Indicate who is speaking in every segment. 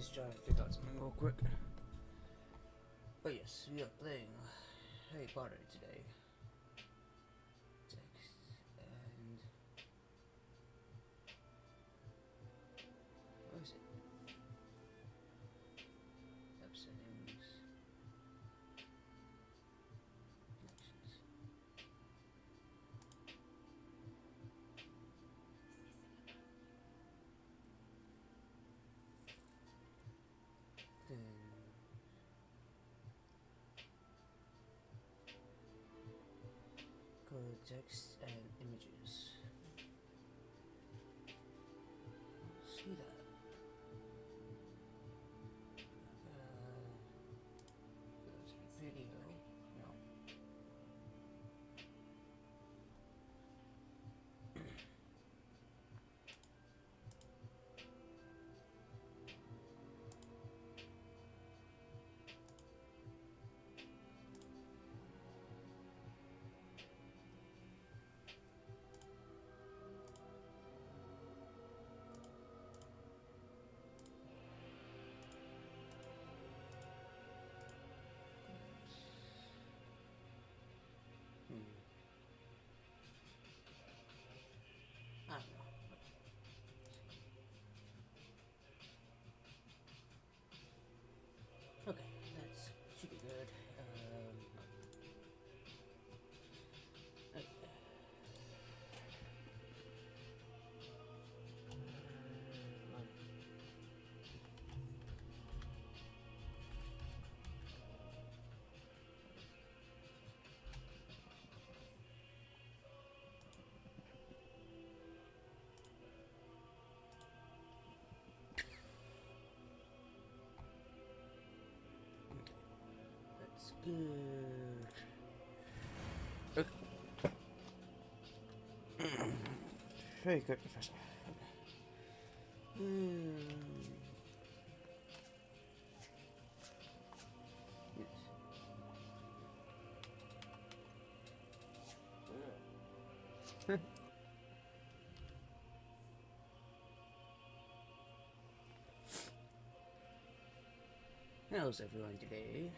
Speaker 1: Just trying to figure out something real quick. But yes, we are playing Harry Potter today. Text and what is it? Episode names. Connections. Then go to text and images. See that? Video. No. I don't know. Okay, that should be good. Okay. That's good. Okay. Very good, Professor. Yes. How's everyone today?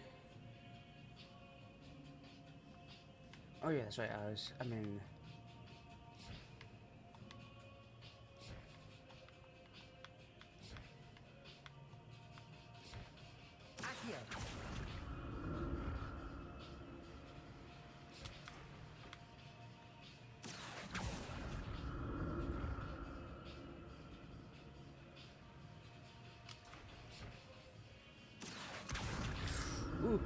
Speaker 1: Oh yeah, that's right, I mean... Ooh.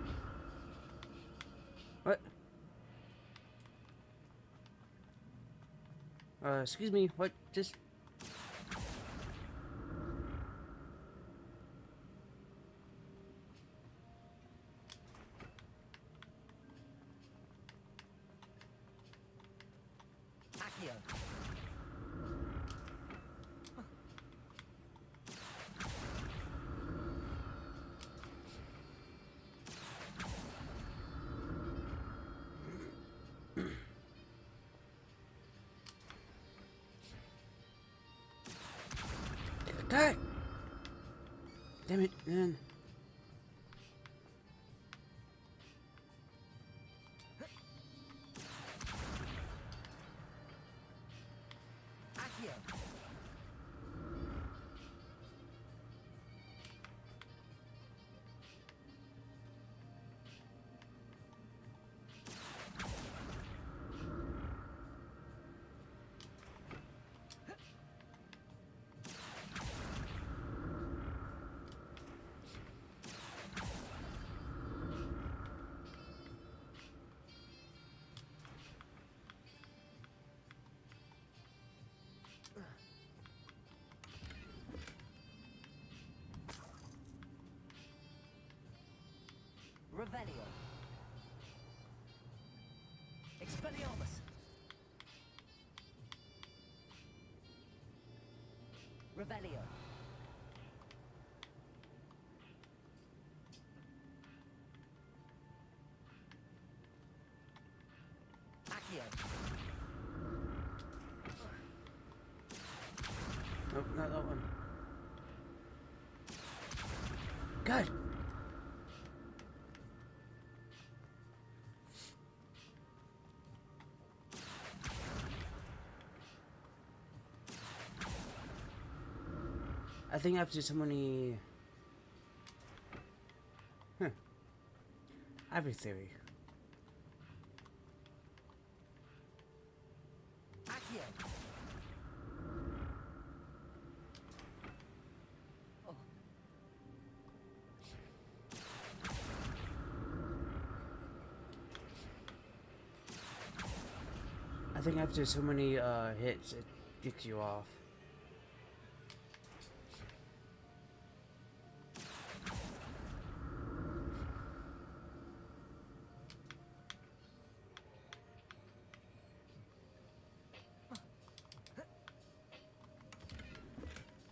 Speaker 1: What? Excuse me, what? Just... God! Damn it, man.
Speaker 2: Revelio. Expelliarmus. Revelio. Accio.
Speaker 1: Nope, not that one. God. I think after so many... I have a theory.
Speaker 2: Accio. Oh.
Speaker 1: I think after so many hits, it kicks you off.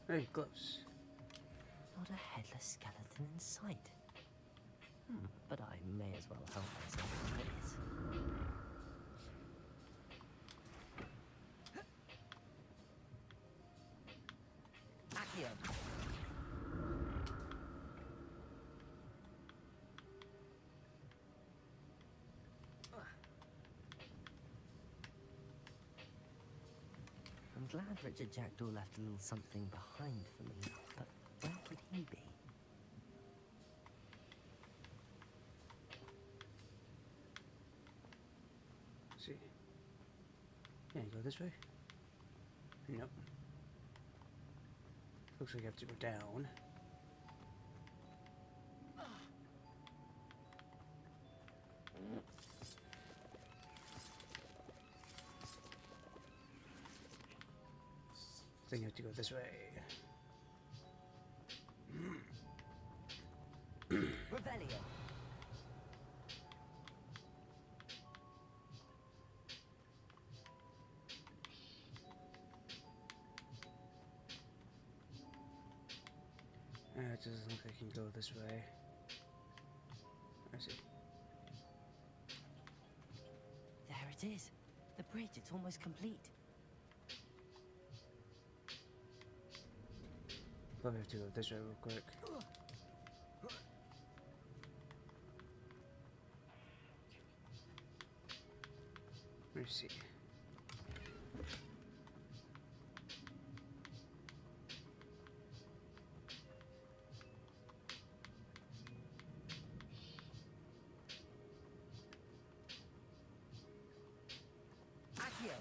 Speaker 1: Very close.
Speaker 2: Not a headless skeleton in sight. But I may as well help myself to this. Accio. I'm glad Richard Jackdaw left a little something behind for me, but where could he be?
Speaker 1: See. Yeah, you go this way? Nope. Looks like you have to go down. I think you have to go this way.
Speaker 2: Revelio.
Speaker 1: It doesn't look like I can go this way. I see.
Speaker 2: There it is. The bridge, it's almost complete.
Speaker 1: Probably have to go this way real quick. Let me see.
Speaker 2: Accio.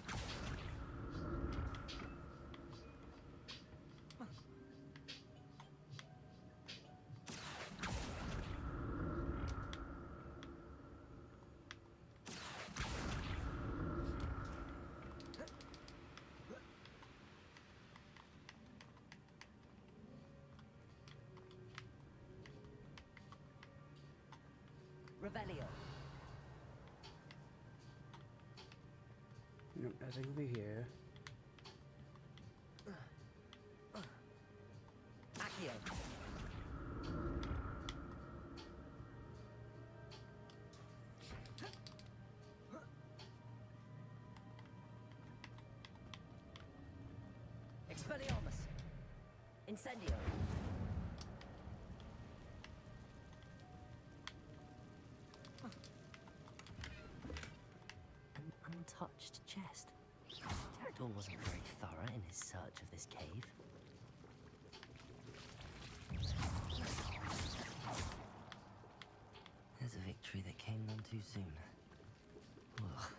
Speaker 2: Revelio.
Speaker 1: Nope, nothing over here.
Speaker 2: Accio. Expelliarmus. Incendio. An untouched chest. Jackdaw wasn't very thorough in his search of this cave. There's a victory that came none too soon. Ugh.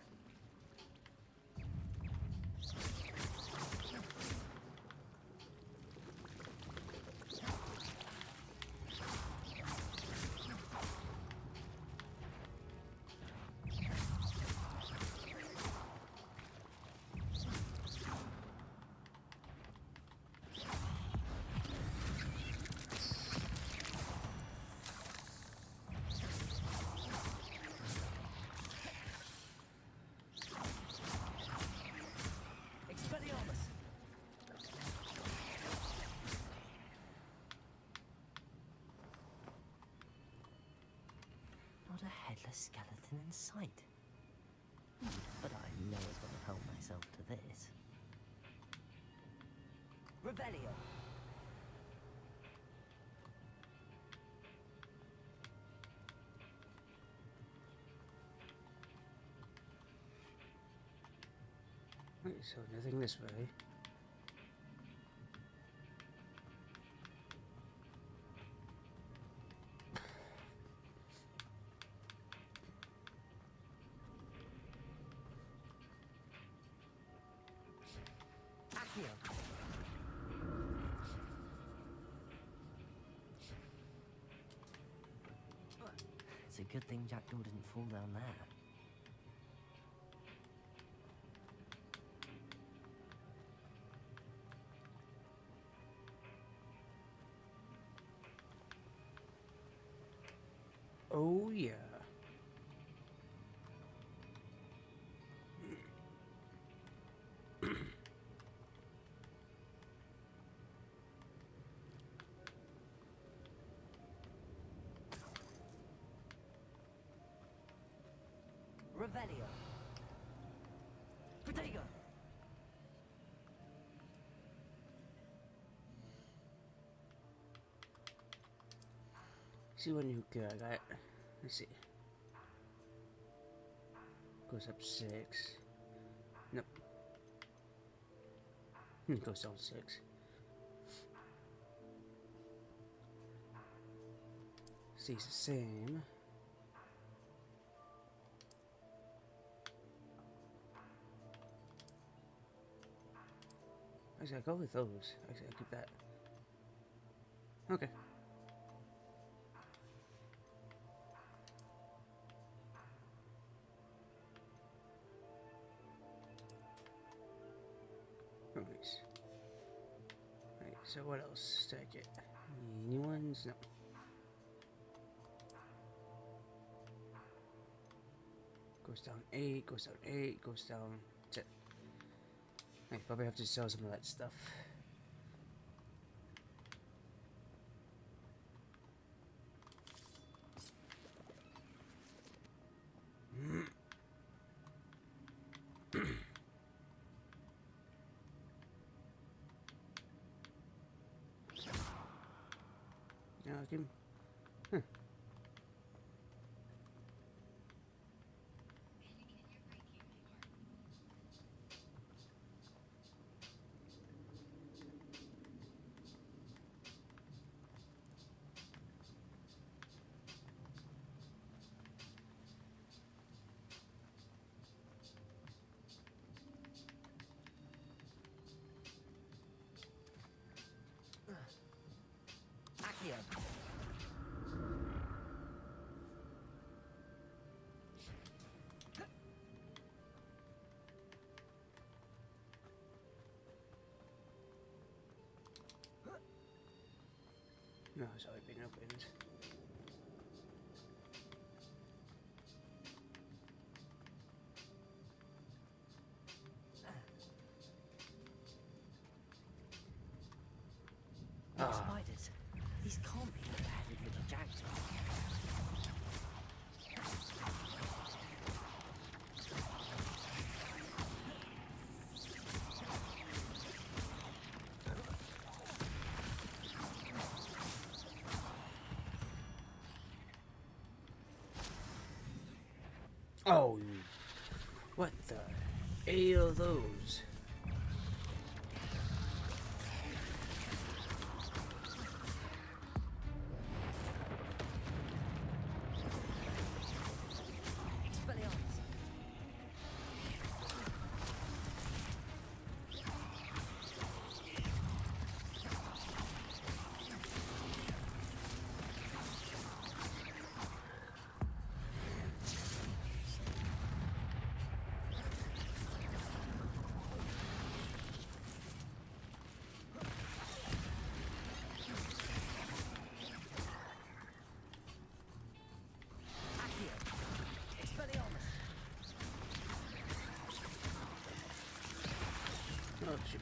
Speaker 2: Expelliarmus. Not a headless skeleton in sight. But I may as well help myself to this. Revelio.
Speaker 1: Okay, so nothing this way.
Speaker 2: It's a good thing Jackdaw didn't fall down there.
Speaker 1: Oh yeah.
Speaker 2: Revelio. Protego.
Speaker 1: See what new gear I got. Let's see. Goes up 6. Nope. Goes down 6. Stays the same. Actually, I'll go with those. Actually, I'll keep that. Okay. Oh, nice. Right, so what else did I get? Any new ones? No. Goes down 8, goes down 8, goes down 10. I probably have to sell some of that stuff. Now I can. Huh.
Speaker 2: Accio.
Speaker 1: No, it's already been opened.
Speaker 2: More spiders. These can't be the headed little jackdaw.
Speaker 1: Oh, what the A are those? Oh shit.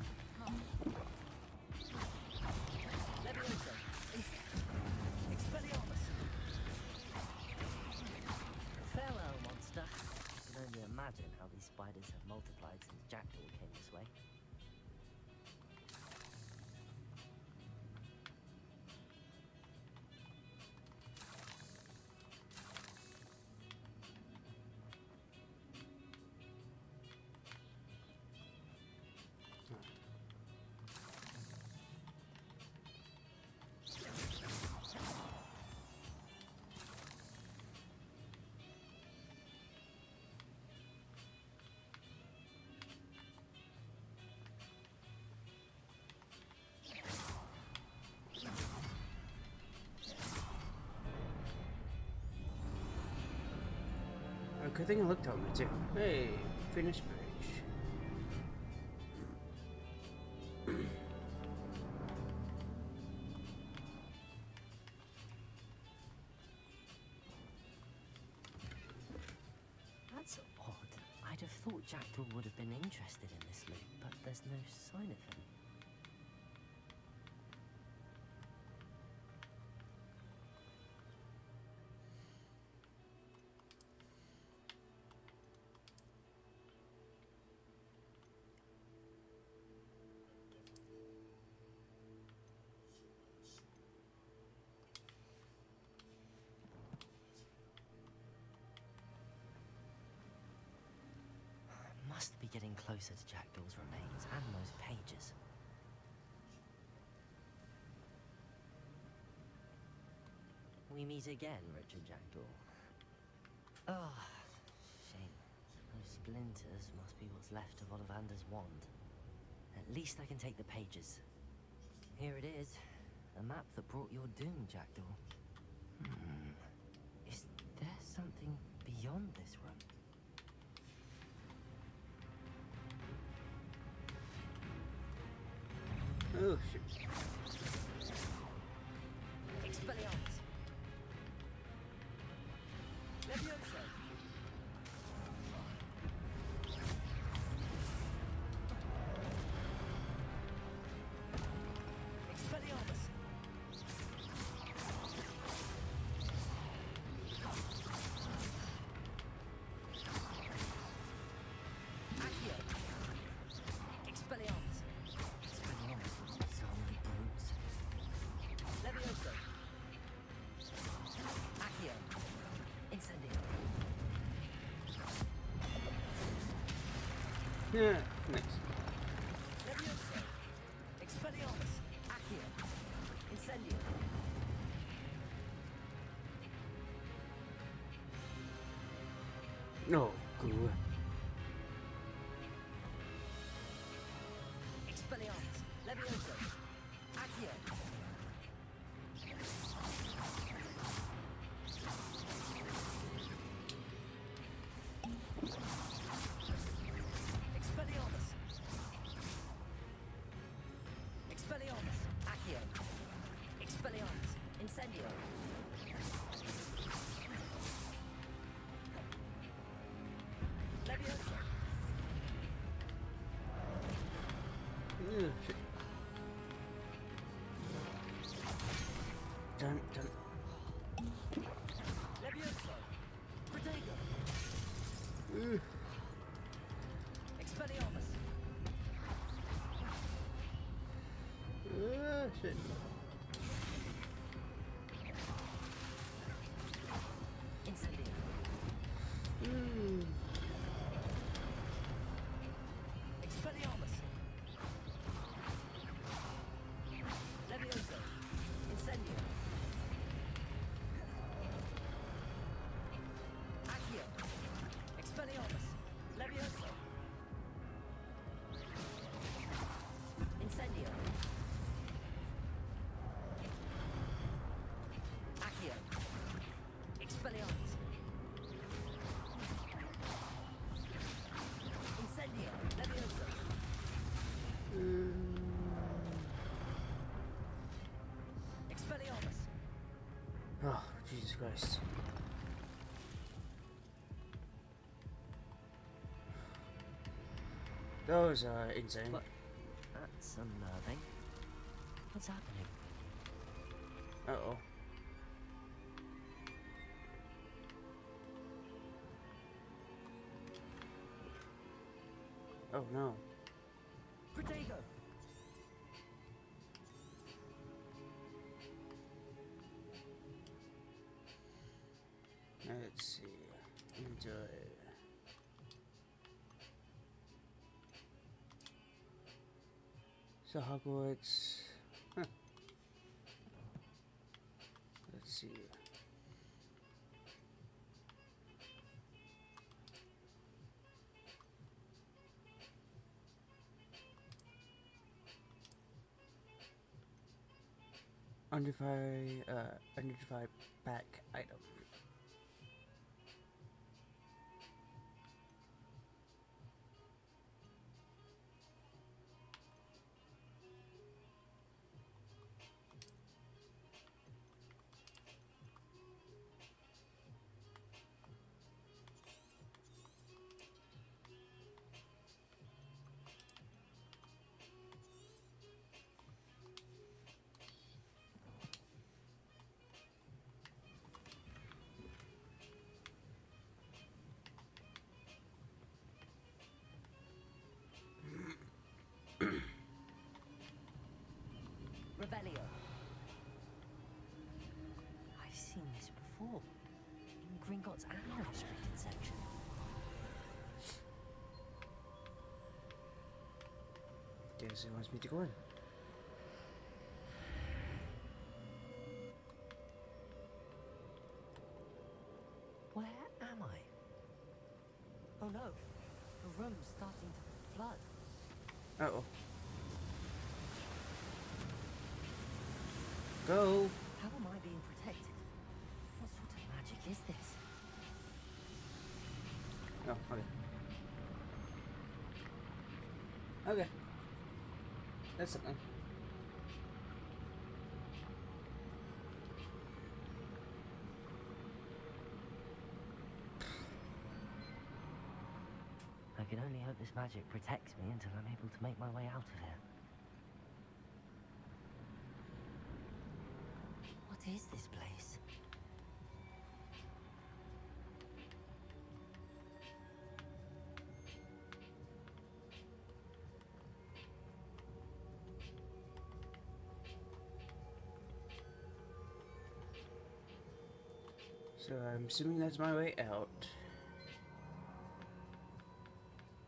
Speaker 2: Farewell, monster. I can only imagine how these spiders have multiplied since Jackdaw came this way.
Speaker 1: good thing I looked on there too. Hey, finished bridge.
Speaker 2: That's odd. I'd have thought Jackdaw would have been interested in this loot, but there's no sign of him. Must be getting closer to Jackdaw's remains and those pages. We meet again, Richard Jackdaw. Oh, shame. Those splinters must be what's left of Ollivander's wand. At least I can take the pages. Here it is. The map that brought your doom, Jackdaw. Is there something beyond this room?
Speaker 1: Oh shit.
Speaker 2: Expelliarmus. Levioso. Expelliarmus. Accio. Expelliarmus. Expelliarmus. Zombie brutes. Levioso. Accio. Incendio.
Speaker 1: Yeah, nice.
Speaker 2: Levioso. Expelliarmus. Accio. Incendio.
Speaker 1: No, cool.
Speaker 2: Expelliarmus. Levioso. Accio. Expelliarmus. Expelliarmus. Accio. Expelliarmus. Incendio. Levioso.
Speaker 1: Yeah, shit. Done.
Speaker 2: Levioso. Protego. Expelliarmus.
Speaker 1: Shit.
Speaker 2: Incendio. Expelliarmus. Levioso. Incendio. Accio. Expelliarmus. Levioso. Incendio. Accio. Expelliarmus. Incendio. Levioso. Expelliarmus.
Speaker 1: Oh, Jesus Christ. That was insane.
Speaker 2: What? That's unnerving. What's happening?
Speaker 1: Uh-oh. Oh no.
Speaker 2: Protego.
Speaker 1: Let's see. Enjoy. So Hogwarts. Huh. Let's see. Identify pack item.
Speaker 2: spots and the restricted section.
Speaker 1: Guess he wants me to go in.
Speaker 2: Where am I? Oh no, the room's starting to flood.
Speaker 1: Uh-oh. Go!
Speaker 2: How am I being protected? What sort of magic is this?
Speaker 1: Oh, okay. Okay. That's something.
Speaker 2: I can only hope this magic protects me until I'm able to make my way out of here. What is this place?
Speaker 1: So I'm assuming that's my way out.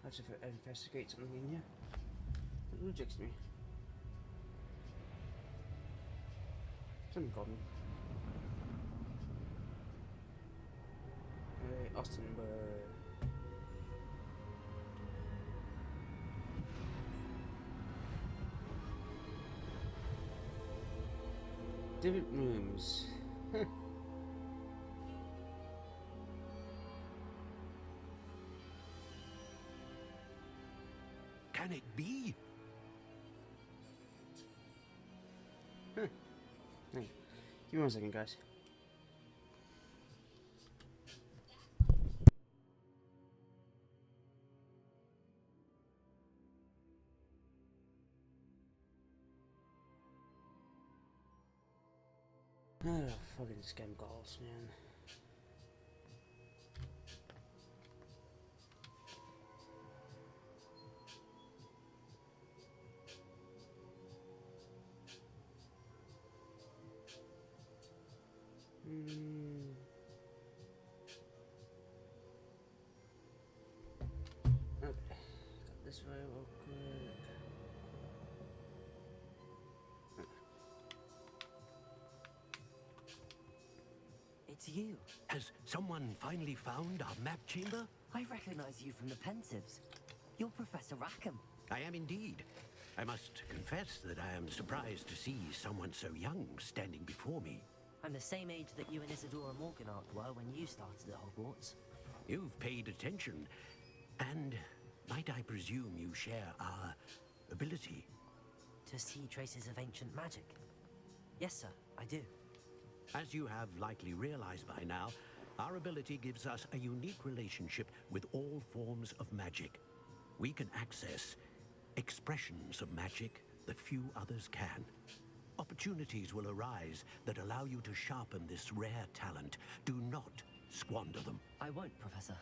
Speaker 1: I have to investigate something in here. Who rejects me? Someone called me. Hey, Austin, different rooms.
Speaker 3: Can it be?
Speaker 1: Hey, give me 1 second, guys. Oh, fucking scam calls, man. Okay, got this way real quick.
Speaker 2: It's you.
Speaker 3: Has someone finally found our map chamber?
Speaker 2: I recognize you from the Pensives. You're Professor Rackham.
Speaker 3: I am indeed. I must confess that I am surprised to see someone so young standing before me.
Speaker 2: I'm the same age that you and Isadora Morganart were when you started at Hogwarts.
Speaker 3: You've paid attention, and might I presume you share our ability?
Speaker 2: To see traces of ancient magic. Yes, sir, I do.
Speaker 3: As you have likely realized by now, our ability gives us a unique relationship with all forms of magic. We can access expressions of magic that few others can. Opportunities will arise that allow you to sharpen this rare talent. Do not squander them.
Speaker 2: I won't, Professor.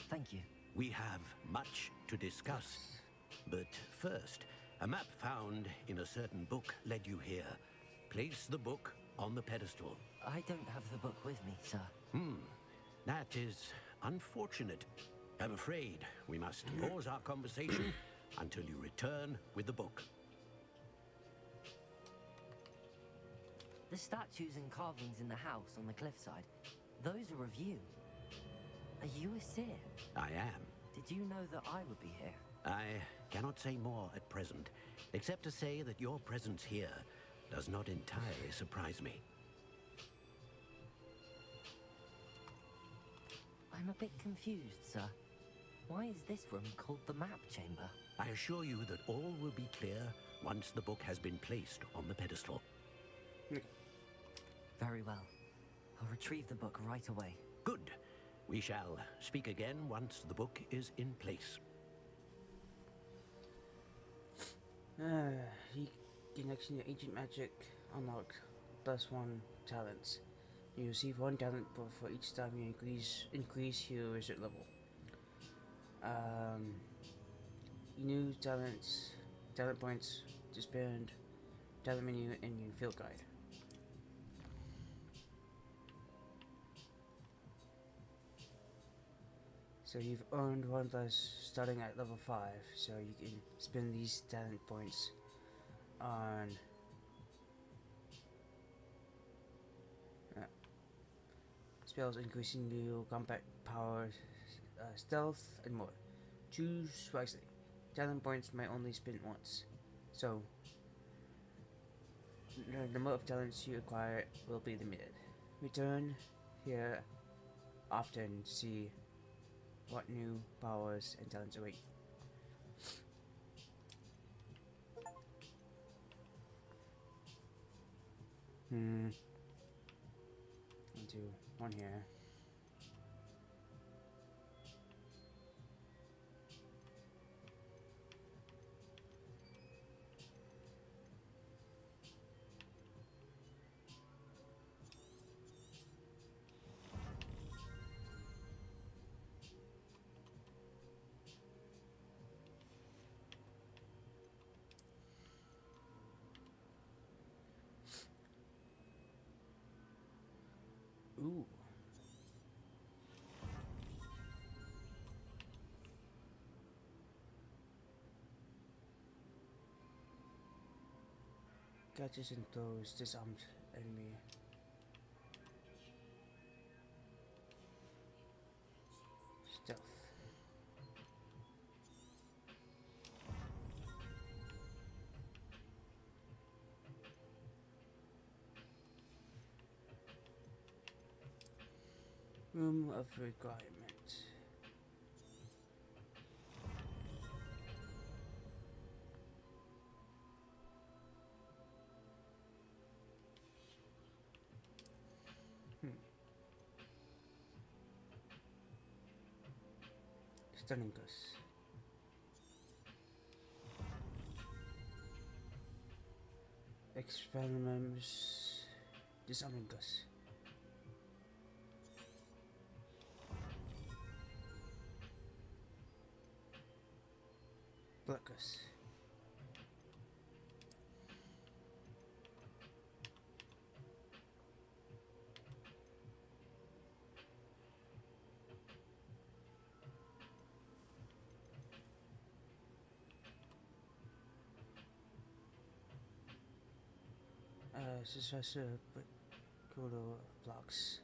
Speaker 2: Thank you.
Speaker 3: We have much to discuss. But first, a map found in a certain book led you here. Place the book on the pedestal.
Speaker 2: I don't have the book with me, sir.
Speaker 3: That is unfortunate. I'm afraid we must pause our conversation until you return with the book.
Speaker 2: The statues and carvings in the house on the cliffside, those are of you. Are you a seer?
Speaker 3: I am.
Speaker 2: Did you know that I would be here?
Speaker 3: I cannot say more at present, except to say that your presence here does not entirely surprise me.
Speaker 2: I'm a bit confused, sir. Why is this room called the map chamber?
Speaker 3: I assure you that all will be clear once the book has been placed on the pedestal.
Speaker 2: Very well. I'll retrieve the book right away.
Speaker 3: Good. We shall speak again once the book is in place.
Speaker 1: Connection to ancient magic. Unlock +1 talents. You receive 1 talent for each time you increase your wizard level. New talent points to spend, talent menu, and your field guide. So you've earned 1 plus starting at level 5, so you can spend these talent points on spells increasing your combat power, stealth, and more. Choose wisely. Talent points may only spend once, so the number of talents you acquire will be limited. Return here often to see what new powers and talents await. I'll do one here. Ooh. Catches and throws disarmed enemy. Stealth. Room of requirement. Stunning us. Experiments. Disarming us. Blackus. Successor, but Kudo blocks.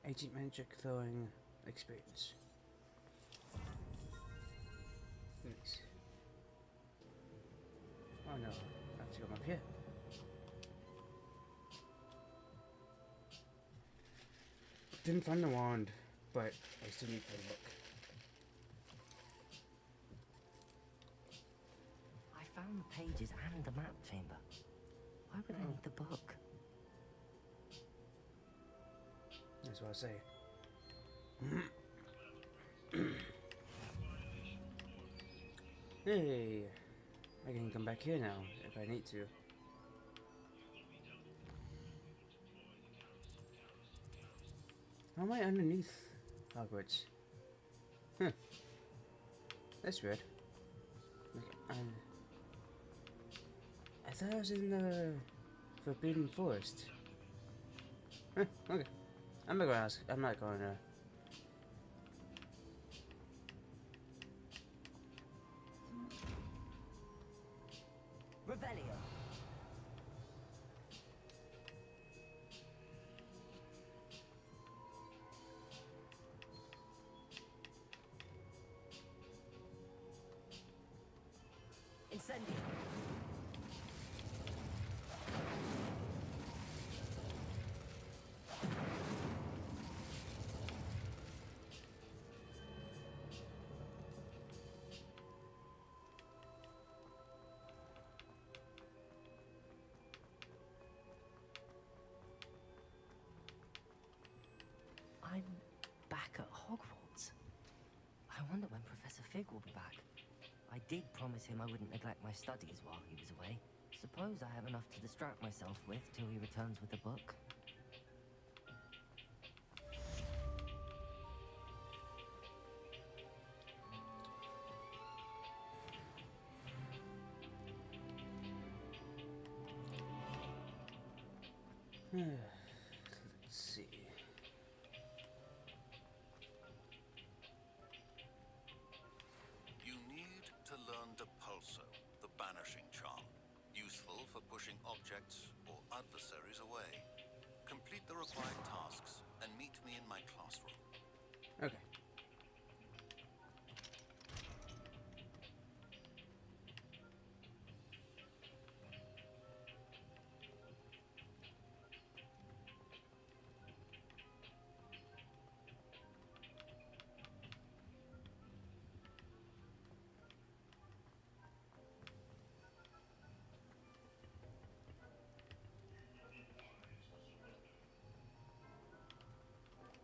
Speaker 1: Ancient magic throwing experience. Nice. Oh no, I have to come up here. Didn't find the wand, but I still need to look.
Speaker 2: I found the pages and the map chamber. Why would I need the book?
Speaker 1: That's what I say. Hey, I can come back here now if I need to. How am I underneath Hogwarts? Huh. That's weird. Okay, I thought I was in the Forbidden Forest. Huh, okay. I'm not gonna ask. I'm not gonna.
Speaker 2: Revelio. Incendio. I'm back at Hogwarts. I wonder when Professor Fig will be back. I did promise him I wouldn't neglect my studies while he was away. Suppose I have enough to distract myself with till he returns with the book.
Speaker 1: Let's see.
Speaker 4: projects or adversaries away. Complete the required tasks and meet me in my classroom.
Speaker 1: Okay.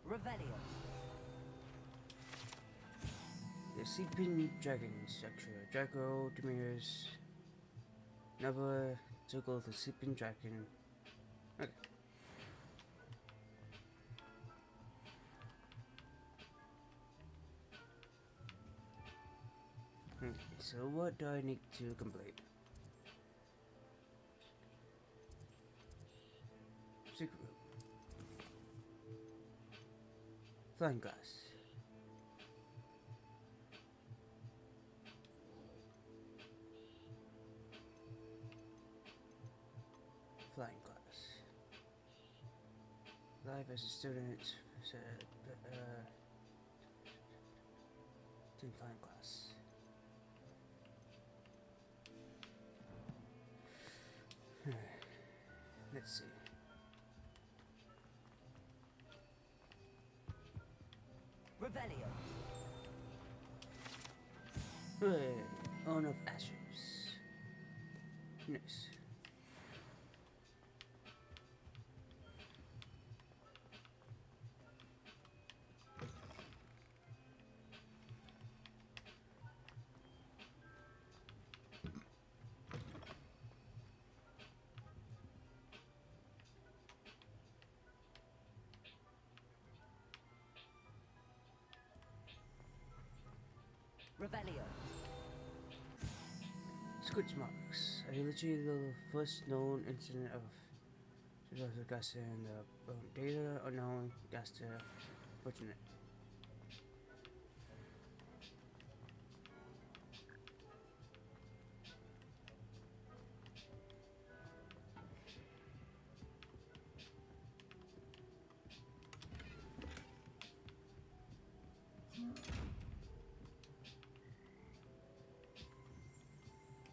Speaker 2: Revelio.
Speaker 1: The Sleeping Dragon structure. Draco, Demirs, Nova, Juggle, the Sleeping Dragon. Okay. Okay, so what do I need to complete? Secret room. Flying glass. Flying glass. Live as a student. Team flying glass. Let's see.
Speaker 2: Revelio.
Speaker 1: Hey, Urn of Ashes. Nice.
Speaker 2: Revelio.
Speaker 1: Squid marks. Literally the first known incident of gas and data unknown gas to fortunate.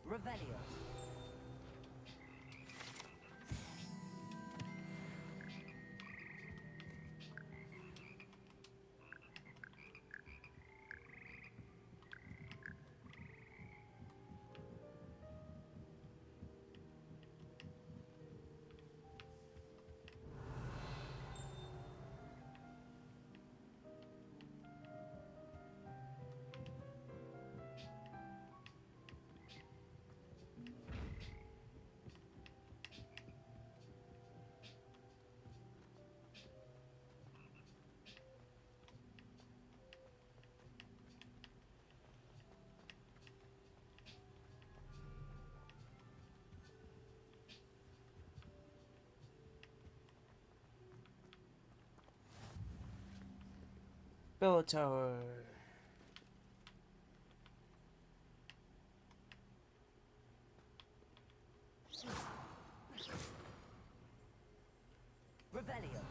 Speaker 2: Revelio.
Speaker 1: Bell Tower.
Speaker 2: Revelio.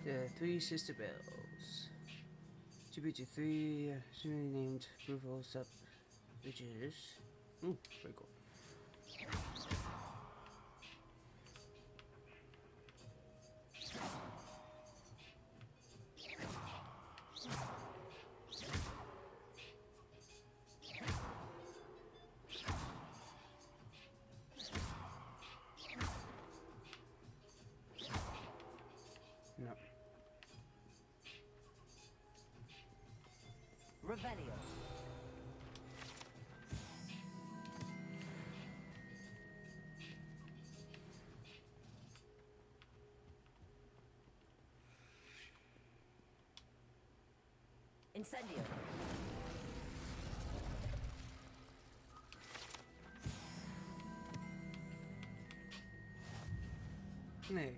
Speaker 1: The Three Sister Bells. Tribute to three similarly named Brutal sub witches. Ooh, very cool. No.
Speaker 2: Revelio. Incendio.
Speaker 1: Nay.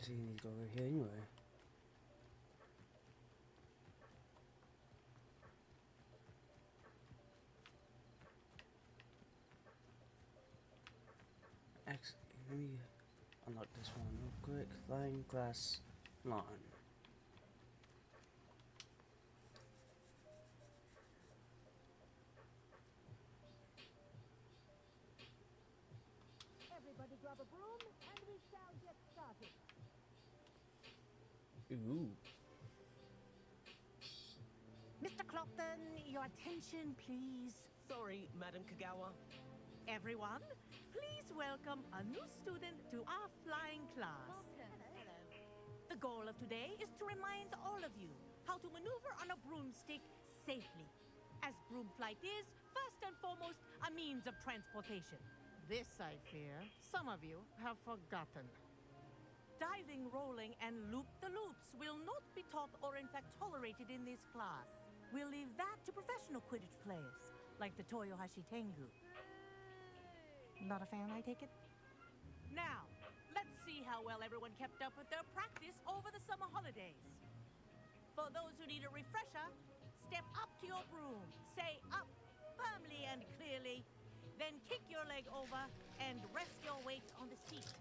Speaker 1: Actually, you need to go over here anyway. Actually, let me unlock this one real quick. Flying glass lawn.
Speaker 5: Everybody grab a broom and we shall get started.
Speaker 1: Ooh.
Speaker 5: Mr. Clockton, your attention, please.
Speaker 6: Sorry, Madam Kagawa.
Speaker 5: Everyone, please welcome a new student to our flying class.
Speaker 6: Hello.
Speaker 5: The goal of today is to remind all of you how to maneuver on a broomstick safely, as broom flight is, first and foremost, a means of transportation. This, I fear, some of you have forgotten. Diving, rolling, and loop-the-loops will not be taught or in fact tolerated in this class. We'll leave that to professional Quidditch players, like the Toyohashi Tengu. Not a fan, I take it? Now, let's see how well everyone kept up with their practice over the summer holidays. For those who need a refresher, step up to your broom, say up firmly and clearly, then kick your leg over and rest your weight on the seat.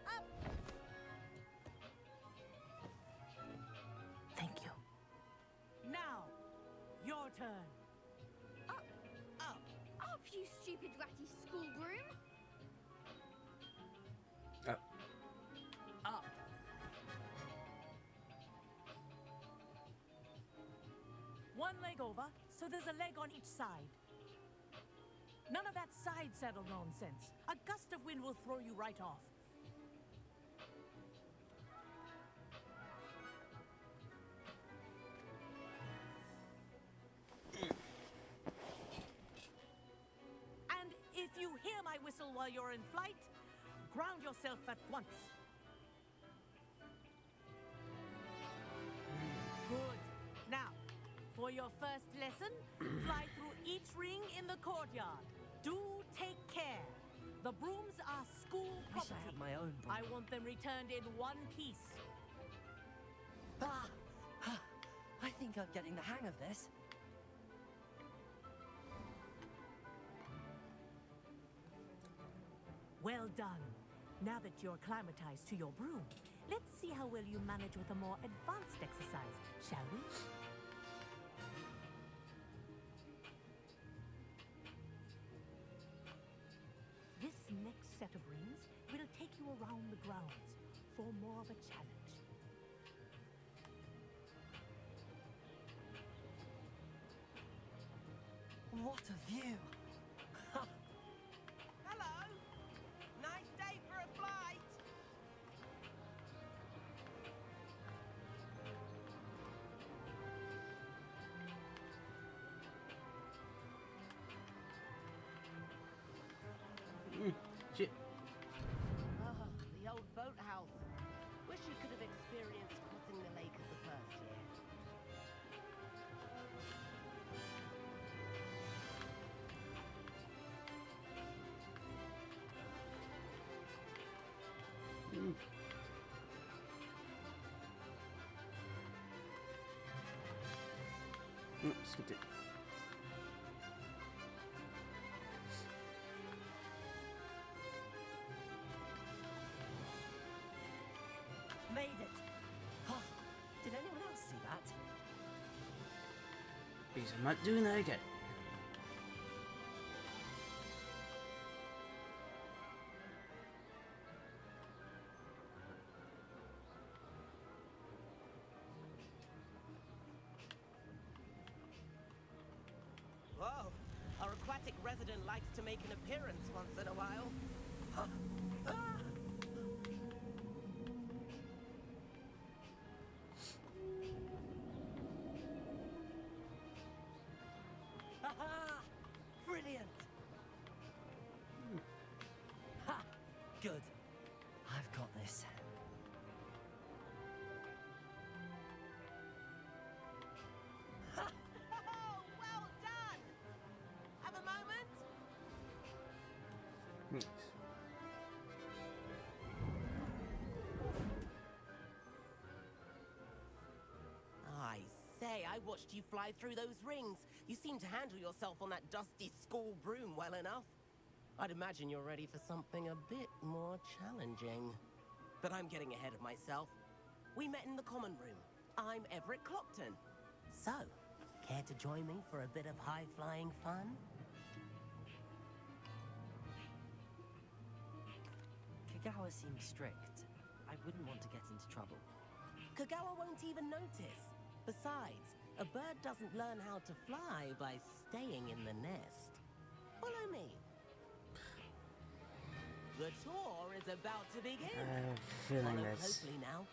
Speaker 5: Up! Thank you. Now, your turn.
Speaker 7: Up, you stupid ratty school broom!
Speaker 1: Up.
Speaker 6: Up.
Speaker 5: One leg over, so there's a leg on each side. None of that side saddle nonsense. A gust of wind will throw you right off. And if you hear my whistle while you're in flight, ground yourself at once. Good. Now, for your first lesson, fly through each ring in the courtyard. Do take care. The brooms are school
Speaker 2: Wish
Speaker 5: property.
Speaker 2: I had my own broom.
Speaker 5: I want them returned in one piece.
Speaker 2: I think I'm getting the hang of this.
Speaker 5: Well done. Now that you're acclimatized to your broom, let's see how well you manage with a more advanced exercise, shall we? This next set of rings will take you around the grounds for more of a challenge.
Speaker 2: What a view!
Speaker 6: Hello. Nice day for a flight.
Speaker 1: Shit.
Speaker 6: The old boathouse. Wish you could have experienced crossing the lake as the first year.
Speaker 1: Skipped it.
Speaker 2: Made it! Huh. Did anyone else see that?
Speaker 1: Because I'm not doing that again.
Speaker 6: Whoa. Our aquatic resident likes to make an appearance once in a while. Huh. Ah!
Speaker 2: Ha-ha! Brilliant! Ha! Good. I've got this.
Speaker 6: Oh, well done! Have a moment?
Speaker 1: Yes.
Speaker 6: day I watched you fly through those rings. You seem to handle yourself on that dusty school broom well enough. I'd imagine you're ready for something a bit more challenging. But I'm getting ahead of myself. We met in the common room. I'm Everett Clopton. So, care to join me for a bit of high-flying fun?
Speaker 2: Kagawa seems strict. I wouldn't want to get into trouble.
Speaker 6: Kagawa won't even notice. Besides, a bird doesn't learn how to fly by staying in the nest. Follow me. The tour is about to begin.
Speaker 1: Feeling
Speaker 6: Follow
Speaker 1: this.
Speaker 6: closely now.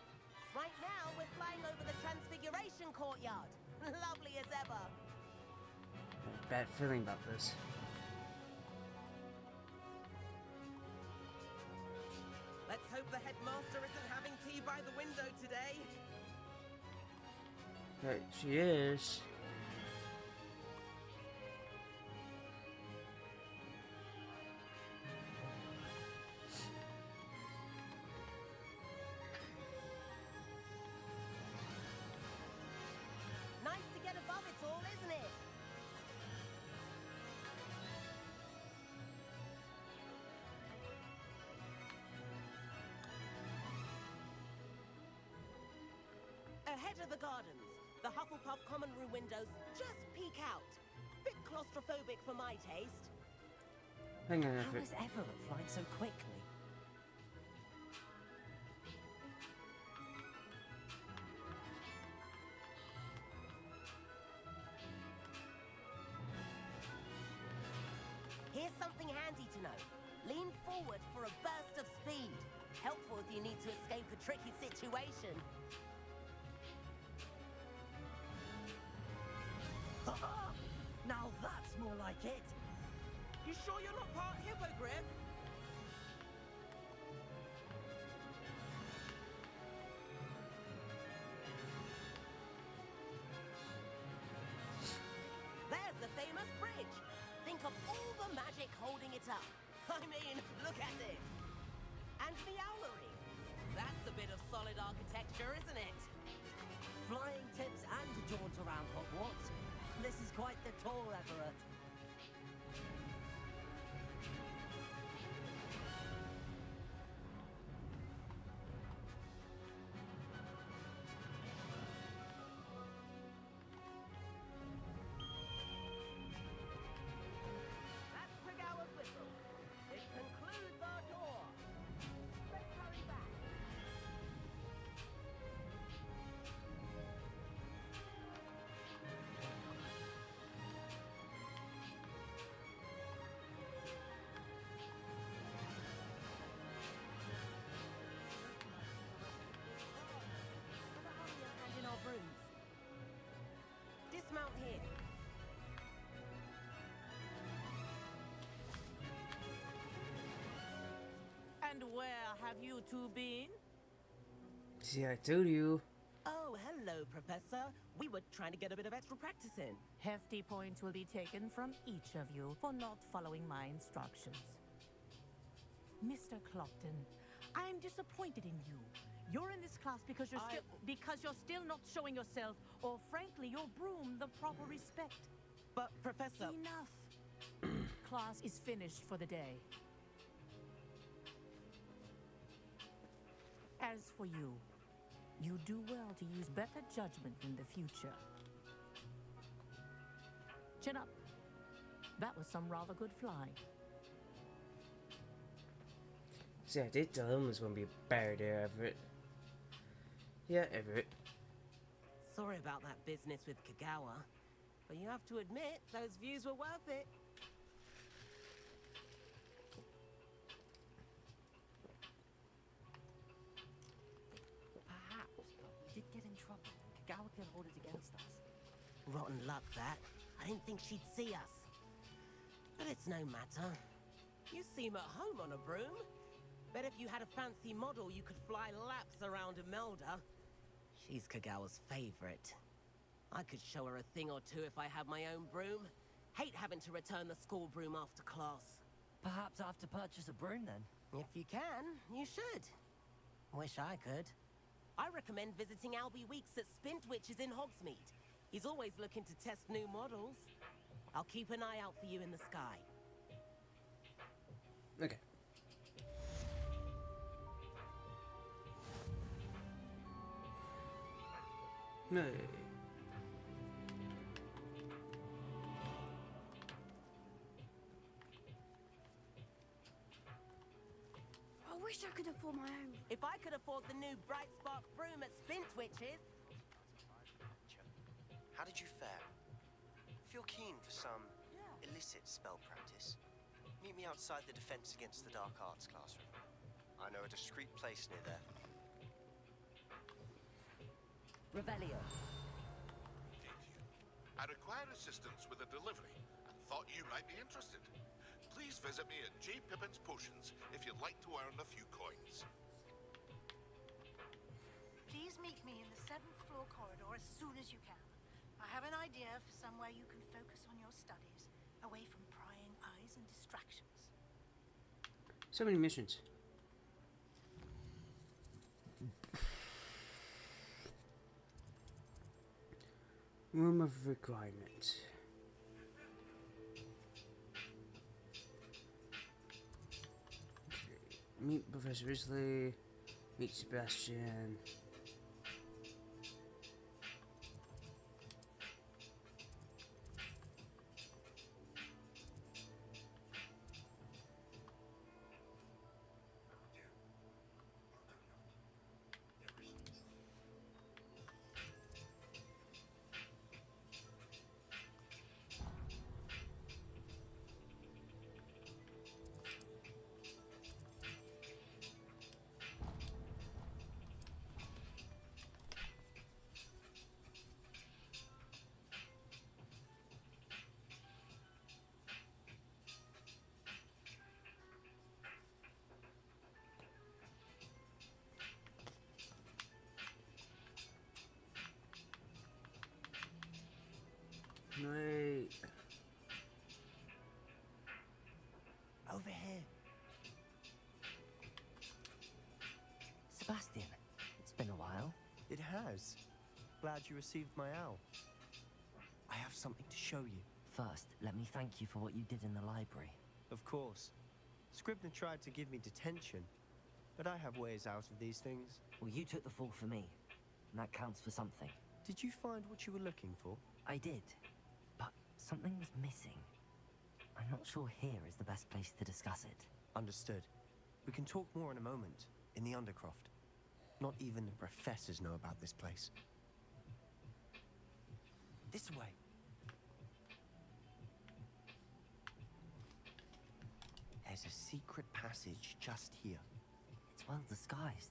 Speaker 6: Right now, we're flying over the Transfiguration Courtyard. Lovely as ever.
Speaker 1: Bad feeling about this.
Speaker 6: Let's hope the headmaster isn't having tea by the window today.
Speaker 1: Right, she is.
Speaker 6: Nice to get above it all, isn't it? Ahead of the gardens, the Hufflepuff common room windows just peek out. Bit claustrophobic for my taste.
Speaker 1: Hang on,
Speaker 2: How
Speaker 1: Everett.
Speaker 2: is Everett flying so quickly?
Speaker 6: Here's something handy to know. Lean forward for a burst of speed. Helpful if you need to escape a tricky situation.
Speaker 2: Now that's more like it.
Speaker 6: You sure you're not part hippogriff? There's the famous bridge. Think of all the magic holding it up. I mean, look at it. And the owlery. That's a bit of solid architecture, isn't it?
Speaker 2: Flying tips and a jaunt around Hogwarts. This is quite the tour, Everett.
Speaker 6: That's Kagawa's whistle. It concludes our tour. Let's hurry back. And in our brooms. Dismount here.
Speaker 5: And where have you two been?
Speaker 1: See, I told you.
Speaker 6: Oh, hello, Professor. We were trying to get a bit of extra practice in.
Speaker 5: Hefty points will be taken from each of you for not following my instructions. Mr. Clopton, I'm disappointed in you. You're in this class because you're still not showing yourself, or frankly, your broom the proper respect.
Speaker 6: But, Professor...
Speaker 5: Enough. Class is finished for the day. As for you, you do well to use better judgment in the future. Chin up. That was some rather good flying.
Speaker 1: See, I did tell him it was going to be a bear there, Everett. Yeah, Everett.
Speaker 6: Sorry about that business with Kagawa, but you have to admit, those views were worth it.
Speaker 2: Perhaps, but we did get in trouble, and Kagawa can hold it against us.
Speaker 6: Rotten luck, that. I didn't think she'd see us. But it's no matter. You seem at home on a broom. Bet if you had a fancy model, you could fly laps around Imelda. She's Kagawa's favorite. I could show her a thing or two if I had my own broom. Hate having to return the school broom after class.
Speaker 2: Perhaps I have to purchase a broom then.
Speaker 6: If you can, you should. Wish I could. I recommend visiting Albie Weeks at Spintwitches in Hogsmeade. He's always looking to test new models. I'll keep an eye out for you in the sky.
Speaker 1: Okay. Hey.
Speaker 7: I wish I could afford my own.
Speaker 6: If I could afford the new Bright Spark broom at Spin Twitches.
Speaker 8: How did you fare? If you're keen for some illicit spell practice, meet me outside the Defense Against the Dark Arts classroom. I know a discreet place near there.
Speaker 2: Revelio.
Speaker 9: I require assistance with a delivery and thought you might be interested. Please visit me at J. Pippin's Potions if you'd like to earn a few coins.
Speaker 10: Please meet me in the 7th floor corridor as soon as you can. I have an idea for somewhere you can focus on your studies, away from prying eyes and distractions.
Speaker 1: So many missions. Room of Requirement. Meet Professor Risley. Meet Sebastian. Wait.
Speaker 8: Over here.
Speaker 2: Sebastian, it's been a while.
Speaker 8: It has. Glad you received my owl. I have something to show you.
Speaker 2: First, let me thank you for what you did in the library.
Speaker 8: Of course. Scribner tried to give me detention, but I have ways out of these things.
Speaker 2: Well, you took the fall for me, and that counts for something.
Speaker 8: Did you find what you were looking for?
Speaker 2: I did, but something was missing. I'm not sure here is the best place to discuss it.
Speaker 8: Understood. We can talk more in a moment, in the Undercroft. Not even the professors know about this place. This way. There's a secret passage just here.
Speaker 2: It's well disguised.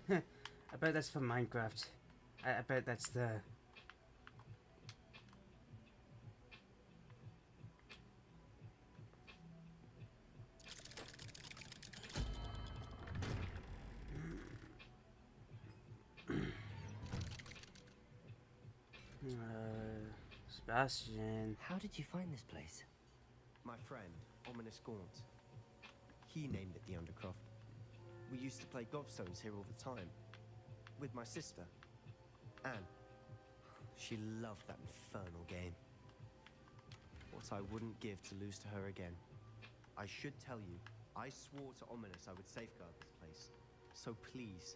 Speaker 1: I bet that's from Minecraft. I bet that's the... Sebastian.
Speaker 2: How did you find this place?
Speaker 8: My friend, Ominous Gaunt. He named it the Undercroft. We used to play gobstones here all the time. With my sister, Anne. She loved that infernal game. What I wouldn't give to lose to her again. I should tell you, I swore to Ominous I would safeguard this place. So please,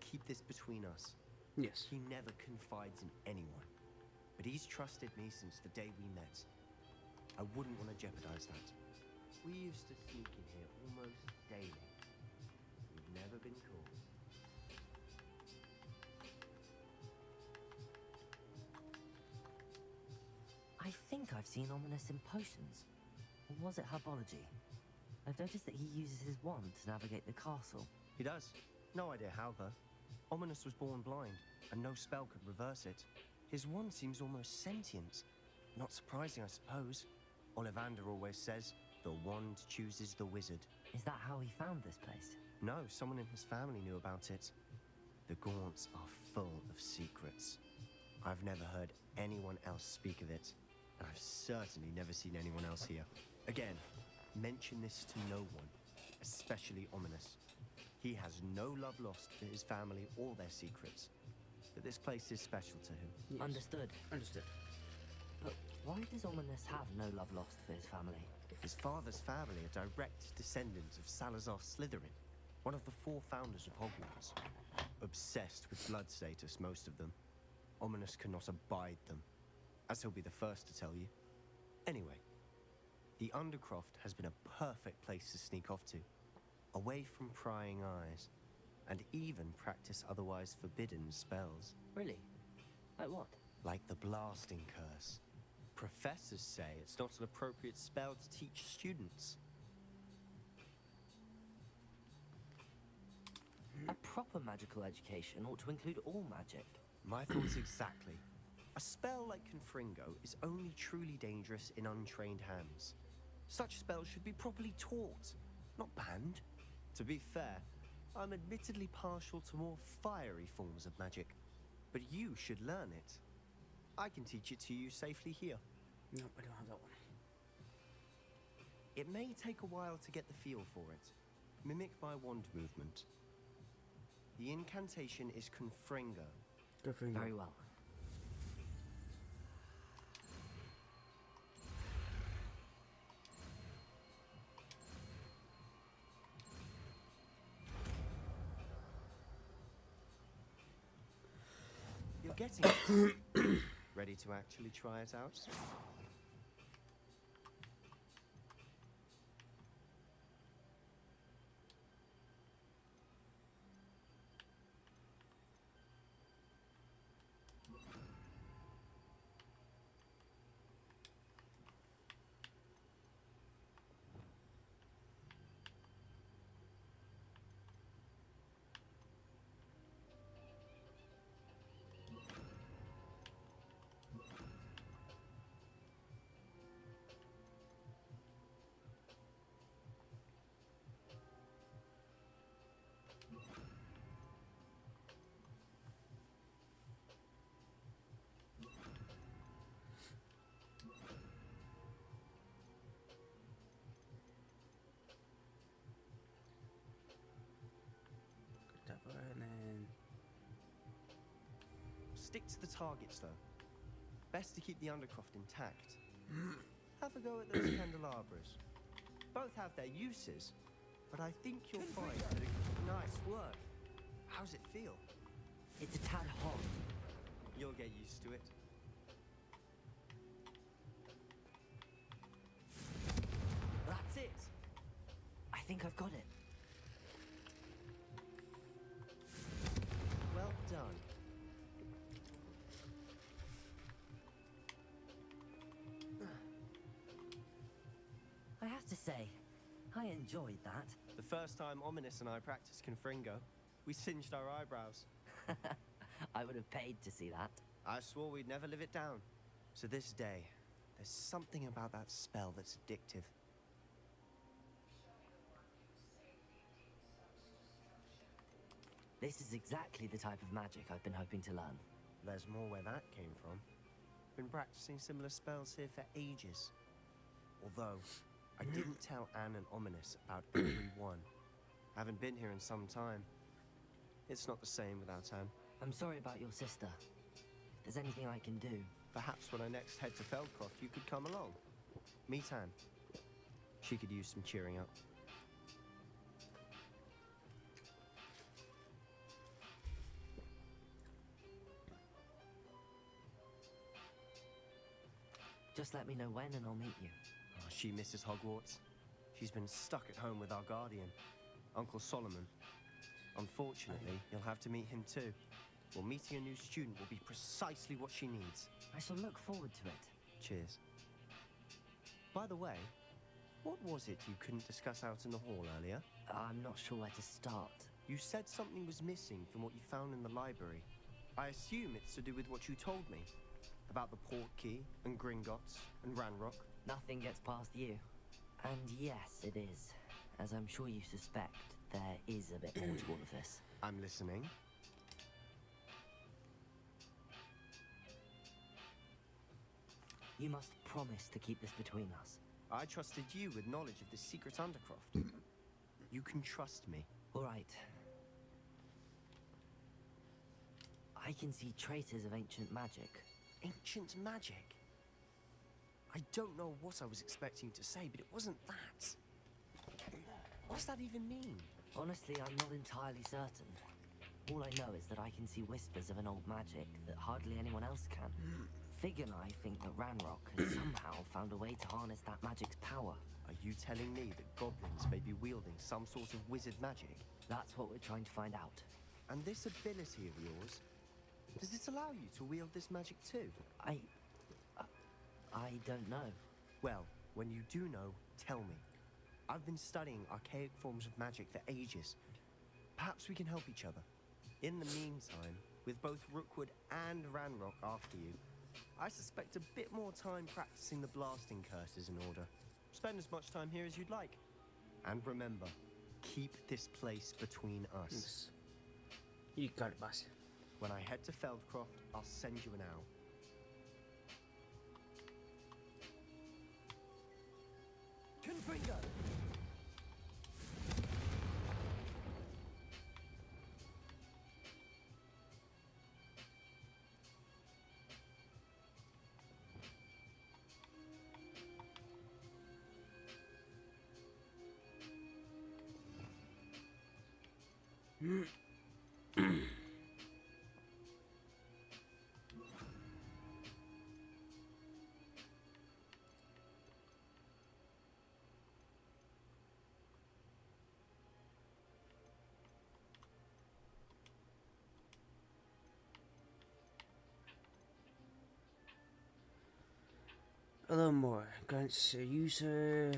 Speaker 8: keep this between us.
Speaker 1: Yes.
Speaker 8: He never confides in anyone. But he's trusted me since the day we met. I wouldn't want to jeopardize that. We used to sneak in here almost daily. We've never been caught.
Speaker 2: I think I've seen Ominous in potions. Or was it herbology? I've noticed that he uses his wand to navigate the castle.
Speaker 8: He does. No idea how, though. Ominous was born blind, and no spell could reverse it. His wand seems almost sentient. Not surprising, I suppose. Ollivander always says, the wand chooses the wizard.
Speaker 2: Is that how he found this place?
Speaker 8: No, someone in his family knew about it. The Gaunts are full of secrets. I've never heard anyone else speak of it, and I've certainly never seen anyone else here. Again, mention this to no one, especially Ominous. He has no love lost for his family or their secrets. but this place is special to him.
Speaker 1: Yes.
Speaker 2: Understood.
Speaker 1: Understood.
Speaker 2: But why does Ominous have no love lost for his family?
Speaker 8: His father's family are direct descendants of Salazar Slytherin, one of the 4 founders of Hogwarts. Obsessed with blood status, most of them. Ominous cannot abide them, as he'll be the first to tell you. Anyway, the Undercroft has been a perfect place to sneak off to, away from prying eyes, and even practice otherwise forbidden spells.
Speaker 2: Really? Like what?
Speaker 8: Like the Blasting Curse. Professors say it's not an appropriate spell to teach students.
Speaker 2: A proper magical education ought to include all magic.
Speaker 8: My thoughts exactly. A spell like Confringo is only truly dangerous in untrained hands. Such spells should be properly taught, not banned. To be fair, I'm admittedly partial to more fiery forms of magic, but you should learn it. I can teach it to you safely here.
Speaker 1: Nope, I don't have that one.
Speaker 8: It may take a while to get the feel for it. Mimic my wand movement. The incantation is Confringo.
Speaker 1: Go for it.
Speaker 2: Very well.
Speaker 8: You're getting it. Ready to actually try it out?
Speaker 1: And then
Speaker 8: Stick to the targets, though. Best to keep the Undercroft intact. Have a go at those candelabras. Both have their uses, but I think you'll find that nice work. How's it feel?
Speaker 2: It's a tad hot.
Speaker 8: You'll get used to it.
Speaker 2: That's it. I think I've got it.
Speaker 8: Well done.
Speaker 2: I have to say, I enjoyed that.
Speaker 8: The first time Ominous and I practiced Confringo, we singed our eyebrows.
Speaker 2: I would have paid to see that.
Speaker 8: I swore we'd never live it down. To this day, there's something about that spell that's addictive.
Speaker 2: This is exactly the type of magic I've been hoping to learn.
Speaker 8: There's more where that came from. Been practicing similar spells here for ages. Although, I didn't tell Anne and Ominous about every one. Haven't been here in some time. It's not the same without Anne.
Speaker 2: I'm sorry about your sister. If there's anything I can do...
Speaker 8: Perhaps when I next head to Feldcroft, you could come along. Meet Anne. She could use some cheering up.
Speaker 2: Just let me know when and I'll meet you.
Speaker 8: Oh, she misses Hogwarts. She's been stuck at home with our guardian, Uncle Solomon. Unfortunately, you'll have to meet him too. Well, meeting a new student will be precisely what she needs.
Speaker 2: I shall look forward to it.
Speaker 8: Cheers. By the way, what was it you couldn't discuss out in the hall earlier?
Speaker 2: I'm not sure where to start.
Speaker 8: You said something was missing from what you found in the library. I assume it's to do with what you told me. About the port key, and Gringotts, and Ranrock.
Speaker 2: Nothing gets past you. And yes, it is. As I'm sure you suspect, there is a bit more to all of this.
Speaker 8: I'm listening.
Speaker 2: You must promise to keep this between us.
Speaker 8: I trusted you with knowledge of the secret Undercroft. You can trust me.
Speaker 2: All right. I can see traces of ancient magic.
Speaker 8: Ancient magic? I don't know what I was expecting to say, but it wasn't that. What's that even mean?
Speaker 2: Honestly, I'm not entirely certain. All I know is that I can see whispers of an old magic that hardly anyone else can. Fig and I think that Ranrock has somehow found a way to harness that magic's power.
Speaker 8: Are you telling me that goblins may be wielding some sort of wizard magic?
Speaker 2: That's what we're trying to find out.
Speaker 8: And this ability of yours, does it allow you to wield this magic too?
Speaker 2: I don't know.
Speaker 8: Well, when you do know, tell me. I've been studying archaic forms of magic for ages. Perhaps we can help each other. In the meantime, with both Rookwood and Ranrock after you, I suspect a bit more time practicing the blasting curse is in order. Spend as much time here as you'd like. And remember, keep this place between us.
Speaker 1: Yes. You got it, boss.
Speaker 8: When I head to Feldcroft, I'll send you an owl.
Speaker 6: Confringo!
Speaker 1: A little more. Grants a user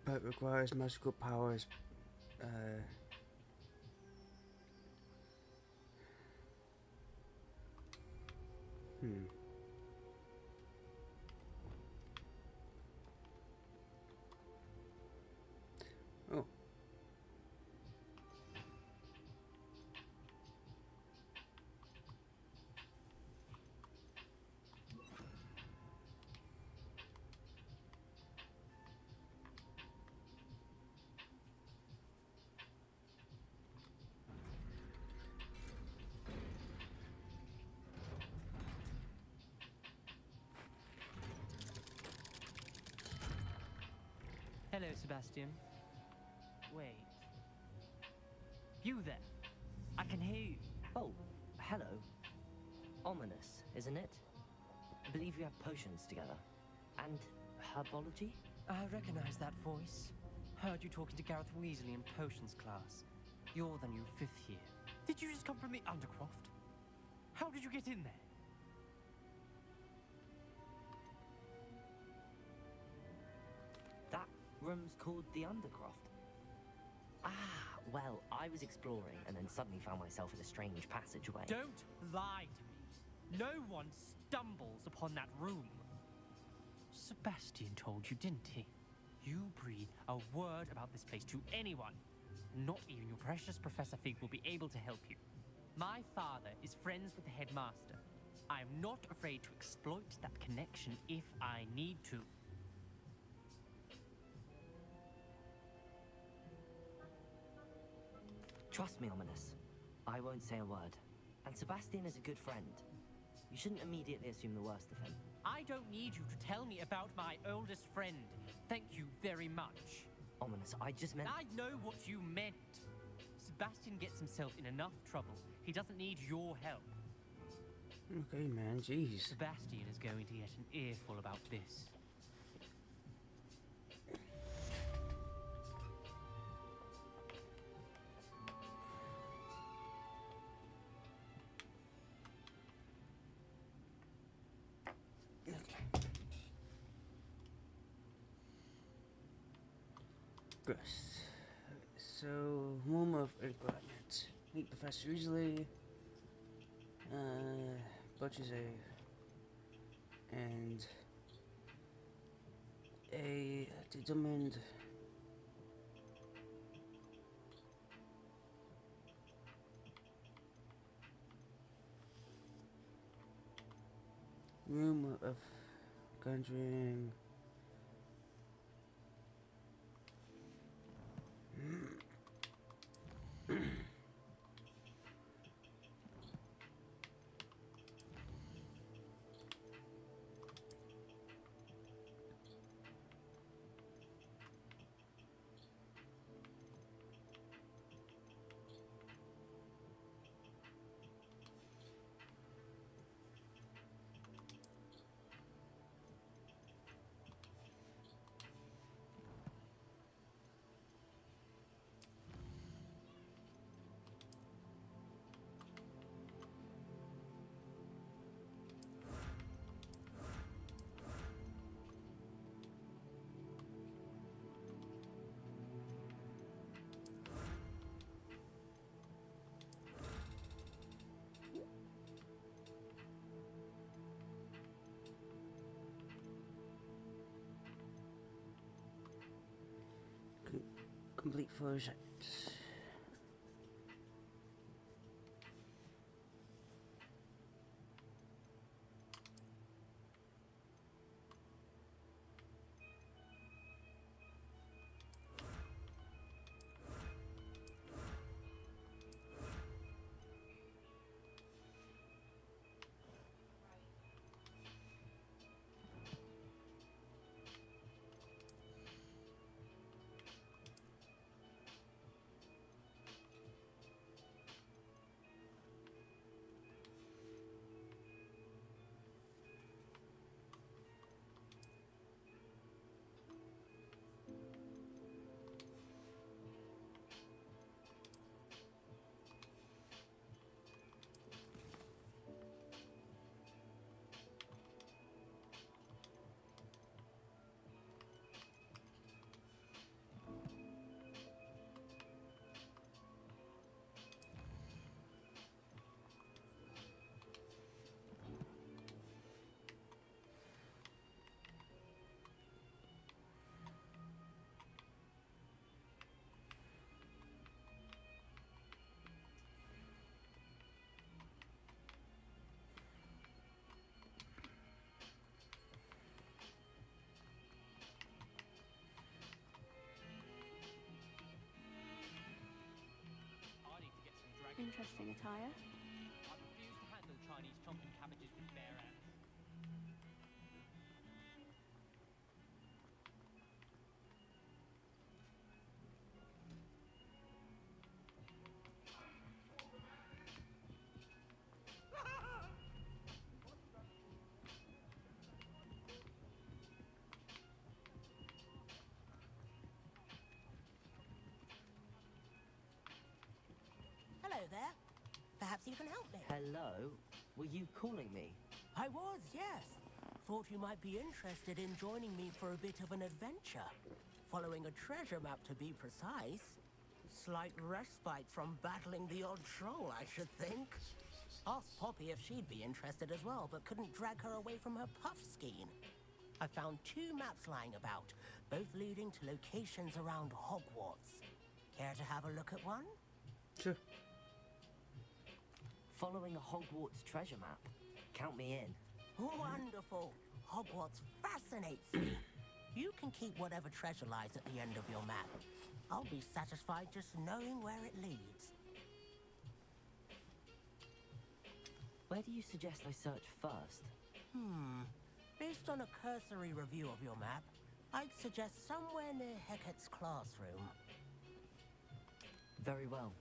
Speaker 1: but requires magical powers. Oh.
Speaker 11: Hello, Sebastian. Wait. You there? I can hear you.
Speaker 2: Oh, hello. Ominous, isn't it? I believe you have potions together. And herbology?
Speaker 11: I recognize that voice. Heard you talking to Gareth Weasley in potions class. You're the new 5th year. Did you just come from the Undercroft? How did you get in there?
Speaker 2: That room's called the Undercroft. Ah, well, I was exploring and then suddenly found myself in a strange passageway.
Speaker 11: Don't lie to me. No one stumbles upon that room. Sebastian told you, didn't he? You breathe a word about this place to anyone. Not even your precious Professor Fig will be able to help you. My father is friends with the headmaster. I am not afraid to exploit that connection if I need to.
Speaker 2: Trust me, Ominous. I won't say a word. And Sebastian is a good friend. You shouldn't immediately assume the worst of him.
Speaker 11: I don't need you to tell me about my oldest friend. Thank you very much.
Speaker 2: Ominous, I just meant...
Speaker 11: I know what you meant. Sebastian gets himself in enough trouble. He doesn't need your help.
Speaker 1: Okay, man, jeez.
Speaker 11: Sebastian is going to get an earful about this.
Speaker 1: Gross. So, Womb of Environment. Meet Professor Weasley. Butches and a determined room of conjuring. complete for a second.
Speaker 11: I need to get some dragon.
Speaker 7: Interesting attire.
Speaker 11: I refuse to handle Chinese chomping cabbages with bare hands.
Speaker 6: Hello there. Perhaps you can help me.
Speaker 2: Hello? Were you calling me?
Speaker 6: I was, yes. Thought you might be interested in joining me for a bit of an adventure. Following a treasure map, to be precise. Slight respite from battling the odd troll, I should think. Asked Poppy if she'd be interested as well, but couldn't drag her away from her puff skein. I found 2 maps lying about, both leading to locations around Hogwarts. Care to have a look at one?
Speaker 1: Sure.
Speaker 2: Following a Hogwarts treasure map? Count me in.
Speaker 6: Wonderful. Hogwarts fascinates me. You can keep whatever treasure lies at the end of your map. I'll be satisfied just knowing where it leads.
Speaker 2: Where do you suggest I search first?
Speaker 6: Based on a cursory review of your map, I'd suggest somewhere near Hecat's classroom.
Speaker 2: Very well.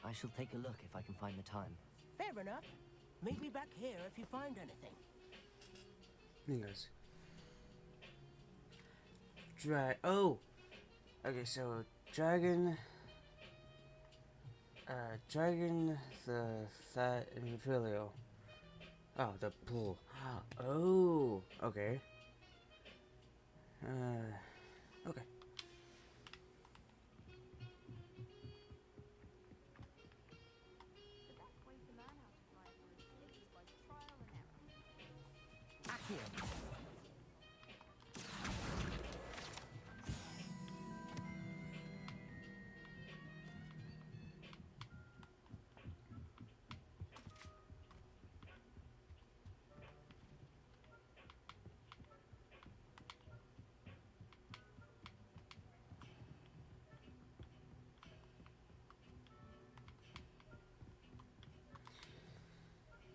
Speaker 2: I shall take a look if I can find the time.
Speaker 6: Fair enough. Meet me back here if you find anything.
Speaker 1: Yes. Okay, so dragon the fat and filio. Oh, the pool. Oh, okay. Okay.
Speaker 6: Accio.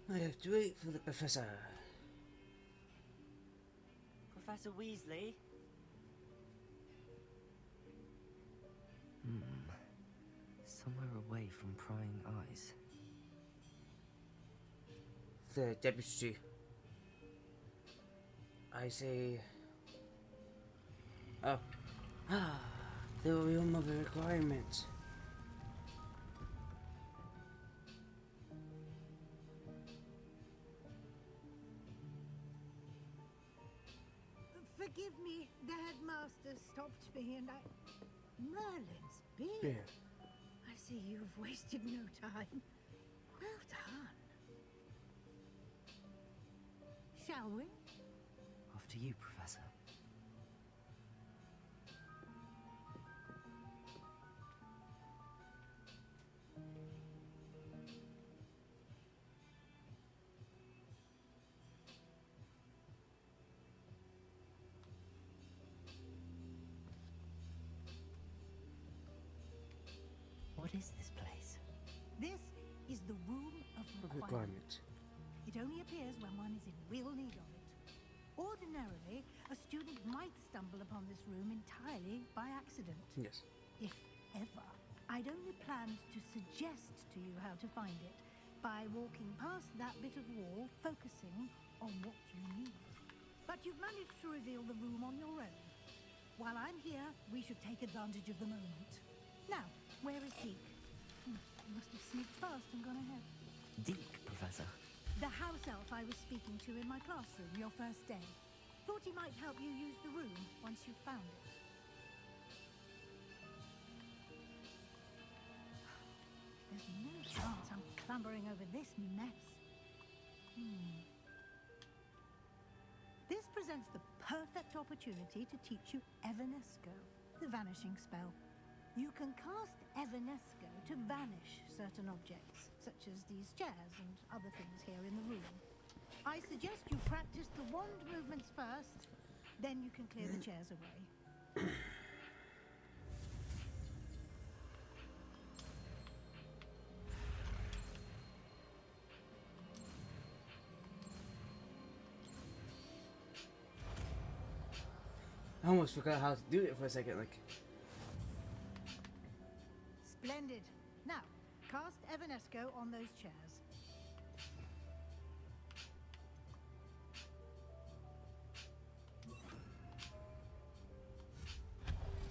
Speaker 1: I have to wait for the professor.
Speaker 2: Professor Weasley? Somewhere away from prying eyes.
Speaker 1: The deputy. I say... Oh. The room of the requirements.
Speaker 10: Forgive me, the headmaster stopped me and I... Merlin's beard.
Speaker 1: Yeah.
Speaker 10: I see you've wasted no time. Well done. Shall we?
Speaker 2: After you, Professor. is this place?
Speaker 10: This is the Room of Requirement. It only appears when one is in real need of it. Ordinarily, a student might stumble upon this room entirely by accident.
Speaker 1: Yes.
Speaker 10: If ever. I'd only planned to suggest to you how to find it by walking past that bit of wall, focusing on what you need. But you've managed to reveal the room on your own. While I'm here, we should take advantage of the moment. Now, where is Tiki? You must have sneaked past and gone ahead.
Speaker 2: Deke, Professor.
Speaker 10: The house elf I was speaking to in my classroom your first day. Thought he might help you use the room once you found it. There's no chance I'm clambering over this mess. This presents the perfect opportunity to teach you Evanesco, the vanishing spell. You can cast Evanesco to vanish certain objects, such as these chairs and other things here in the room. I suggest you practice the wand movements first, then you can clear the chairs away.
Speaker 1: I almost forgot how to do it for a second, like.
Speaker 10: Splendid. Now, cast Evanesco on those chairs.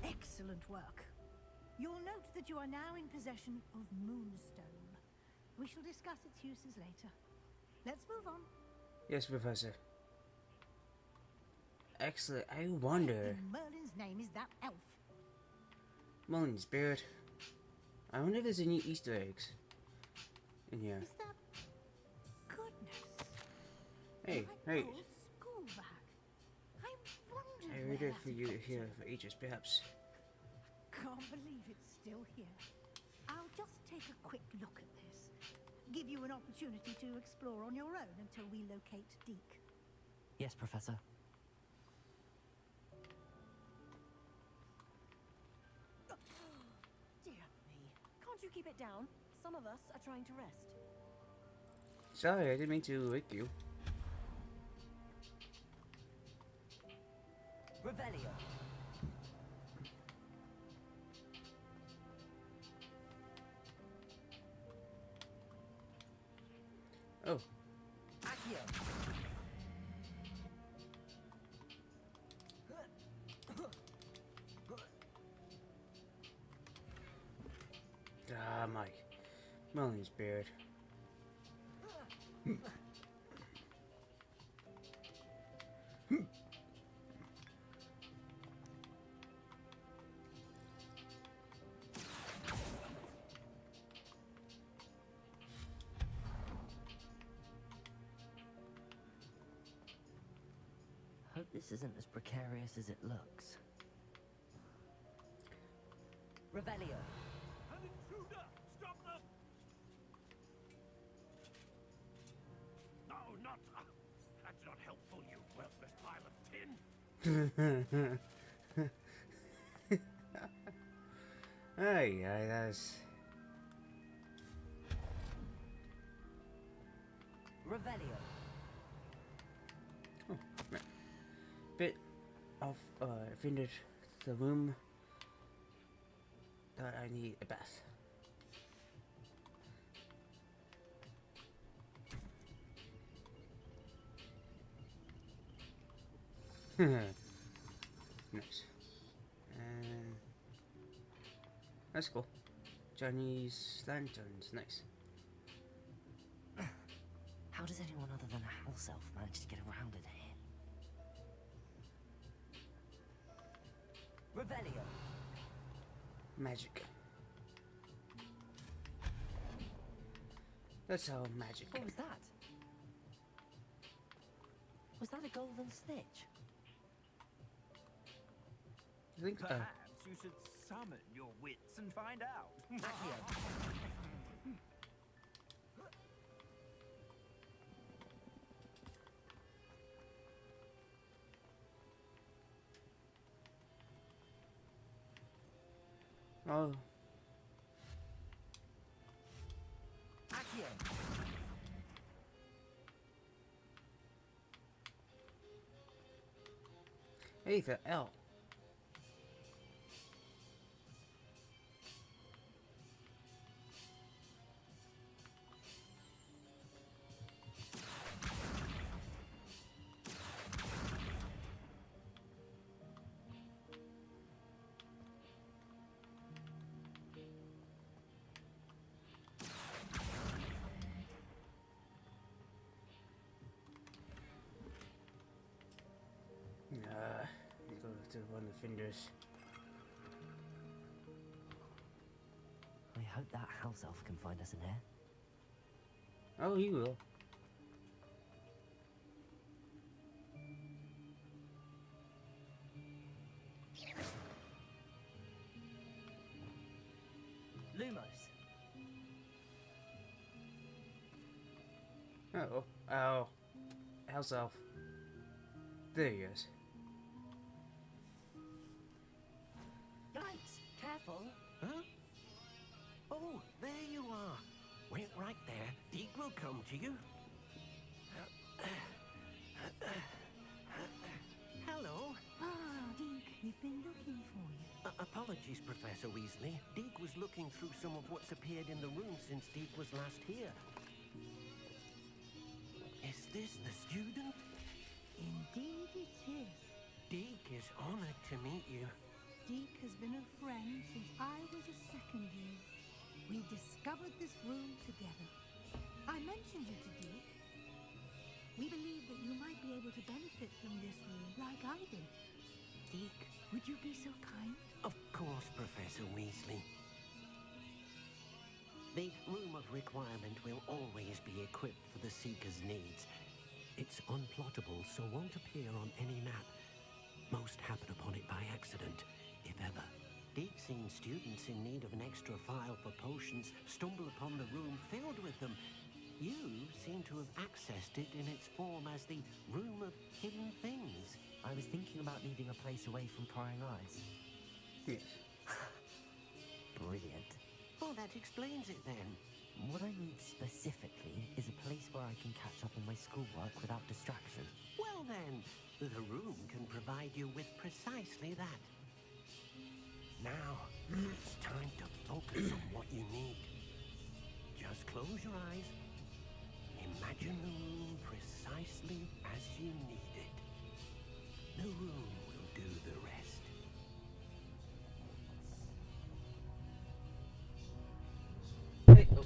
Speaker 10: Excellent work. You'll note that you are now in possession of Moonstone. We shall discuss its uses later. Let's move on.
Speaker 1: Yes, Professor. Excellent. I wonder.
Speaker 10: In Merlin's name is that elf?
Speaker 1: Merlin's beard. I wonder if there's any Easter eggs in here.
Speaker 10: Is that goodness?
Speaker 1: Hey,
Speaker 10: My
Speaker 1: hey.
Speaker 10: old school bag. I wondered
Speaker 1: I
Speaker 10: where
Speaker 1: waited
Speaker 10: that
Speaker 1: for
Speaker 10: had
Speaker 1: you
Speaker 10: gone
Speaker 1: here
Speaker 10: to.
Speaker 1: for ages, perhaps.
Speaker 10: Can't believe it's still here. I'll just take a quick look at this. Give you an opportunity to explore on your own until we locate Deke.
Speaker 2: Yes, Professor.
Speaker 12: Dear me. Can't you keep it down? Some of us are trying to rest.
Speaker 1: Sorry, I didn't mean to wake you.
Speaker 2: Revelio.
Speaker 1: Oh.
Speaker 2: Accio.
Speaker 1: Ah, my Merlin's beard.
Speaker 2: Hope this isn't as precarious as it looks. Revelio.
Speaker 13: An intruder! Stop them! No, not... that's not helpful, you worthless pile of tin!
Speaker 1: Ay, that's...
Speaker 2: Revelio.
Speaker 1: Oh, right. Bit of, finished the room that I need a bath. Nice. And that's cool. Chinese lanterns, nice.
Speaker 2: How does anyone other than a house elf manage to get around in here? Revelio.
Speaker 1: Magic. That's how magic.
Speaker 2: What was that? Was that a golden snitch?
Speaker 1: I think
Speaker 13: Perhaps you should summon your wits and find out.
Speaker 1: oh, Hey, the L. You go to one of the fingers.
Speaker 2: I hope that house elf can find us in here.
Speaker 1: Oh, he will.
Speaker 2: Lumos.
Speaker 1: Oh, oh, house elf. There he is.
Speaker 6: Yikes! Careful.
Speaker 3: Huh? Oh, there you are. Wait right there. Deke will come to you. Hello.
Speaker 10: Ah, Deke, we've been looking for you.
Speaker 3: Apologies, Professor Weasley. Deke was looking through some of what's appeared in the room since Deke was last here. Is this the student?
Speaker 10: Indeed it is.
Speaker 3: Deke is honored to meet you.
Speaker 10: Deke has been a friend since I was a second year. We discovered this room together. I mentioned you to Deke. We believe that you might be able to benefit from this room like I did. Deke, would you be so kind?
Speaker 3: Of course, Professor Weasley. The Room of Requirement will always be equipped for the Seeker's needs. It's unplottable, so won't appear on any map. Most happen upon it by accident, if ever. Deep-seen students in need of an extra file for potions stumble upon the room filled with them. You seem to have accessed it in its form as the Room of Hidden Things.
Speaker 2: I was thinking about needing a place away from prying eyes.
Speaker 1: Yes.
Speaker 2: Brilliant.
Speaker 3: Oh, that explains it then.
Speaker 2: What I need specifically is a place where I can catch up on my schoolwork without distraction.
Speaker 3: Well then, the room can provide you with precisely that. Now, it's time to focus on what you need. Just close your eyes. Imagine the room precisely as you need it. The room will do the rest.
Speaker 1: Hey, oh.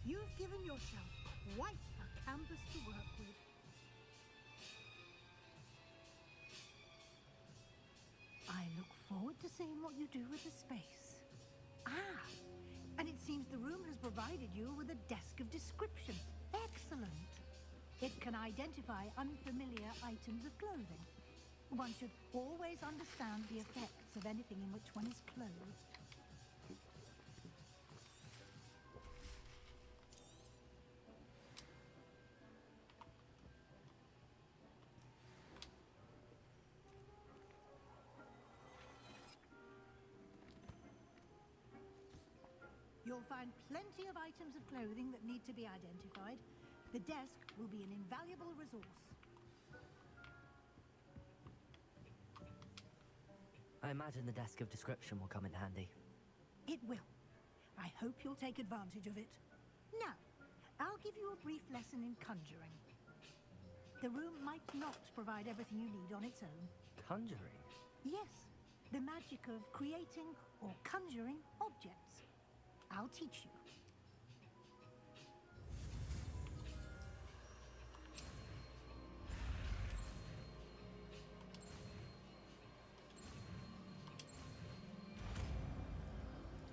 Speaker 10: You've given yourself quite a canvas to work with. I look forward to seeing what you do with the space. Ah, and it seems the room has provided you with a desk of description. Excellent. It can identify unfamiliar items of clothing. One should always understand the effects of anything in which one is clothed. You'll find plenty of items of clothing that need to be identified. The desk will be an invaluable resource.
Speaker 2: I imagine the desk of description will come in handy.
Speaker 10: It will. I hope you'll take advantage of it. Now, I'll give you a brief lesson in conjuring. The room might not provide everything you need on its own.
Speaker 2: Conjuring?
Speaker 10: Yes, the magic of creating or conjuring objects. I'll teach you.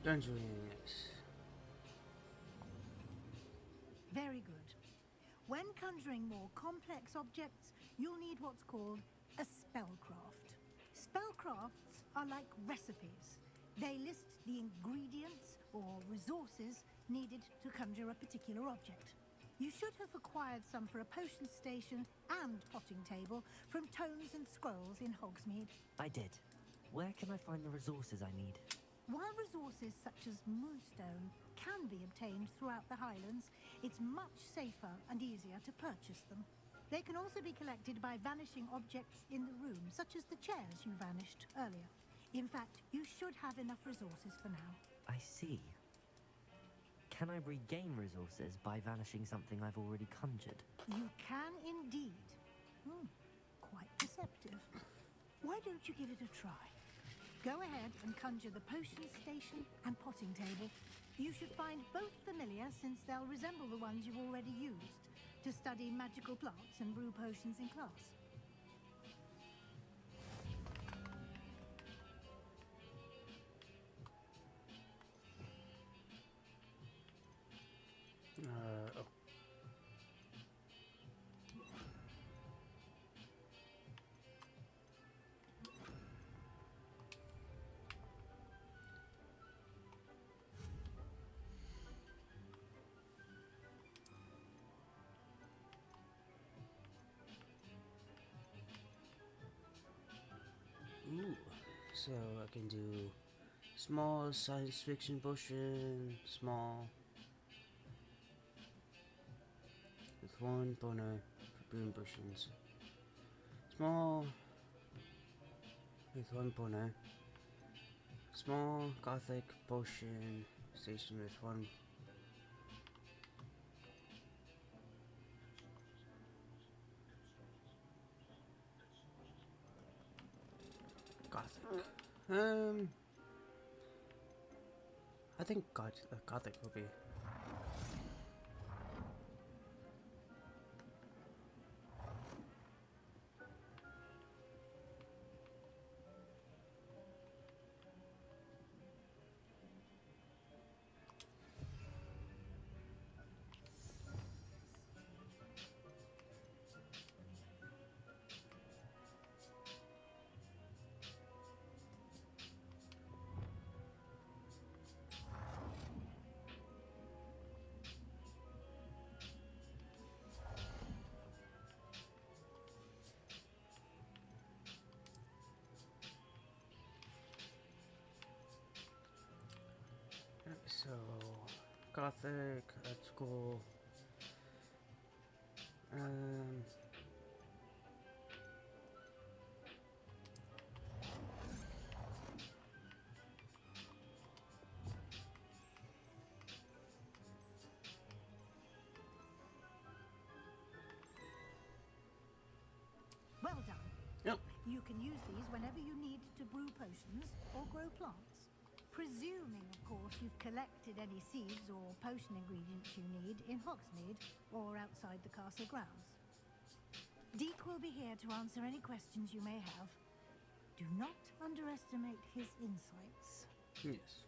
Speaker 1: Conjuring.
Speaker 10: Very good. When conjuring more complex objects, you'll need what's called a spellcraft. Spellcrafts are like recipes. They list the ingredients or resources needed to conjure a particular object. You should have acquired some for a potion station and potting table from tomes and scrolls in Hogsmeade.
Speaker 2: I did. Where can I find the resources I need?
Speaker 10: While resources such as moonstone can be obtained throughout the Highlands, it's much safer and easier to purchase them. They can also be collected by vanishing objects in the room, such as the chairs you vanished earlier. In fact, you should have enough resources for now.
Speaker 2: I see. Can I regain resources by vanishing something I've already conjured?
Speaker 10: You can indeed. Quite deceptive. Why don't you give it a try? Go ahead and conjure the potion station and potting table. You should find both familiar, since they'll resemble the ones you've already used to study magical plants and brew potions in class.
Speaker 1: Oh. Ooh, so I can do small science fiction potion, small, with 1 boner for brewing potions. Small, with 1 boner. Small gothic potion station with 1. Gothic. I think Gothic will be. So, Gothic, that's cool.
Speaker 10: Well done.
Speaker 1: Yep.
Speaker 10: You can use these whenever you need to brew potions or grow plants. Presuming, of course, you've collected any seeds or potion ingredients you need in Hogsmeade or outside the castle grounds. Deke will be here to answer any questions you may have. Do not underestimate his insights.
Speaker 1: Yes.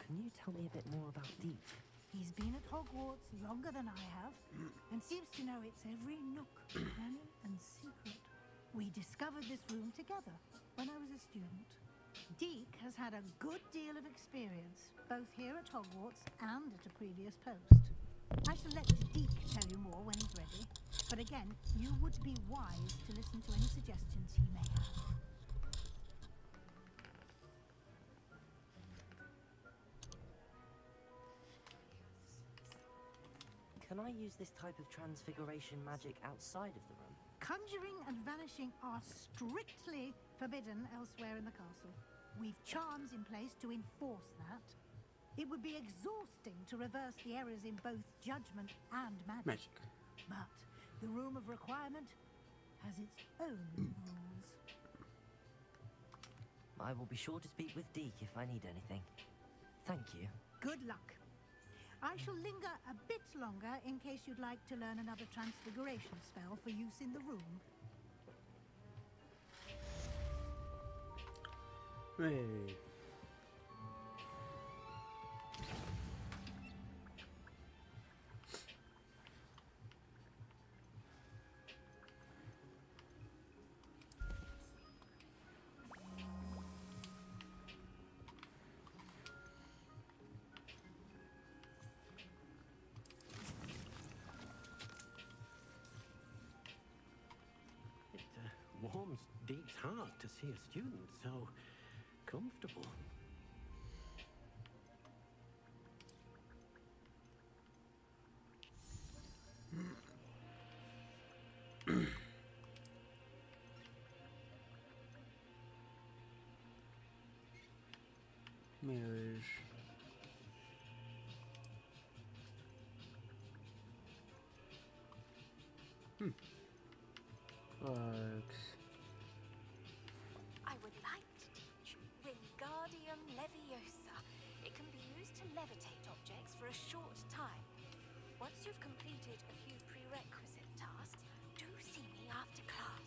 Speaker 2: Can you tell me a bit more about Deke?
Speaker 10: He's been at Hogwarts longer than I have, and seems to know its every nook, cranny, and secret. We discovered this room together when I was a student. Deke has had a good deal of experience, both here at Hogwarts and at a previous post. I shall let Deke tell you more when he's ready, but again, you would be wise to listen to any suggestions he may have.
Speaker 2: Can I use this type of transfiguration magic outside of the room?
Speaker 10: Conjuring and vanishing are strictly forbidden elsewhere in the castle. We've charms in place to enforce that. It would be exhausting to reverse the errors in both judgment and magic. But the Room of Requirement has its own rules.
Speaker 2: I will be sure to speak with Deke if I need anything. Thank you.
Speaker 10: Good luck. I shall linger a bit longer in case you'd like to learn another transfiguration spell for use in the room.
Speaker 1: Hey.
Speaker 3: It warms Deke's heart to see a student so comfortable.
Speaker 1: Mirrors. Bugs.
Speaker 14: I would like to teach Wingardium Leviosa. It can be used to levitate objects for a short time. Once you've completed a few prerequisite tasks, do see me after class.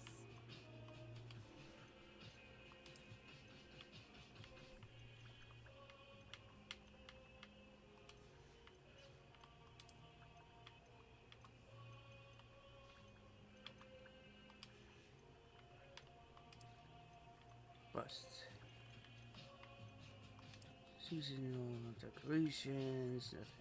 Speaker 1: Bust. Seasonal decorations, nothing.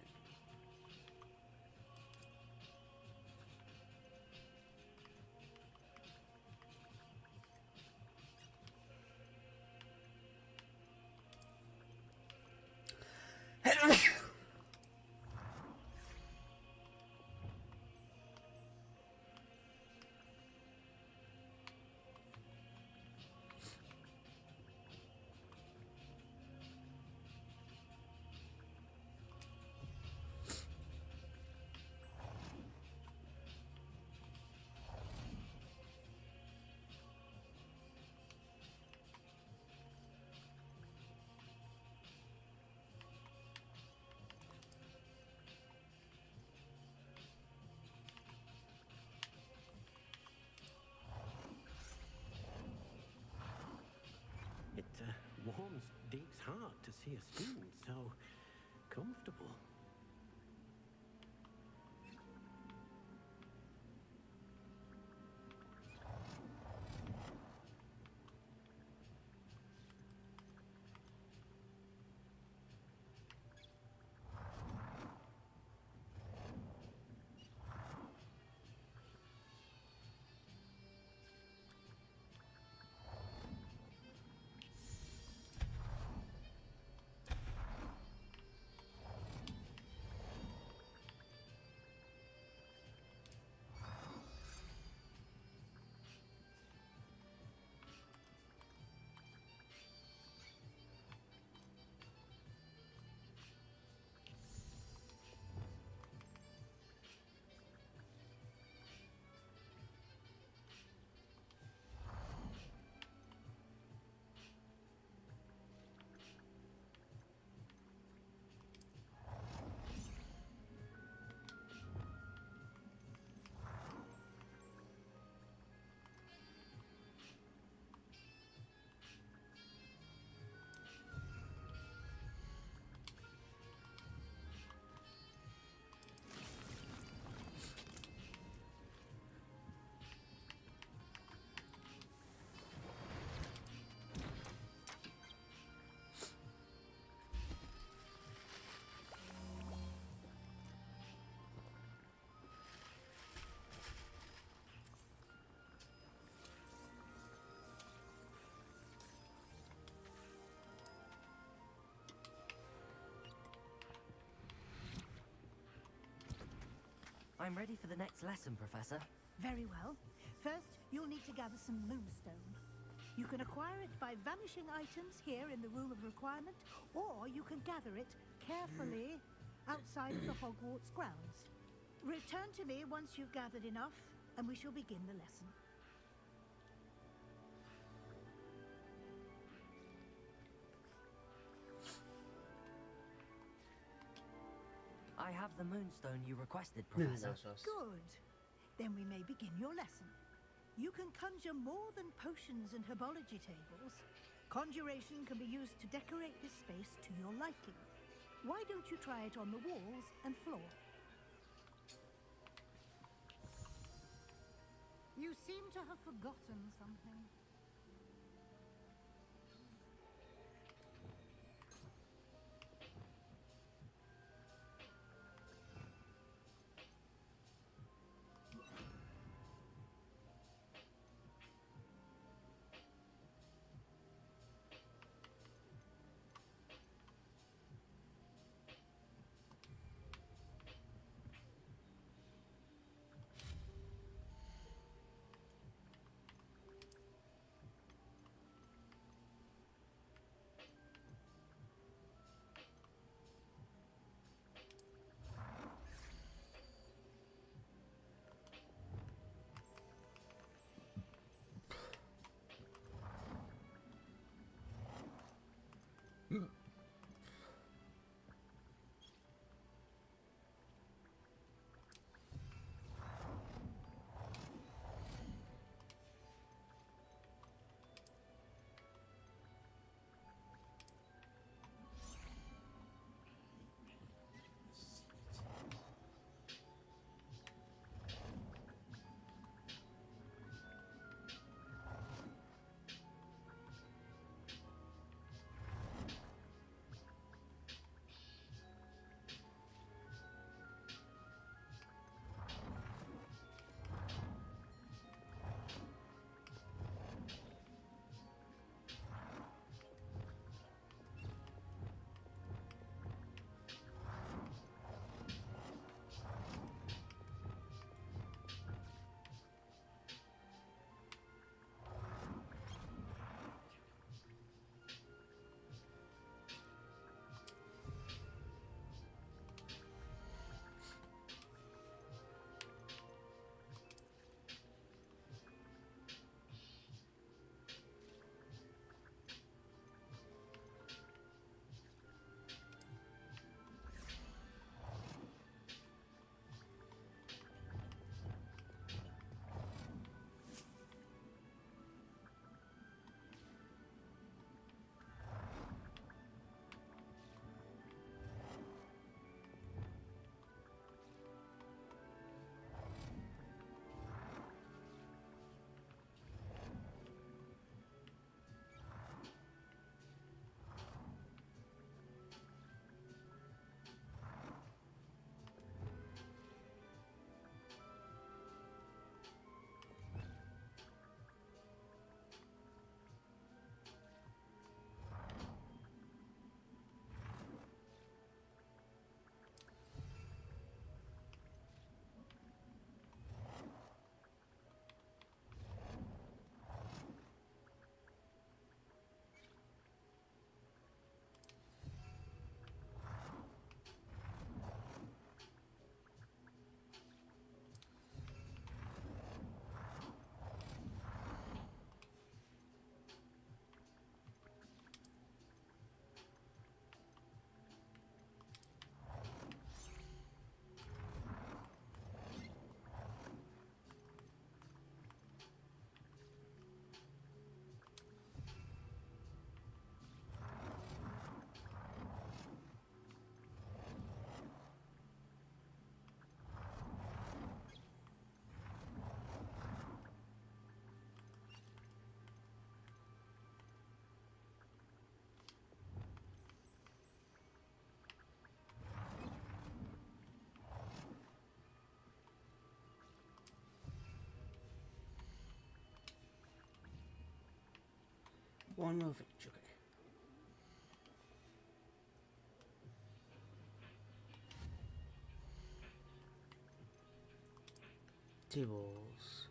Speaker 3: It warms Deke's heart to see a student so comfortable.
Speaker 2: I'm ready for the next lesson, Professor.
Speaker 10: Very well. First, you'll need to gather some moonstone. You can acquire it by vanishing items here in the Room of Requirement, or you can gather it carefully outside of the Hogwarts grounds. Return to me once you've gathered enough, and we shall begin the lesson.
Speaker 2: I have the moonstone you requested, Professor.
Speaker 10: Good. Then we may begin your lesson. You can conjure more than potions and herbology tables. Conjuration can be used to decorate this space to your liking. Why don't you try it on the walls and floor? You seem to have forgotten something.
Speaker 1: One more thing, okay. Tables.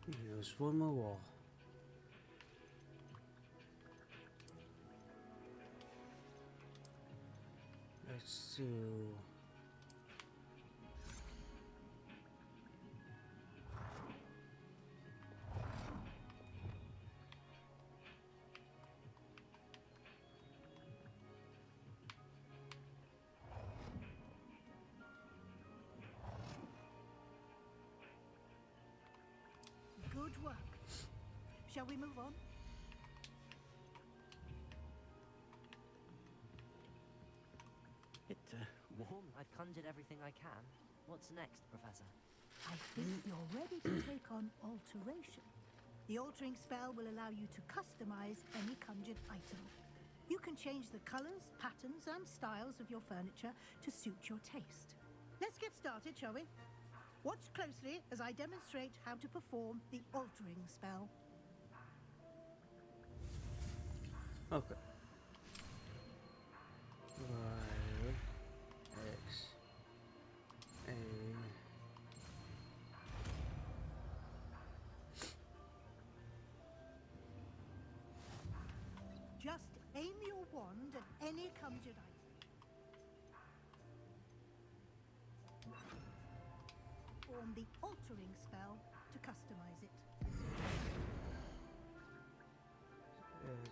Speaker 1: There's one more wall. Let's do
Speaker 10: Good work. Shall we move on?
Speaker 2: It's warm. I've conjured everything I can. What's next, Professor?
Speaker 10: I think you're ready to take on alteration. The altering spell will allow you to customize any conjured item. You can change the colors, patterns, and styles of your furniture to suit your taste. Let's get started, shall we? Watch closely as I demonstrate how to perform the altering spell.
Speaker 1: Okay. Y, X, A.
Speaker 10: Just aim your wand at any conjured item. Perform the altering spell to customize it.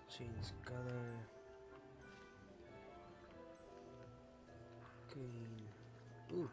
Speaker 1: Change color. Green. Ooh.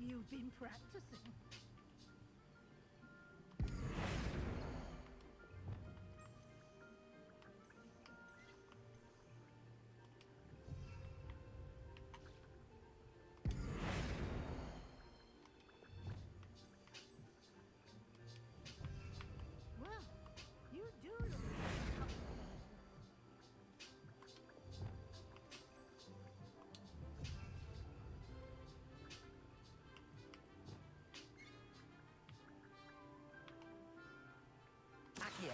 Speaker 10: You've been practicing. Well, you do look comfortable.
Speaker 2: Accio.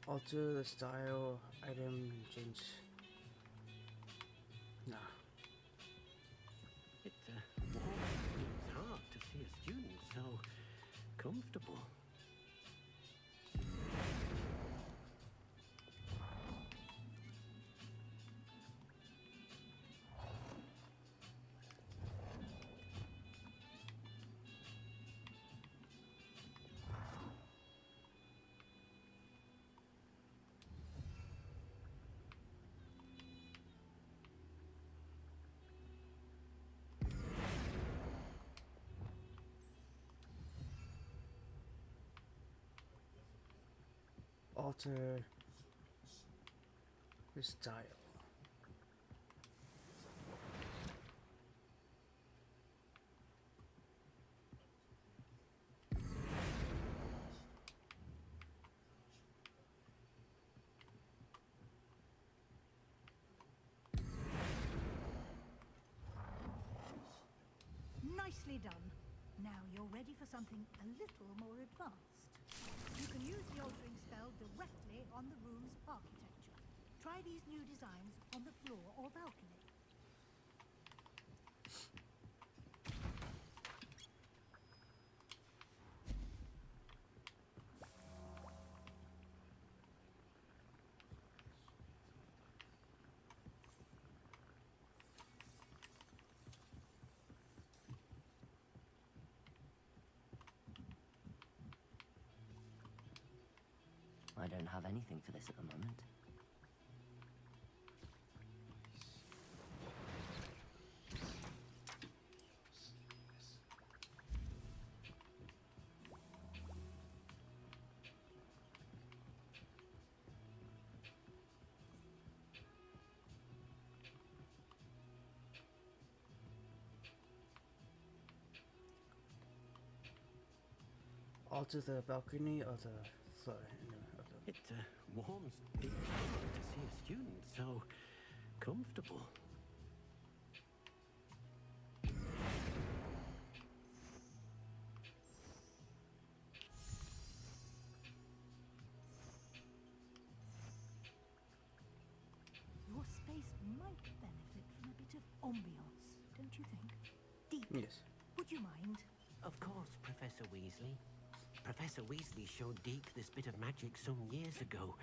Speaker 1: Alter the style, item, change. Nah.
Speaker 3: It's warm. It's hard to see a student so comfortable.
Speaker 1: alter the style.
Speaker 10: Nicely done. Now you're ready for something a little more advanced. You can use the altering spell directly on the room's architecture. Try these new designs on the floor or balcony.
Speaker 2: I don't have anything for this at the moment.
Speaker 1: Alter the balcony or the floor?
Speaker 3: It warms deep to see a student so comfortable.
Speaker 10: Your space might benefit from a bit of ambiance, don't you think? Deep.
Speaker 1: Yes.
Speaker 10: Would you mind?
Speaker 3: Of course, Professor Weasley. Professor Weasley showed Deke this bit of magic some years ago.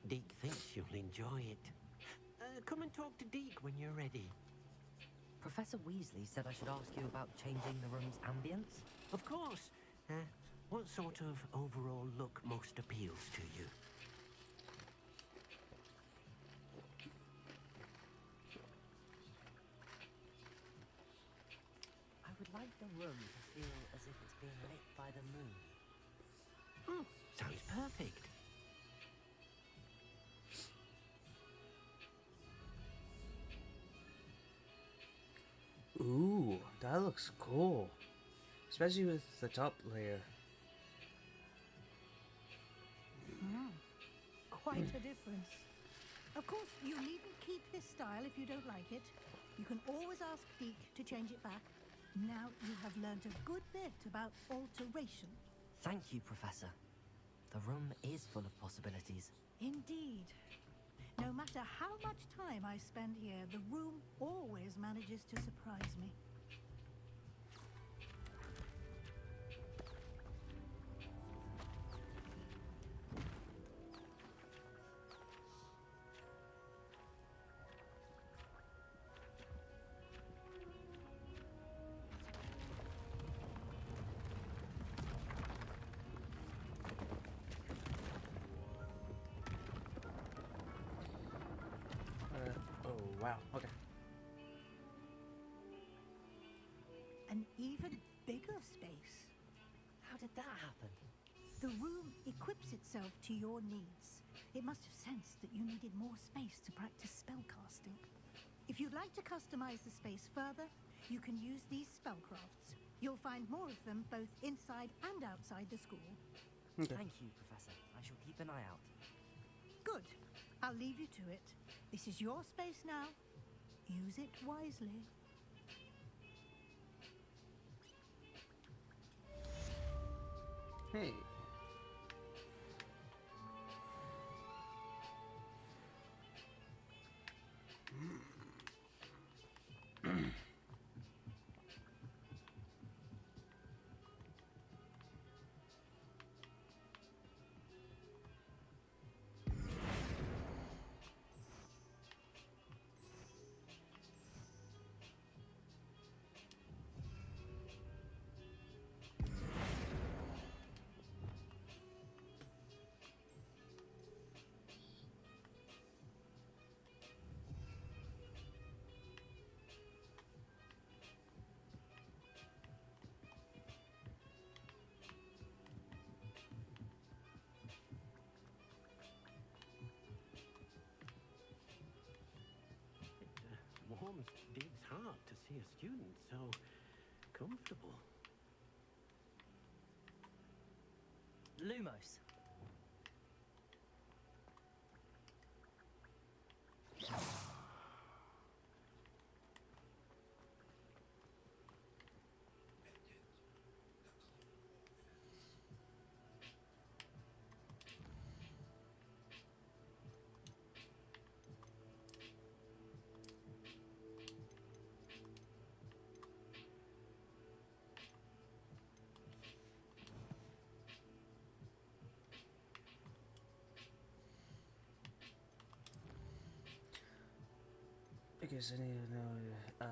Speaker 3: Deke thinks you'll enjoy it. Come and talk to Deke when you're ready.
Speaker 2: Professor Weasley said I should ask you about changing the room's ambience.
Speaker 3: Of course. What sort of overall look most appeals to you?
Speaker 2: I would like the room to feel as if it's being lit by the moon.
Speaker 3: Sounds perfect.
Speaker 1: Ooh, that looks cool. Especially with the top layer.
Speaker 10: Quite a difference. Of course, you needn't keep this style if you don't like it. You can always ask Deke to change it back. Now you have learned a good bit about alteration.
Speaker 2: Thank you, Professor. The room is full of possibilities.
Speaker 10: Indeed. No matter how much time I spend here, the room always manages to surprise me.
Speaker 1: Oh, wow. Okay.
Speaker 10: An even bigger space.
Speaker 2: How did that happen?
Speaker 10: The room equips itself to your needs. It must have sensed that you needed more space to practice spellcasting. If you'd like to customize the space further, you can use these spellcrafts. You'll find more of them both inside and outside the school.
Speaker 1: Okay.
Speaker 2: Thank you, Professor. I shall keep an eye out.
Speaker 10: Good. I'll leave you to it. This is your space now. Use it wisely.
Speaker 1: Hey.
Speaker 3: almost digs hard to see a student so comfortable.
Speaker 2: Lumos.
Speaker 1: I guess I need to know,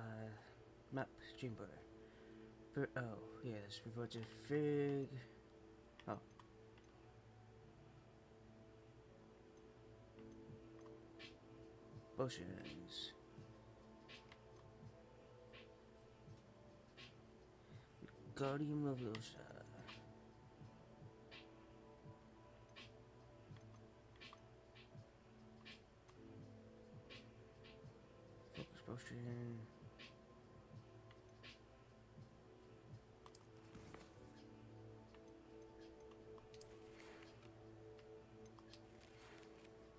Speaker 1: map Dreamboater. Oh, yes, revert to Fig. Oh. Potions. Guardian Leviosa. Focus potion.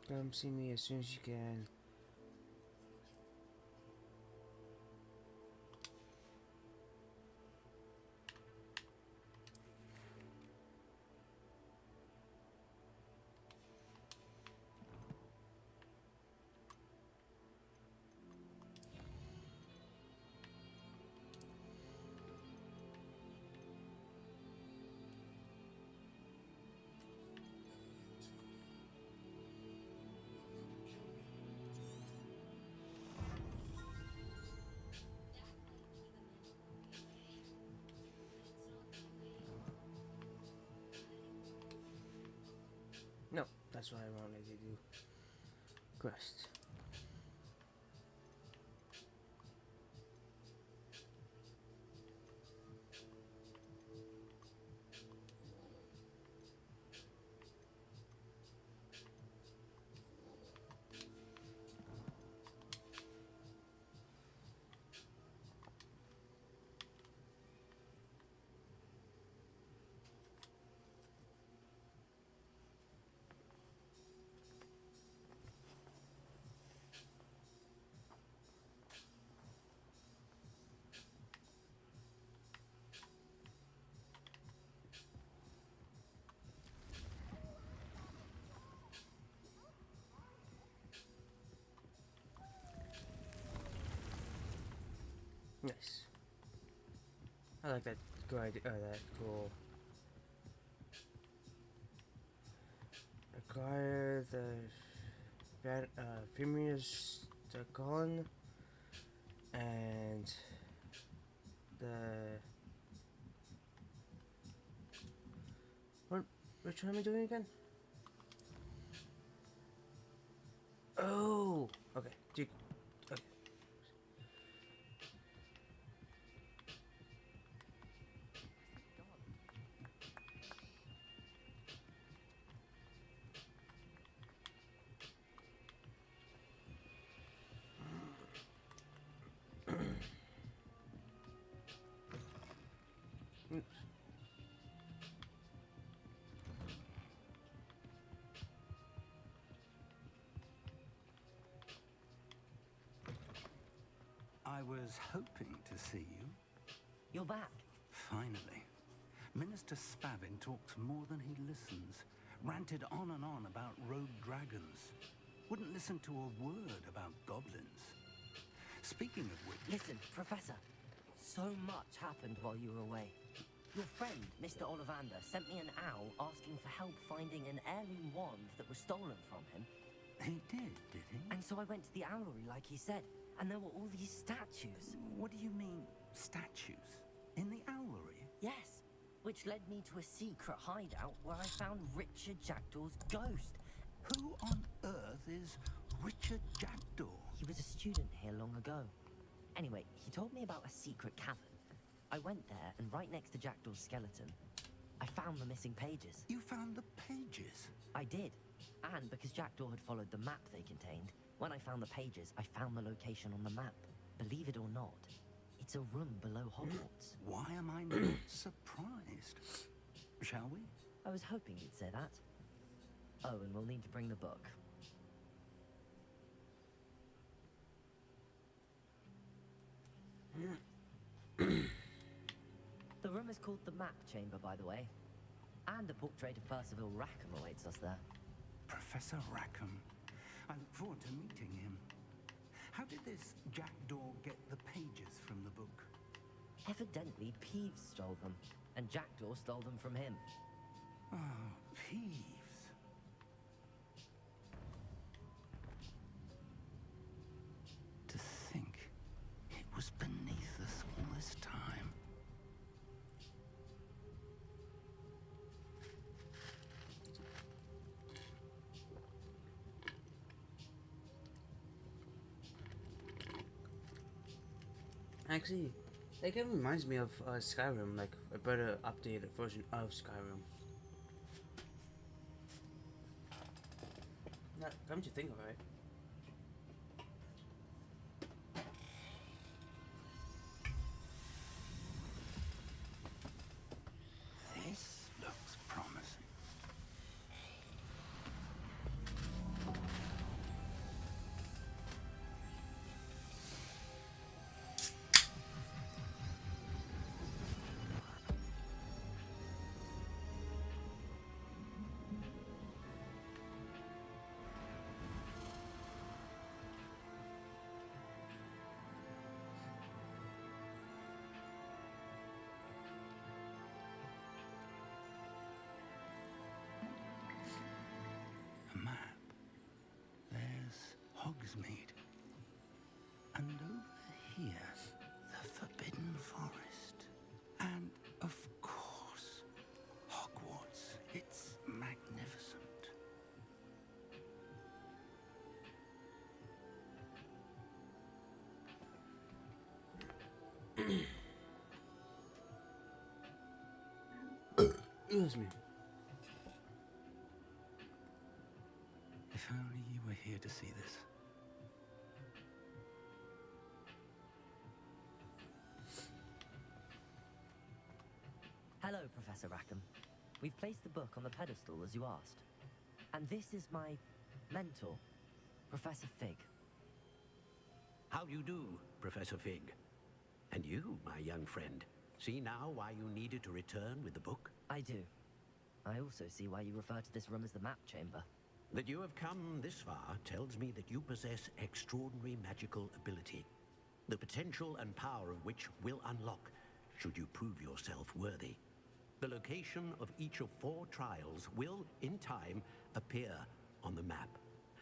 Speaker 1: Come see me as soon as you can. No, that's what I wanted to do. Quest. Nice. I like that good that cool. Acquire the Fimius Dagon and the which one am I doing again? Oh, okay. Okay.
Speaker 3: I was hoping to see you.
Speaker 2: You're back.
Speaker 3: Finally. Minister Spavin talks more than he listens. Ranted on and on about rogue dragons. Wouldn't listen to a word about goblins. Speaking of which...
Speaker 2: Listen, Professor. So much happened while you were away. Your friend, Mr. Ollivander, sent me an owl asking for help finding an heirloom wand that was stolen from him.
Speaker 3: He did he?
Speaker 2: And so I went to the owlery like he said, and there were all these statues.
Speaker 3: What do you mean, statues? In the owlery?
Speaker 2: Yes, which led me to a secret hideout where I found Richard Jackdaw's ghost.
Speaker 3: Who on earth is Richard Jackdaw?
Speaker 2: He was a student here long ago. Anyway, he told me about a secret cavern. I went there, and right next to Jackdaw's skeleton, I found the missing pages.
Speaker 3: You found the pages?
Speaker 2: I did. And because Jackdaw had followed the map they contained, when I found the pages, I found the location on the map. Believe it or not, it's a room below Hogwarts.
Speaker 15: Why am I not surprised? Shall we?
Speaker 2: I was hoping you'd say that. Oh, and we'll need to bring the book. The room is called the Map Chamber, by the way. And a portrait of Percival Rackham awaits us there.
Speaker 15: Professor Rackham. I look forward to meeting him. How did this Jackdaw get the pages from the book?
Speaker 2: Evidently, Peeves stole them, and Jackdaw stole them from him.
Speaker 15: Oh, Peeves. To think it was beneath us all this time.
Speaker 1: Actually, that kind of reminds me of Skyrim, like a better updated version of Skyrim. Now, come to think of it.
Speaker 15: This looks promising. A map. There's Hogsmeade. And over here, the Forbidden Forest. And, of course, Hogwarts. It's magnificent.
Speaker 1: Excuse me.
Speaker 15: If only you were here to see this.
Speaker 2: Hello, Professor Rackham. We've placed the book on the pedestal as you asked. And this is my mentor, Professor Fig.
Speaker 3: How do you do, Professor Fig? And you, my young friend, see now why you needed to return with the book?
Speaker 2: I do. I also see why you refer to this room as the Map Chamber.
Speaker 3: That you have come this far tells me that you possess extraordinary magical ability, the potential and power of which will unlock should you prove yourself worthy. The location of each of 4 trials will, in time, appear on the map.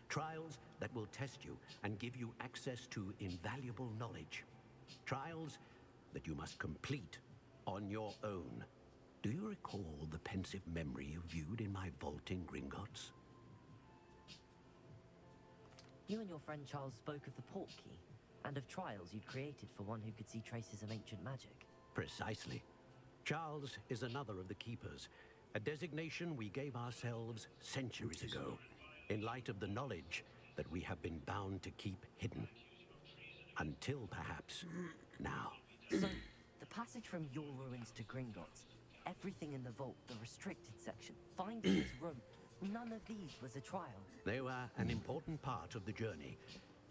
Speaker 3: Trials that will test you and give you access to invaluable knowledge. Trials that you must complete on your own. Do you recall the pensive memory you viewed in my vault in Gringotts?
Speaker 2: You and your friend Charles spoke of the Portkey, and of trials you'd created for one who could see traces of ancient magic.
Speaker 3: Precisely. Charles is another of the Keepers, a designation we gave ourselves centuries ago, in light of the knowledge that we have been bound to keep hidden. Until perhaps now.
Speaker 2: So, the passage from your ruins to Gringotts, everything in the vault, the restricted section, finding this room, none of these was a trial.
Speaker 3: They were an important part of the journey,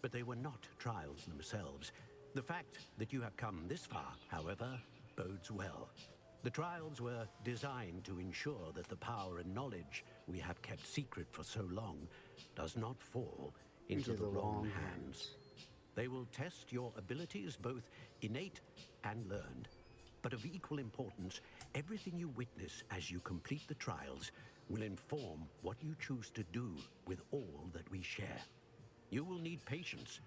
Speaker 3: but they were not trials themselves. The fact that you have come this far, however, bodes well. The trials were designed to ensure that the power and knowledge we have kept secret for so long does not fall into the wrong hands. They will test your abilities, both innate and learned. But of equal importance, everything you witness as you complete the trials will inform what you choose to do with all that we share. You will need patience.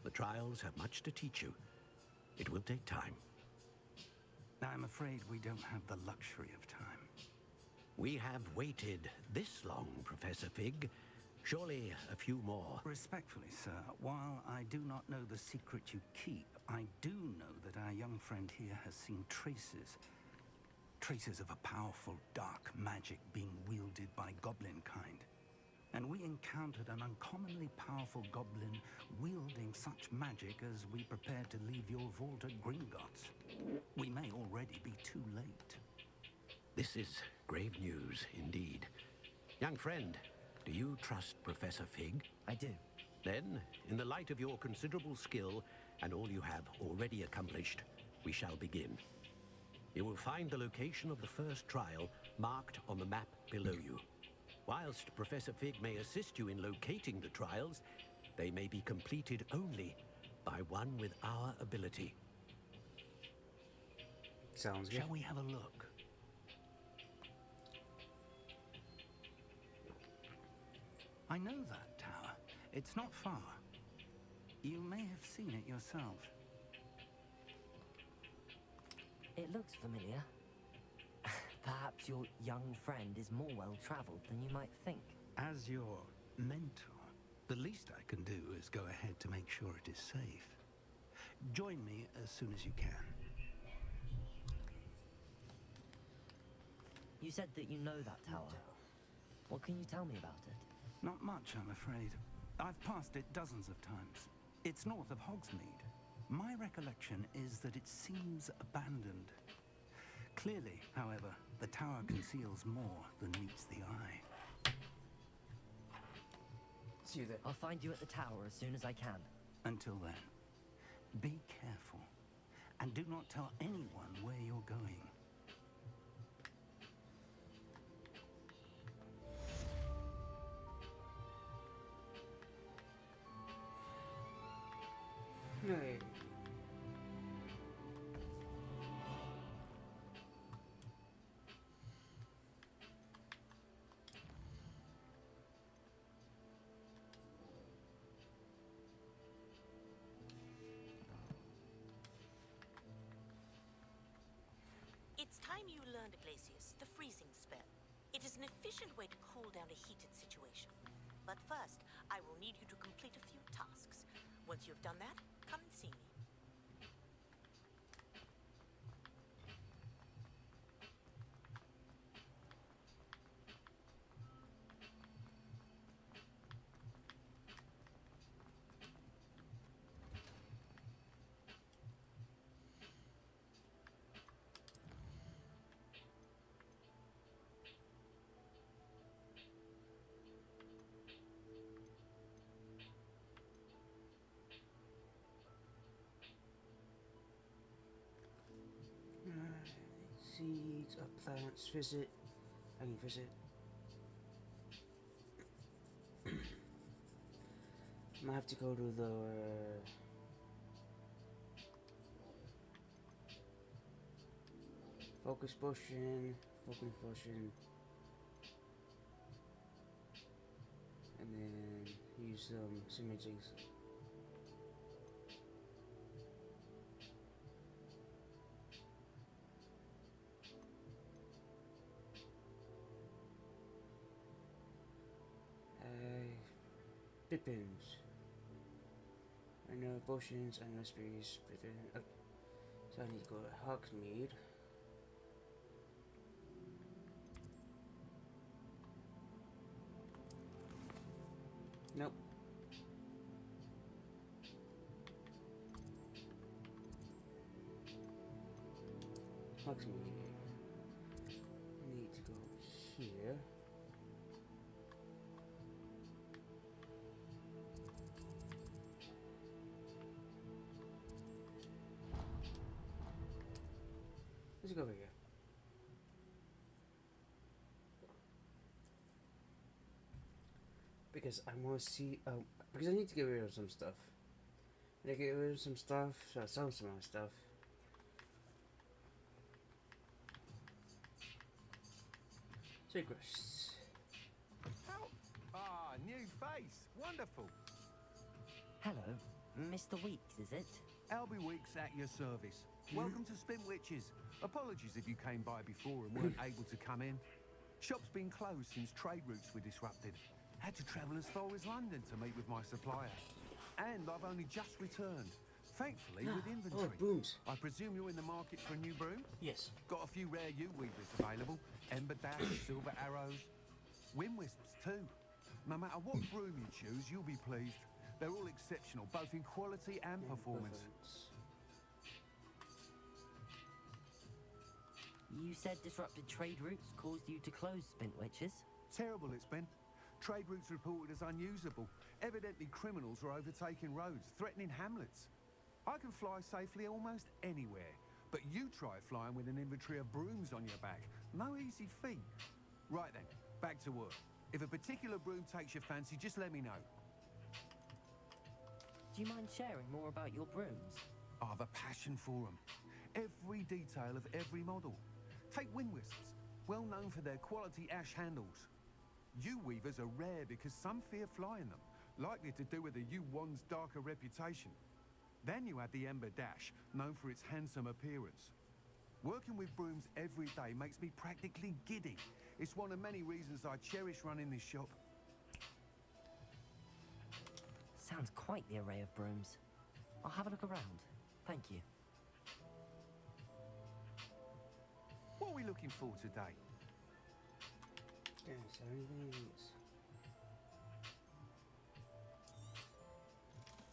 Speaker 3: The trials have much to teach you. It will take time.
Speaker 15: I'm afraid we don't have the luxury of time.
Speaker 3: We have waited this long, Professor Fig. Surely a few more.
Speaker 15: Respectfully, sir, while I do not know the secret you keep, I do know that our young friend here has seen traces of a powerful dark magic being wielded by goblin kind. and we encountered an uncommonly powerful goblin wielding such magic as we prepared to leave your vault at Gringotts. We may already be too late.
Speaker 3: This is grave news indeed. Young friend, do you trust Professor Fig?
Speaker 2: I do.
Speaker 3: Then, in the light of your considerable skill and all you have already accomplished, we shall begin. You will find the location of the first trial marked on the map below you. Whilst Professor Fig may assist you in locating the trials, they may be completed only by one with our ability.
Speaker 1: Sounds good.
Speaker 15: Shall we have a look? I know that tower. It's not far. You may have seen it yourself.
Speaker 2: It looks familiar. Perhaps your young friend is more well-traveled than you might think.
Speaker 15: As your mentor, the least I can do is go ahead to make sure it is safe. Join me as soon as you can.
Speaker 2: You said that you know that tower. What can you tell me about it?
Speaker 15: Not much, I'm afraid. I've passed it dozens of times. It's north of Hogsmeade. My recollection is that it seems abandoned. Clearly, however, the tower conceals more than meets the eye.
Speaker 1: See you there.
Speaker 2: I'll find you at the tower as soon as I can.
Speaker 15: Until then, be careful, and do not tell anyone where you're going.
Speaker 1: Hey.
Speaker 16: It's time you learned, Glacius, the freezing spell. It is an efficient way to cool down a heated situation. But first, I will need you to complete a few tasks. Once you've done that, come and see me.
Speaker 1: Seeds of plants. Visit. I can visit. I might have to go to the focus potion, and then use some magics. Pippins. I know potions and recipes. Pippin. Okay. So I need to go to Hogsmeade. Nope. Hogsmeade. Need to go here. Let's go over here. Because I want to see, because I need to get rid of some stuff. I get rid of some stuff, some of my stuff. Secrets.
Speaker 17: Ah, new face. Wonderful.
Speaker 2: Hello, Mr. Weeks, is it?
Speaker 17: Albie Weeks at your service. Welcome to Spin Witches. Apologies if you came by before and weren't able to come in. Shop's been closed since trade routes were disrupted. Had to travel as far as London to meet with my supplier. And I've only just returned. Thankfully, with inventory.
Speaker 1: Oh, brooms.
Speaker 17: I presume you're in the market for a new broom?
Speaker 1: Yes.
Speaker 17: Got a few rare yew weavers available. Ember Dash, Silver Arrows. Wind Wisps, too. No matter what broom you choose, you'll be pleased. They're all exceptional, both in quality and performance.
Speaker 2: You said disrupted trade routes caused you to close Spintwitches?
Speaker 17: Terrible it's been. Trade routes reported as unusable. Evidently criminals are overtaking roads, threatening hamlets. I can fly safely almost anywhere, but you try flying with an inventory of brooms on your back. No easy feat. Right then, back to work. If a particular broom takes your fancy, just let me know.
Speaker 2: Do you mind sharing more about your brooms?
Speaker 17: I've a passion for them. Every detail of every model. Take wind wisps, well known for their quality ash handles. U-weavers are rare because some fear flying them, likely to do with the U-one's darker reputation. Then you have the Ember Dash, known for its handsome appearance. Working with brooms every day makes me practically giddy. It's one of many reasons I cherish running this shop.
Speaker 2: Sounds quite the array of brooms. I'll have a look around. Thank you.
Speaker 17: What are we looking for today?
Speaker 1: Yes, everything is.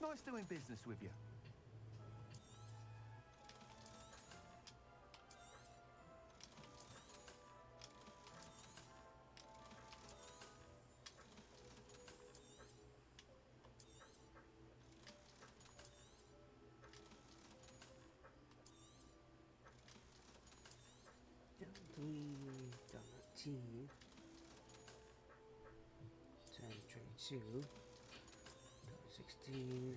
Speaker 17: Nice doing business with you.
Speaker 1: $3.19. 10.22. $16.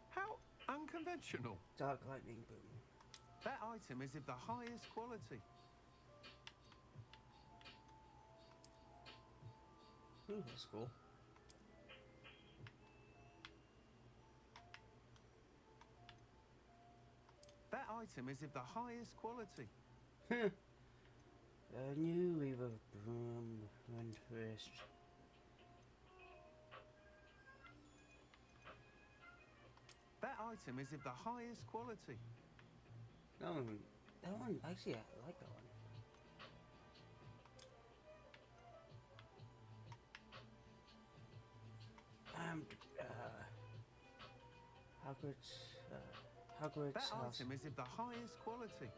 Speaker 17: How unconventional.
Speaker 1: Dark lightning boom.
Speaker 17: That item is of the highest quality.
Speaker 1: Ooh, that's cool.
Speaker 17: That item is of the highest quality.
Speaker 1: A new wave of broom wind wrist.
Speaker 17: That item is of the highest quality.
Speaker 1: That one, actually, I like that one. Hogwarts
Speaker 17: That
Speaker 1: house.
Speaker 17: item is of the highest quality.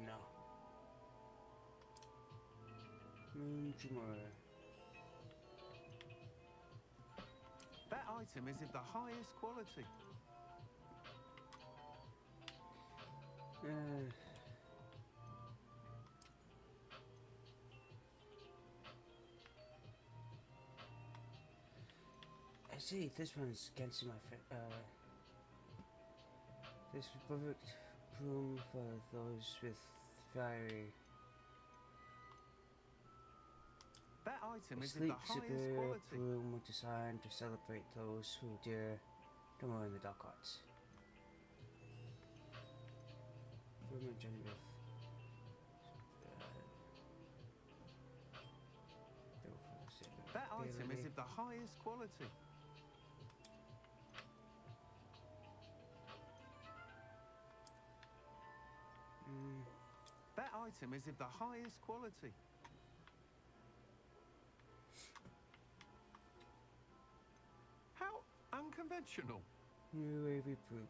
Speaker 1: No. Moon Jumor.
Speaker 17: That item is of the highest quality.
Speaker 1: I see, this one's against my this is perfect broom for those with fiery.
Speaker 17: That item is of
Speaker 1: Sleek,
Speaker 17: the highest
Speaker 1: superior
Speaker 17: quality.
Speaker 1: broom designed to celebrate those who dare to mow in the dark arts. Broom regenerative.
Speaker 17: That item is of the highest quality. That item is of the highest quality. How unconventional.
Speaker 1: New wavy broom.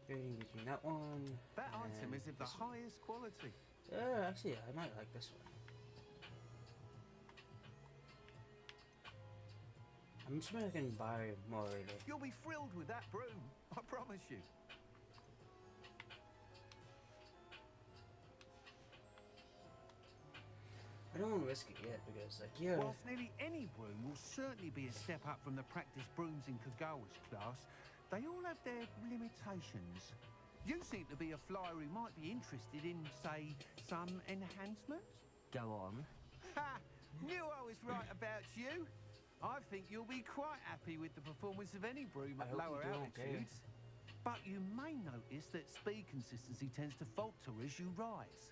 Speaker 1: Trading between that one.
Speaker 17: That item
Speaker 1: and
Speaker 17: is of the
Speaker 1: this one.
Speaker 17: highest quality.
Speaker 1: Actually, I might like this one. I'm sure I can buy more later.
Speaker 17: You'll be thrilled with that broom, I promise you.
Speaker 1: I don't want to risk it yet because, like, yeah.
Speaker 17: Whilst nearly any broom will certainly be a step up from the practice brooms in Kagawa's class, they all have their limitations. You seem to be a flyer who might be interested in, say, some enhancements?
Speaker 2: Go on.
Speaker 17: Ha! Knew I was right about you. I think you'll be quite happy with the performance of any broom at
Speaker 1: hope
Speaker 17: lower
Speaker 1: you do, okay.
Speaker 17: altitudes. But you may notice that speed consistency tends to falter as you rise.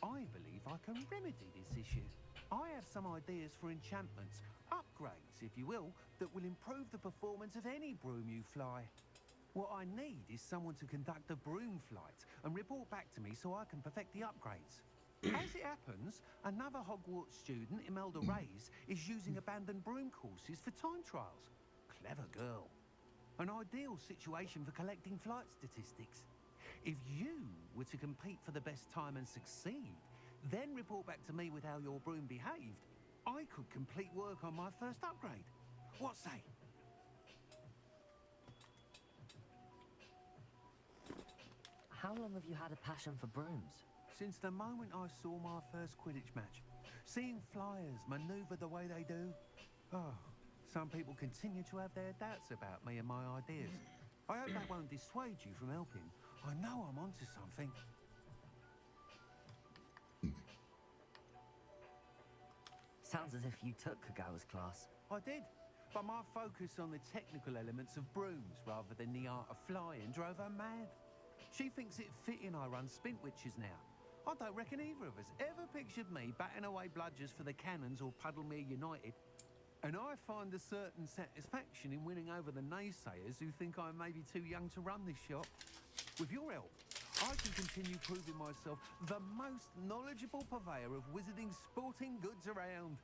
Speaker 17: I believe I can remedy this issue. I have some ideas for enchantments, upgrades, if you will, that will improve the performance of any broom you fly. What I need is someone to conduct a broom flight and report back to me so I can perfect the upgrades. As it happens, another Hogwarts student, Imelda Reyes, is using abandoned broom courses for time trials. Clever girl. An ideal situation for collecting flight statistics. If you were to compete for the best time and succeed, then report back to me with how your broom behaved, I could complete work on my first upgrade. What say?
Speaker 2: How long have you had a passion for brooms?
Speaker 17: Since the moment I saw my first Quidditch match. Seeing flyers manoeuvre the way they do. Oh, some people continue to have their doubts about me and my ideas. I hope that won't dissuade you from helping. I know I'm onto something.
Speaker 2: Sounds as if you took Kagawa's class.
Speaker 17: I did, but my focus on the technical elements of brooms rather than the art of flying drove her mad. She thinks it fitting I run Spintwitches now. I don't reckon either of us ever pictured me batting away bludgers for the Cannons or Puddlemere United. And I find a certain satisfaction in winning over the naysayers who think I may be too young to run this shop. With your help, I can continue proving myself the most knowledgeable purveyor of wizarding sporting goods around.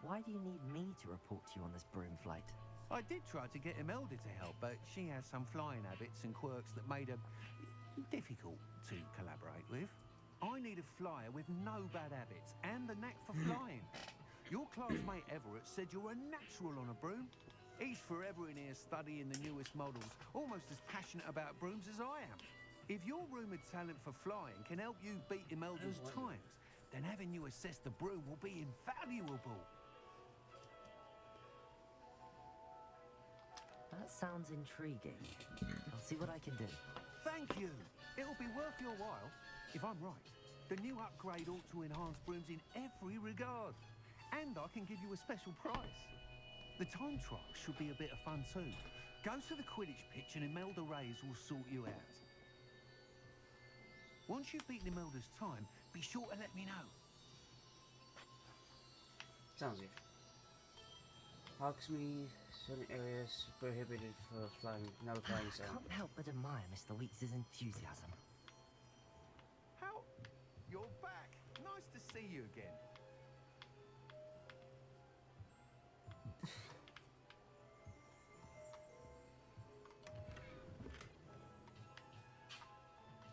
Speaker 2: Why do you need me to report to you on this broom flight?
Speaker 17: I did try to get Imelda to help, but she has some flying habits and quirks that made her difficult to collaborate with. I need a flyer with no bad habits and a knack for flying. Your classmate Everett said you're a natural on a broom. He's forever in here studying the newest models, almost as passionate about brooms as I am. If your rumoured talent for flying can help you beat Imelda's times, then having you assess the broom will be invaluable.
Speaker 2: That sounds intriguing. I'll see what I can do.
Speaker 17: Thank you. It'll be worth your while. If I'm right, the new upgrade ought to enhance brooms in every regard. And I can give you a special price. The time trial should be a bit of fun too. Go to the Quidditch pitch and Imelda Reyes will sort you out. Once you've beaten Imelda's time, be sure to let me know.
Speaker 1: Sounds good. Hogsmeade, certain areas prohibited for flying, no flying
Speaker 2: I
Speaker 1: zone.
Speaker 2: can't help but admire Mr. Weeks' enthusiasm.
Speaker 17: How? You're back. Nice to see you again.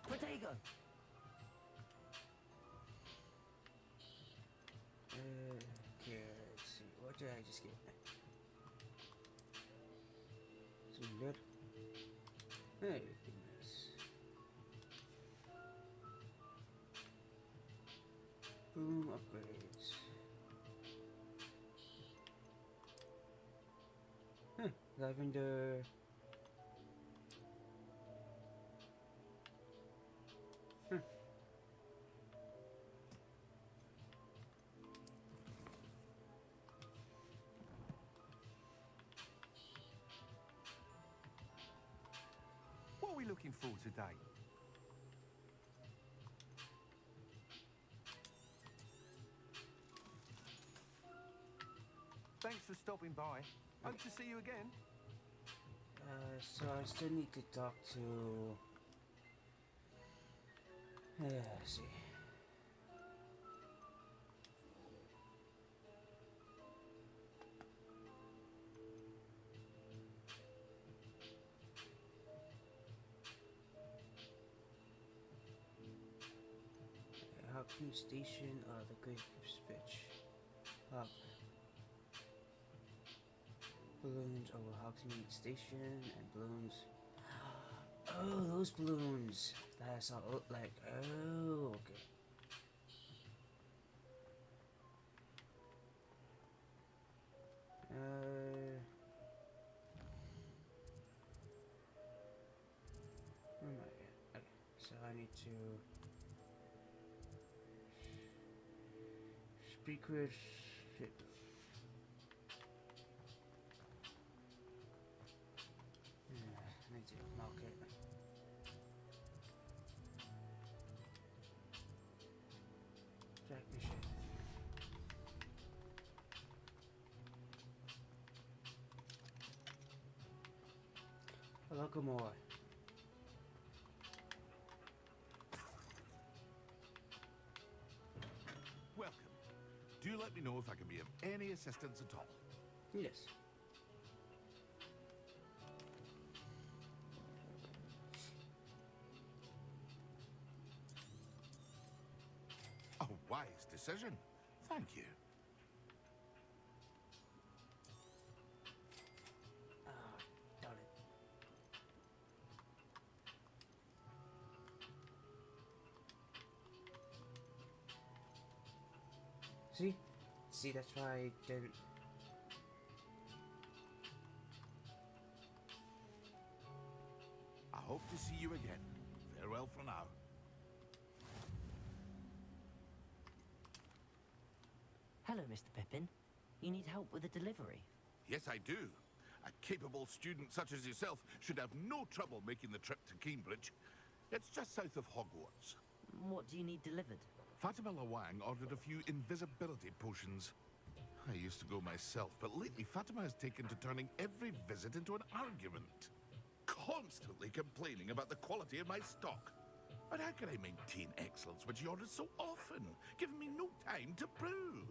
Speaker 2: Protego!
Speaker 1: Okay, let's see. What did I just get? Something good? Hey, goodness. Boom upgrades. Huh, lavender.
Speaker 17: What are we looking for today? Thanks for stopping by. Hope to see you again.
Speaker 1: So I still need to talk to... let's see. Hogsmeade Station or the Great Switch. Balloons over Hogsmeade Station and balloons. Oh, those balloons. That's all it looked like. Oh, okay. Where am I at? Okay, so I need to... precursor. Yeah, I need to mark it. Track mission. A locomotive.
Speaker 9: Welcome. Do let me know if I can be of any assistance at all.
Speaker 1: Yes.
Speaker 9: A wise decision. Thank you.
Speaker 1: Darn it. See, that's why I didn't.
Speaker 9: I hope to see you again. Farewell for now.
Speaker 2: Hello, Mr. Pippin. You need help with a delivery?
Speaker 9: Yes, I do. A capable student such as yourself should have no trouble making the trip to Cambridge. It's just south of Hogwarts.
Speaker 2: What do you need delivered?
Speaker 9: Fatima Lawang ordered a few invisibility potions. I used to go myself, but lately Fatima has taken to turning every visit into an argument. Constantly complaining about the quality of my stock. But how can I maintain excellence when she orders so often, giving me no time to brew?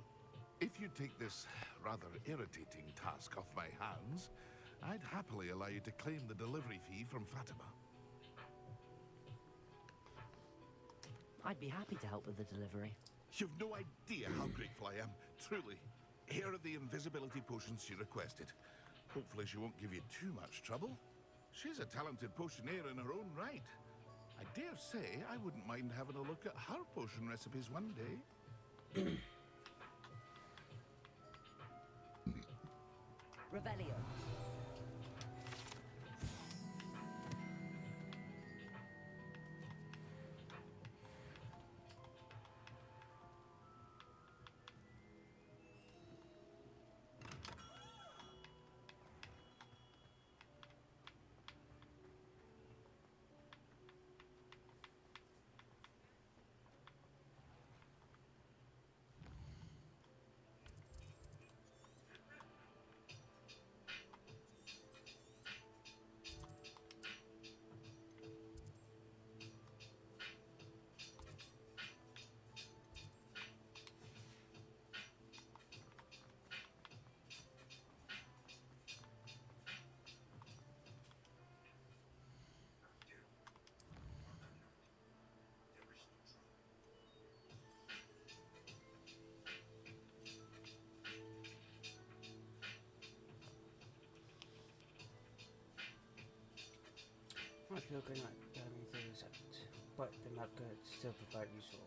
Speaker 9: If you take this rather irritating task off my hands, I'd happily allow you to claim the delivery fee from Fatima.
Speaker 2: I'd be happy to help with the delivery.
Speaker 9: You've no idea how grateful I am, truly. Here are the invisibility potions she requested. Hopefully she won't give you too much trouble. She's a talented potioneer in her own right. I dare say I wouldn't mind having a look at her potion recipes one day.
Speaker 2: Revelio.
Speaker 1: I feel good not getting things out, but the map could still provide useful.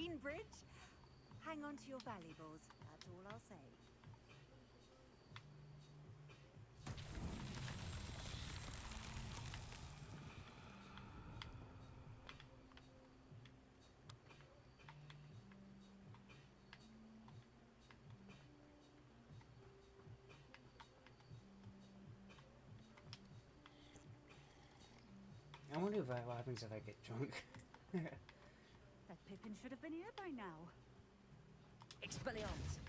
Speaker 18: clean bridge. Hang on to your valuables, that's all I'll say.
Speaker 1: I wonder what happens if I get drunk.
Speaker 18: That Pippin should have been here by now.
Speaker 2: Expelliarmus!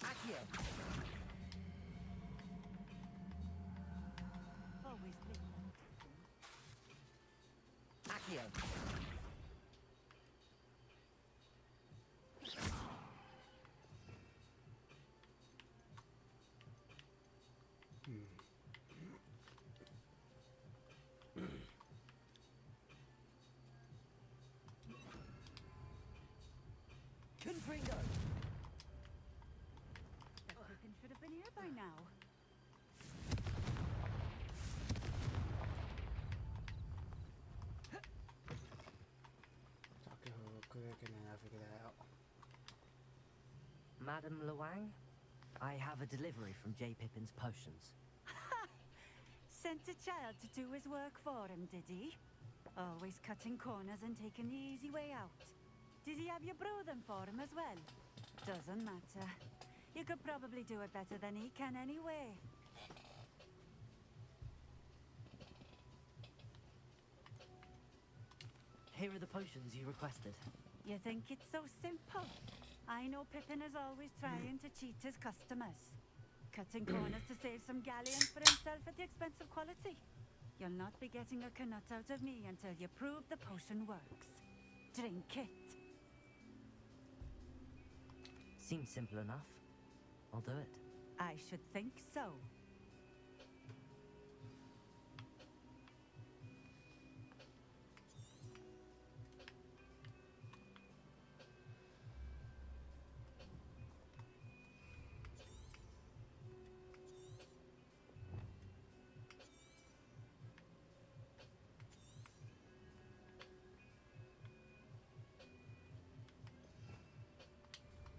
Speaker 2: Accio!
Speaker 18: Always been
Speaker 2: Accio! Confringo!
Speaker 18: That Pippin should have been here by now.
Speaker 1: Talk to her real quick and then I'll figure that out.
Speaker 2: Madam Luang, I have a delivery from J. Pippin's potions.
Speaker 18: Sent a child to do his work for him, did he? Always cutting corners and taking the easy way out. Did he have you brew them for him as well? Doesn't matter. You could probably do it better than he can anyway.
Speaker 2: Here are the potions you requested.
Speaker 18: You think it's so simple? I know Pippin is always trying to cheat his customers. Cutting corners to save some galleons for himself at the expense of quality. You'll not be getting a knut out of me until you prove the potion works. Drink it.
Speaker 2: Seems simple enough. I'll do it.
Speaker 18: I should think so.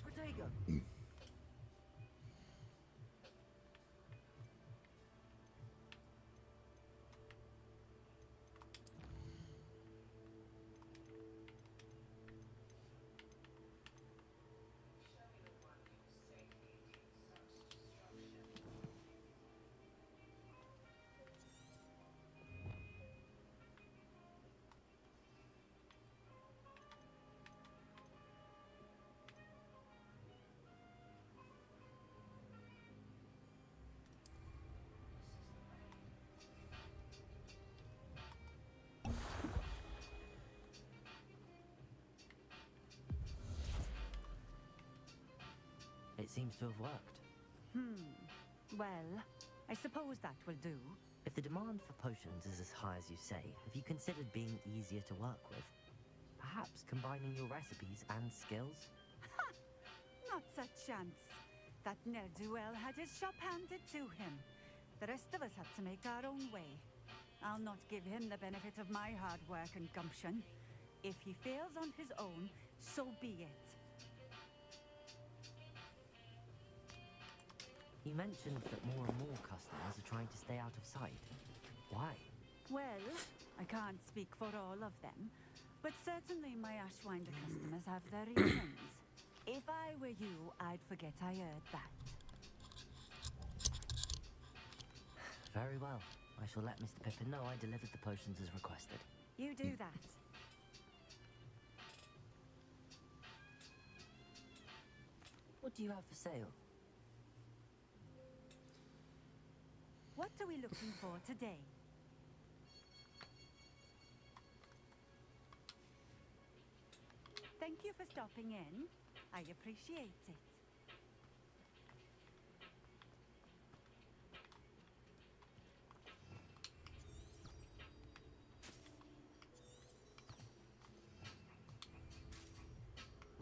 Speaker 2: Protego! It seems to have worked.
Speaker 18: Well, I suppose that will do.
Speaker 2: If the demand for potions is as high as you say, have you considered being easier to work with? Perhaps combining your recipes and skills?
Speaker 18: Not a chance. That ne'er-do-well had his shop handed to him. The rest of us had to make our own way. I'll not give him the benefit of my hard work and gumption. If he fails on his own, so be it.
Speaker 2: You mentioned that more and more customers are trying to stay out of sight. Why?
Speaker 18: Well, I can't speak for all of them, but certainly my Ashwinder customers have their reasons. If I were you, I'd forget I heard that.
Speaker 2: Very well. I shall let Mr. Pippin know I delivered the potions as requested.
Speaker 18: You do that.
Speaker 2: What do you have for sale?
Speaker 18: What are we looking for today? Thank you for stopping in. I appreciate it.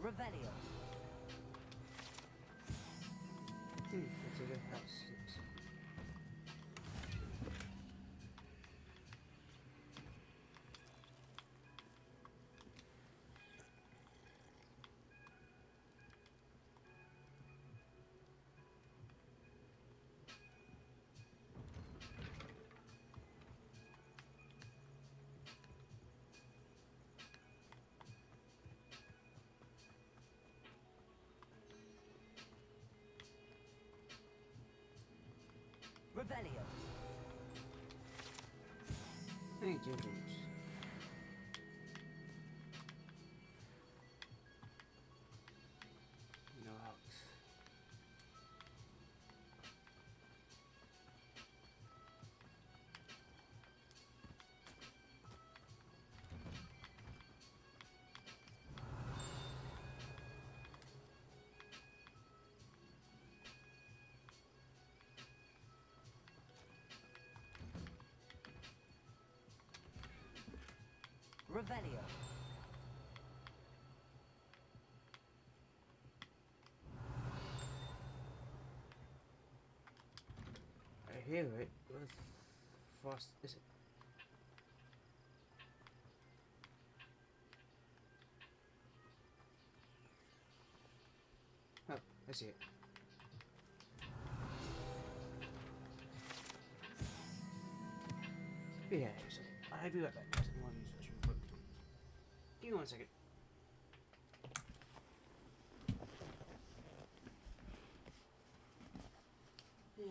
Speaker 2: Revelio.
Speaker 1: It's a good house.
Speaker 2: Revelio.
Speaker 1: Hey, James. No out.
Speaker 2: Revelio.
Speaker 1: I hear it. What frost is it? Oh, I see it. Yeah, so I'll be right back. I'm gonna use the restroom quick. Give me 1 second. Yeah.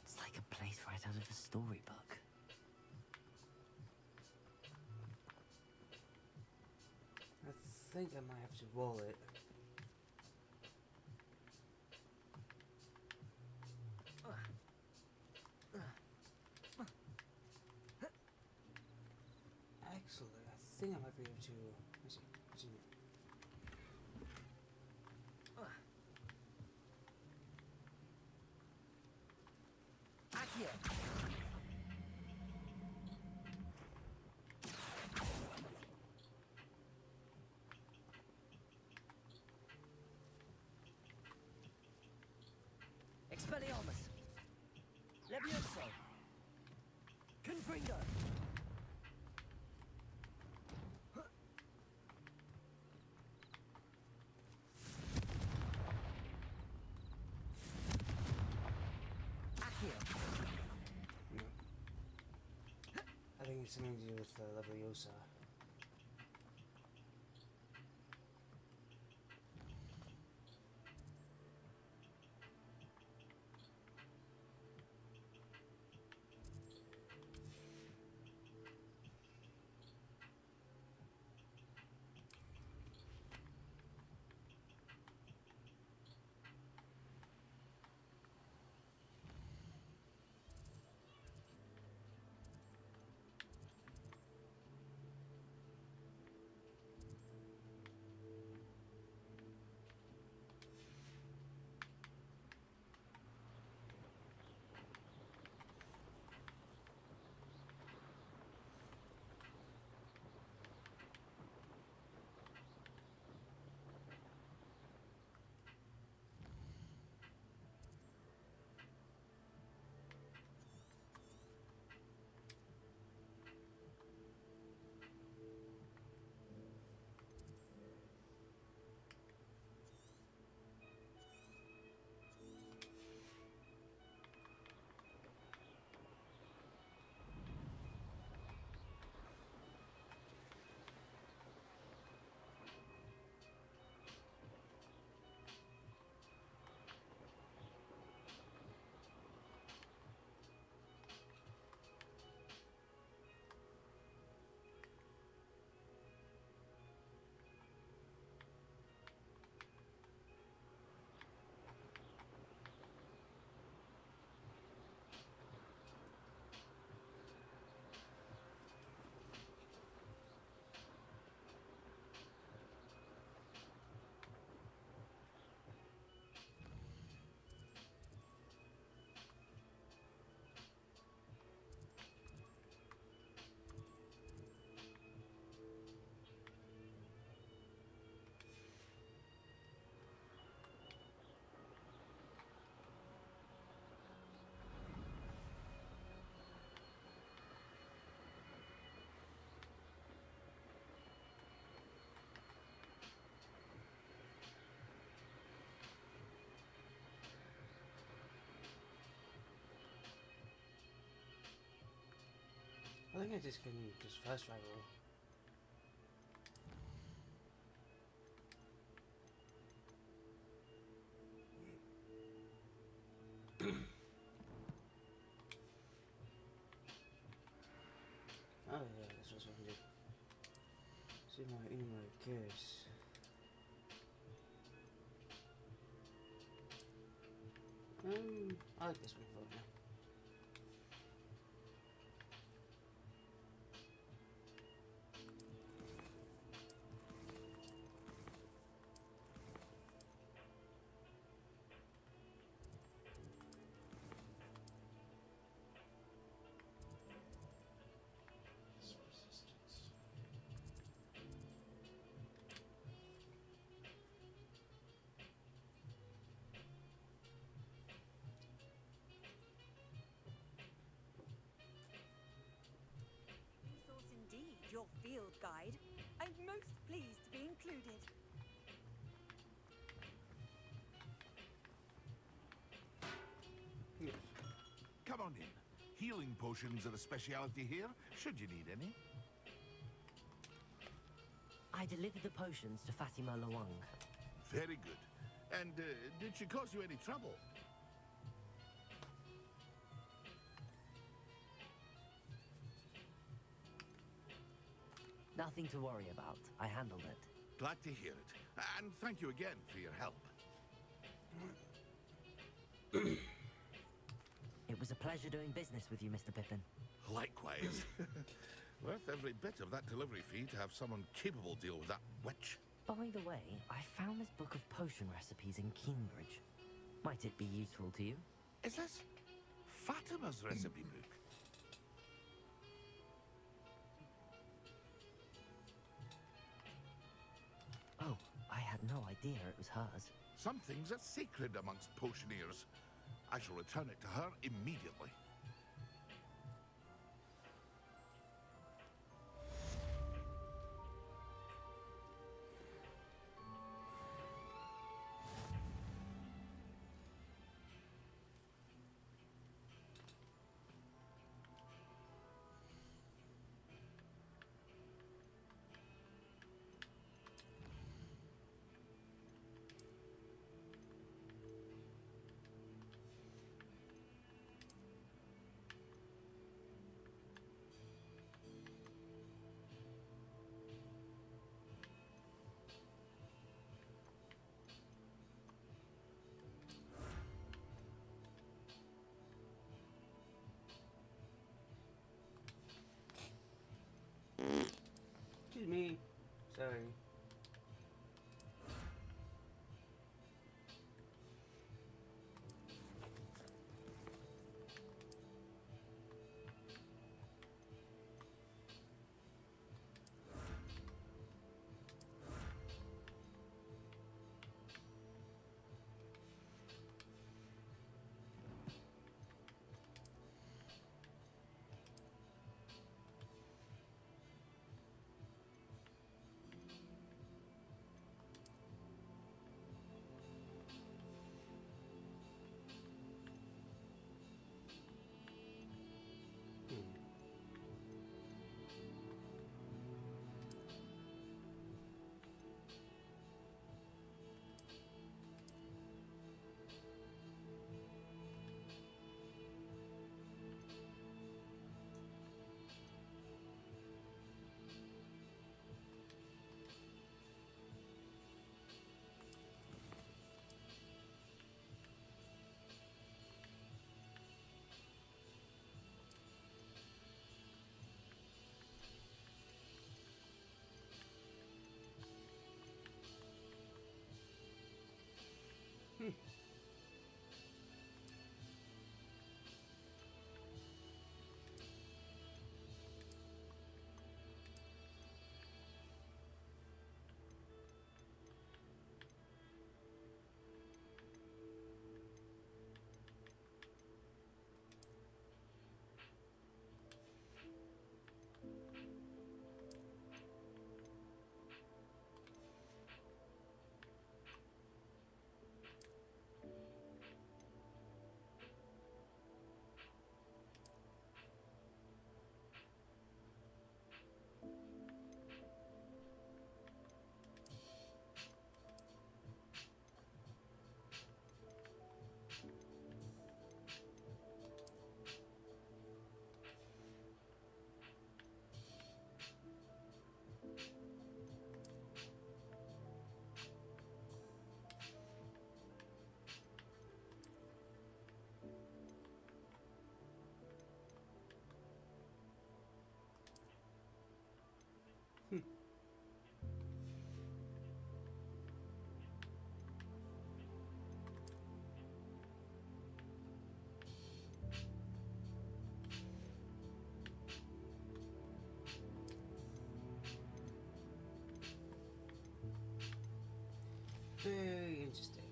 Speaker 2: It's like a place right out of a storybook.
Speaker 1: I think I might have to roll it. Actually, I think I might be able to. Let's see. What's in here?
Speaker 2: Accio. Expelliarmus. Levioso. Confringo. Accio.
Speaker 1: No. I think it's something to do with Leviosa. I think I just can just fast travel. Oh yeah, that's what I can do. See my inward curse. I like this one for now.
Speaker 12: Resource indeed, your field guide. I'm most pleased to be included.
Speaker 9: Yes. Come on in. Healing potions are a speciality here, should you need any.
Speaker 2: I delivered the potions to Fatima Lawang.
Speaker 9: Very good. And did she cause you any trouble?
Speaker 2: Nothing to worry about. I handled it.
Speaker 9: Glad to hear it. And thank you again for your help.
Speaker 2: It was a pleasure doing business with you, Mr. Pippin.
Speaker 9: Likewise. Worth every bit of that delivery fee to have someone capable deal with that witch.
Speaker 2: By the way, I found this book of potion recipes in Cambridge. Might it be useful to you?
Speaker 9: Is this Fatima's recipe book?
Speaker 2: Oh, I had no idea it was hers.
Speaker 9: Some things are sacred amongst potioneers. I shall return it to her immediately.
Speaker 1: Very interesting.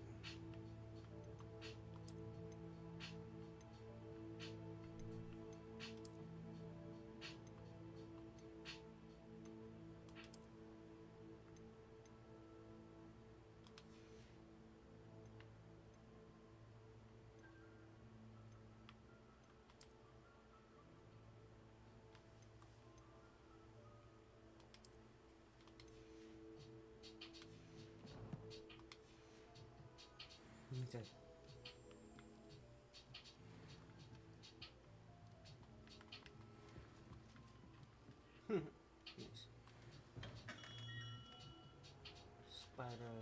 Speaker 1: Okay. Yes. Spider.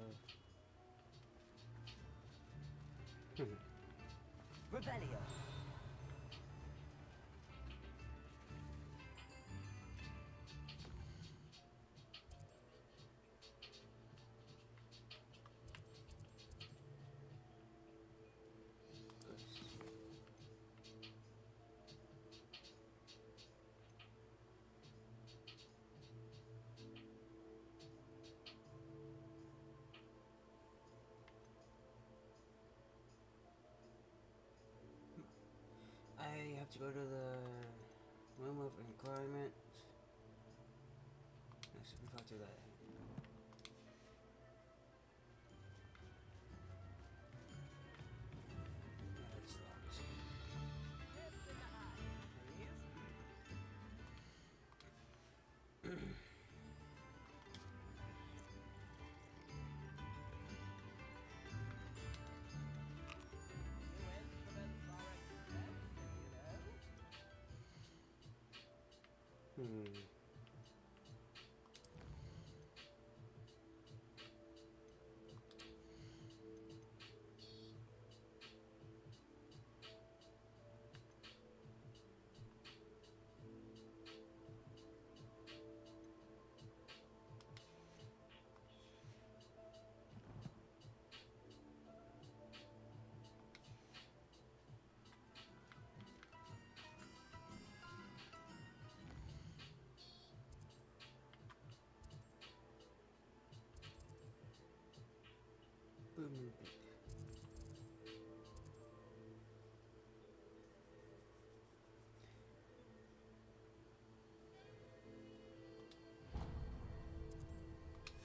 Speaker 2: Revelio.
Speaker 1: I have to go to the room of requirement. Yes, we got to that. That's locked. Boom.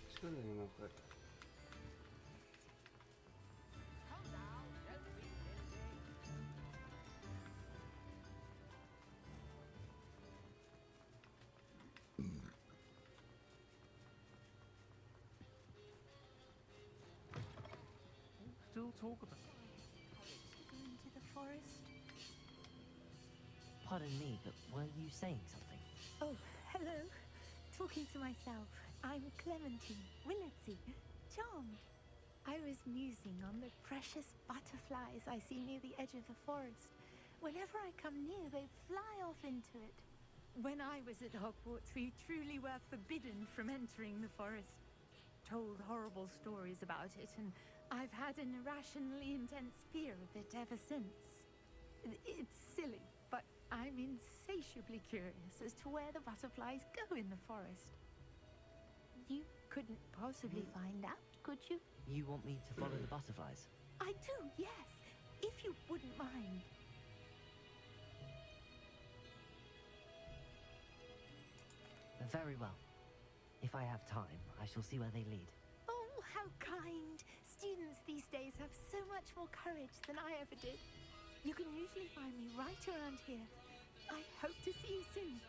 Speaker 1: Let's go to him real quick.
Speaker 11: Still talk about
Speaker 18: Go into the forest.
Speaker 2: Pardon me, but were you saying something?
Speaker 19: Oh, hello. Talking to myself. I'm Clementine, Willetsy, charmed. I was musing on the precious butterflies I see near the edge of the forest. Whenever I come near, they fly off into it. When I was at Hogwarts, we truly were forbidden from entering the forest. Told horrible stories about it, and I've had an irrationally intense fear of it ever since. It's silly, but I'm insatiably curious as to where the butterflies go in the forest. You couldn't possibly find out, could you?
Speaker 2: You want me to follow the butterflies?
Speaker 19: I do, yes, if you wouldn't mind.
Speaker 2: Very well. If I have time, I shall see where they lead.
Speaker 19: Oh, how kind. Students these days have so much more courage than I ever did. You can usually find me right around here. I hope to see you soon.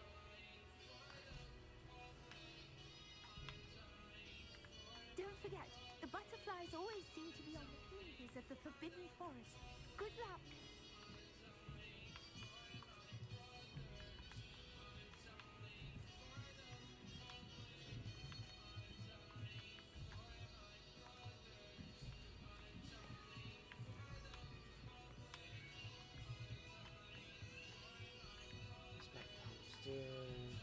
Speaker 19: Don't forget, the butterflies always seem to be on the fringes of the Forbidden Forest. Good luck.
Speaker 1: Let's back downstairs.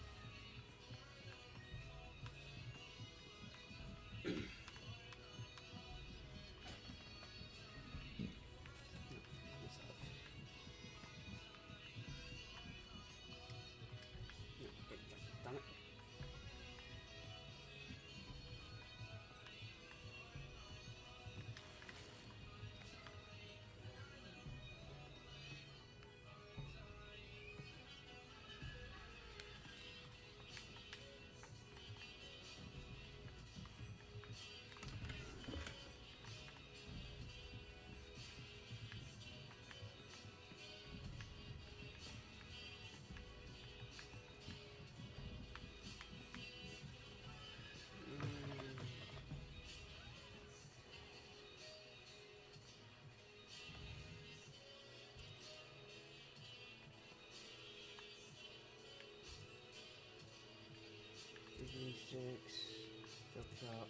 Speaker 1: 6. Chop chop.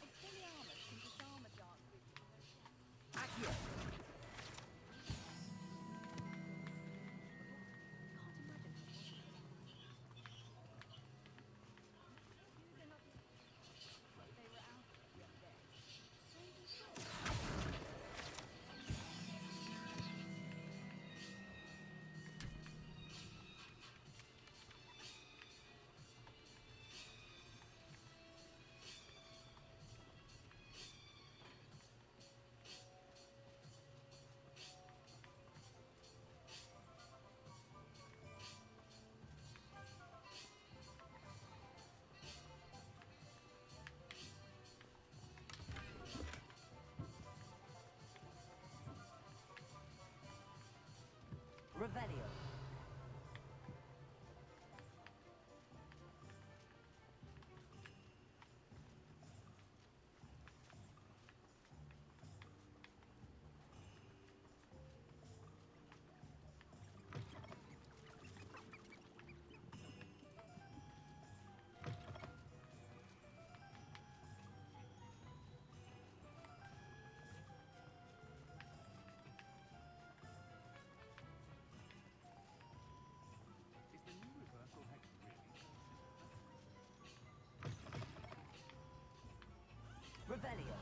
Speaker 12: Expelliarmus can disarm a dark vision.
Speaker 6: Accio!
Speaker 12: They were out the other day. Strangely so.
Speaker 2: Revelio.
Speaker 15: Is the new reversal hex really?
Speaker 2: Revelio.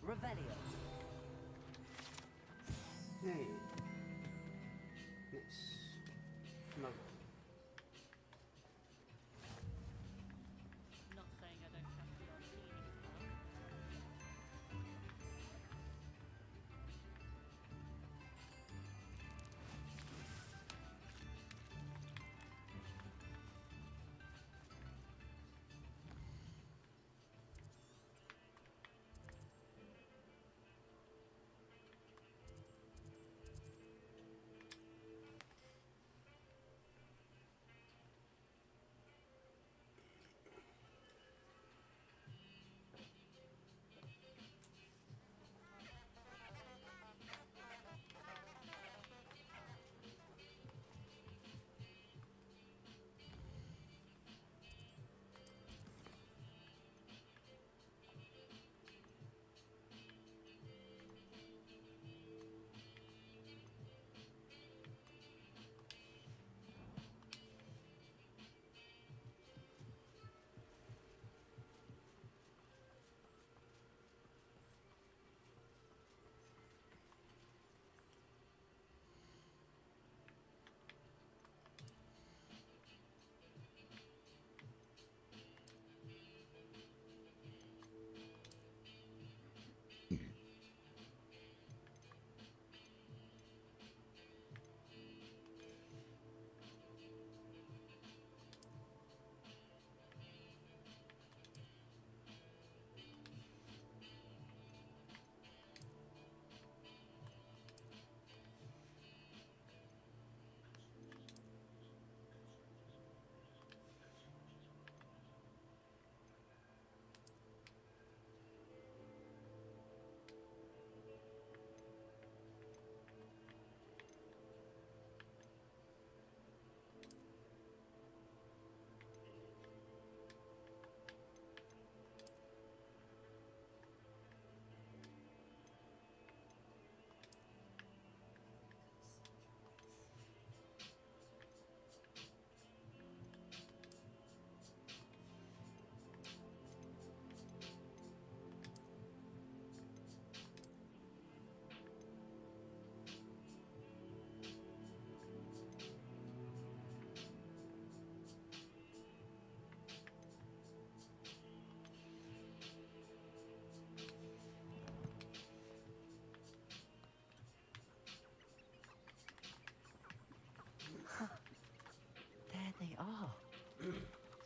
Speaker 2: Revelio.
Speaker 1: Hey. Nice. No.
Speaker 5: Not saying I don't have the odd cleaning as well.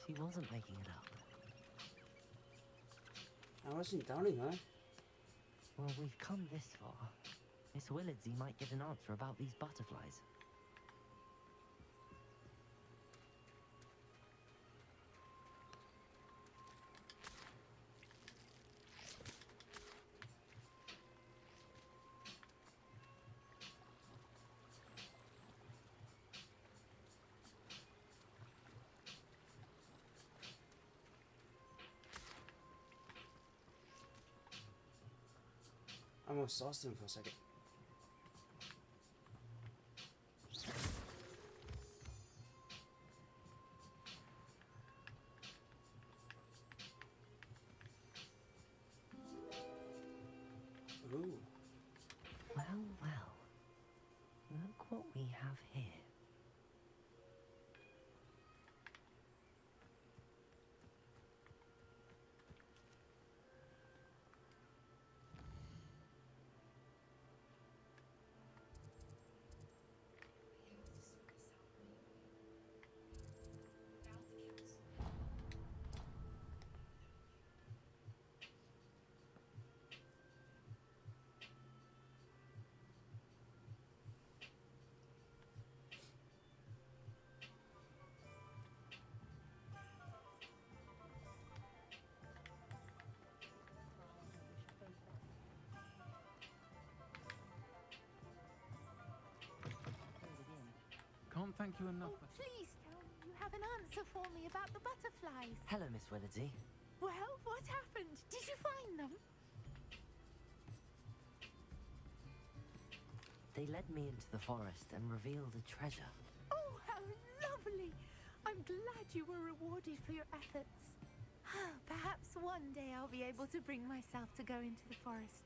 Speaker 2: She wasn't making it up.
Speaker 1: I wasn't doubting her.
Speaker 2: Well, we've come this far. Miss Willardsey might get an answer about these butterflies.
Speaker 1: I almost lost him for a second. Ooh.
Speaker 2: Well, well. Look what we have here.
Speaker 11: Can't thank you enough.
Speaker 10: Oh, please tell me you have an answer for me about the butterflies.
Speaker 2: Hello, Miss Willardsey.
Speaker 10: Well, what happened? Did you find them?
Speaker 2: They led me into the forest and revealed a treasure.
Speaker 10: Oh, how lovely! I'm glad you were rewarded for your efforts. Perhaps one day I'll be able to bring myself to go into the forest.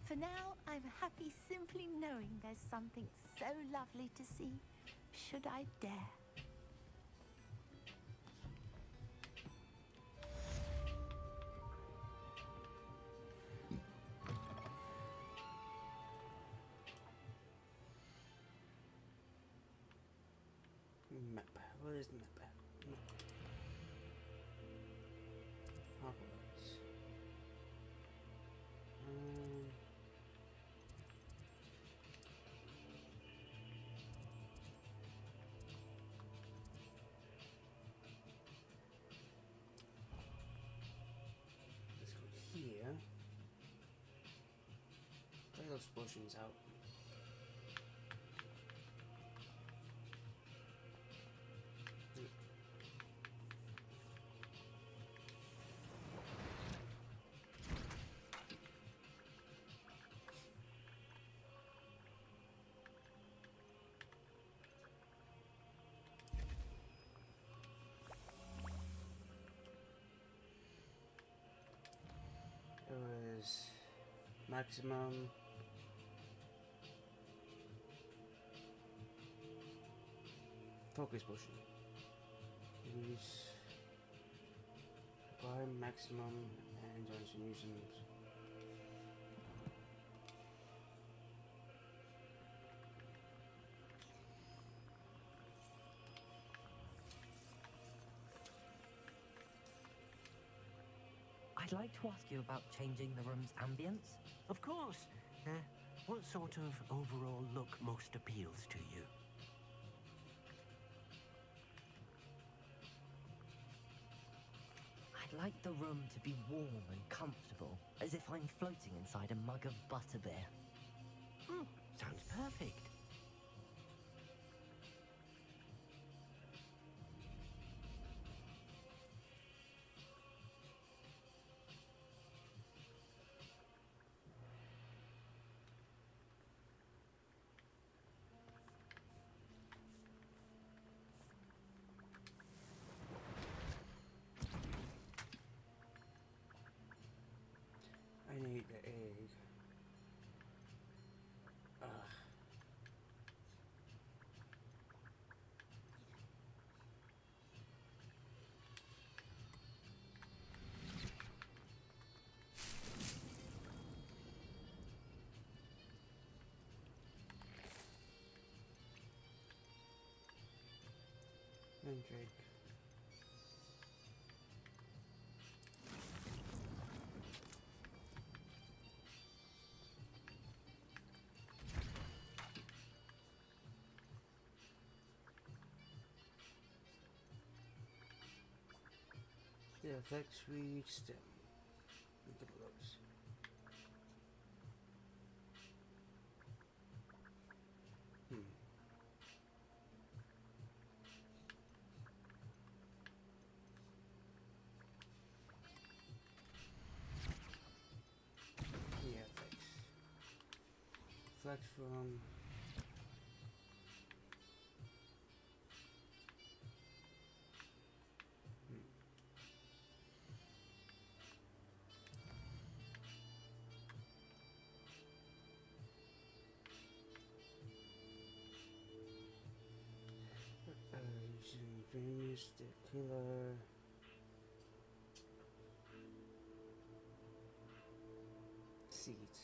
Speaker 10: For now, I'm happy simply knowing there's something so lovely to see, should I dare.
Speaker 1: Map. What is the map? Map. Hogwarts. Let's go here. Try those potions out. It was maximum focus potion. Use acquire maximum and Johnson use some.
Speaker 2: I'd like to ask you about changing the room's ambience.
Speaker 3: Of course. What sort of overall look most appeals to you?
Speaker 2: I'd like the room to be warm and comfortable, as if I'm floating inside a mug of butterbeer.
Speaker 3: Sounds perfect.
Speaker 1: I need the egg. Ugh. And drink. The effects reached them. Look at those. Yeah, effects. Flex from. Using Venus, the killer. Seeds.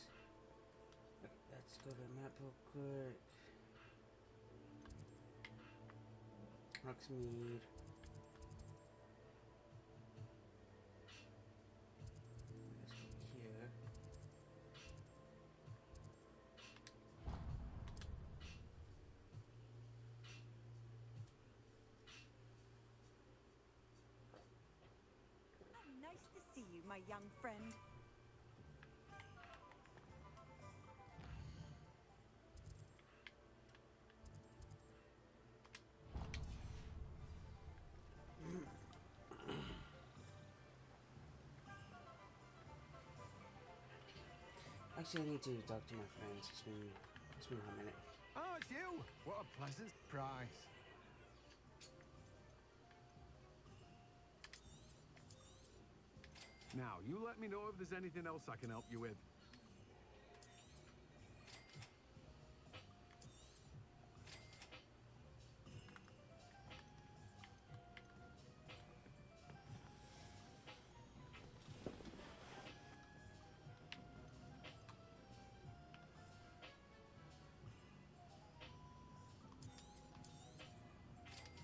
Speaker 1: Okay, let's go to the map real quick. Hogsmeade. Let's go here.
Speaker 12: Nice to see you, my young friend.
Speaker 1: Actually, I need to talk to my friends. It's been a minute.
Speaker 17: Oh, it's you! What a pleasant surprise. Now, you let me know if there's anything else I can help you with.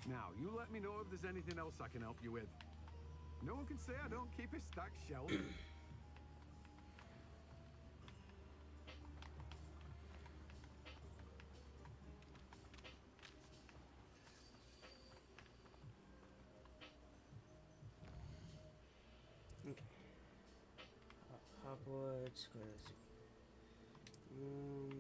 Speaker 17: Now, you let me know if there's anything else I can help you with. No one can say I don't keep a stacked shelf.
Speaker 1: Okay. Hogwarts, go to so. Ooh.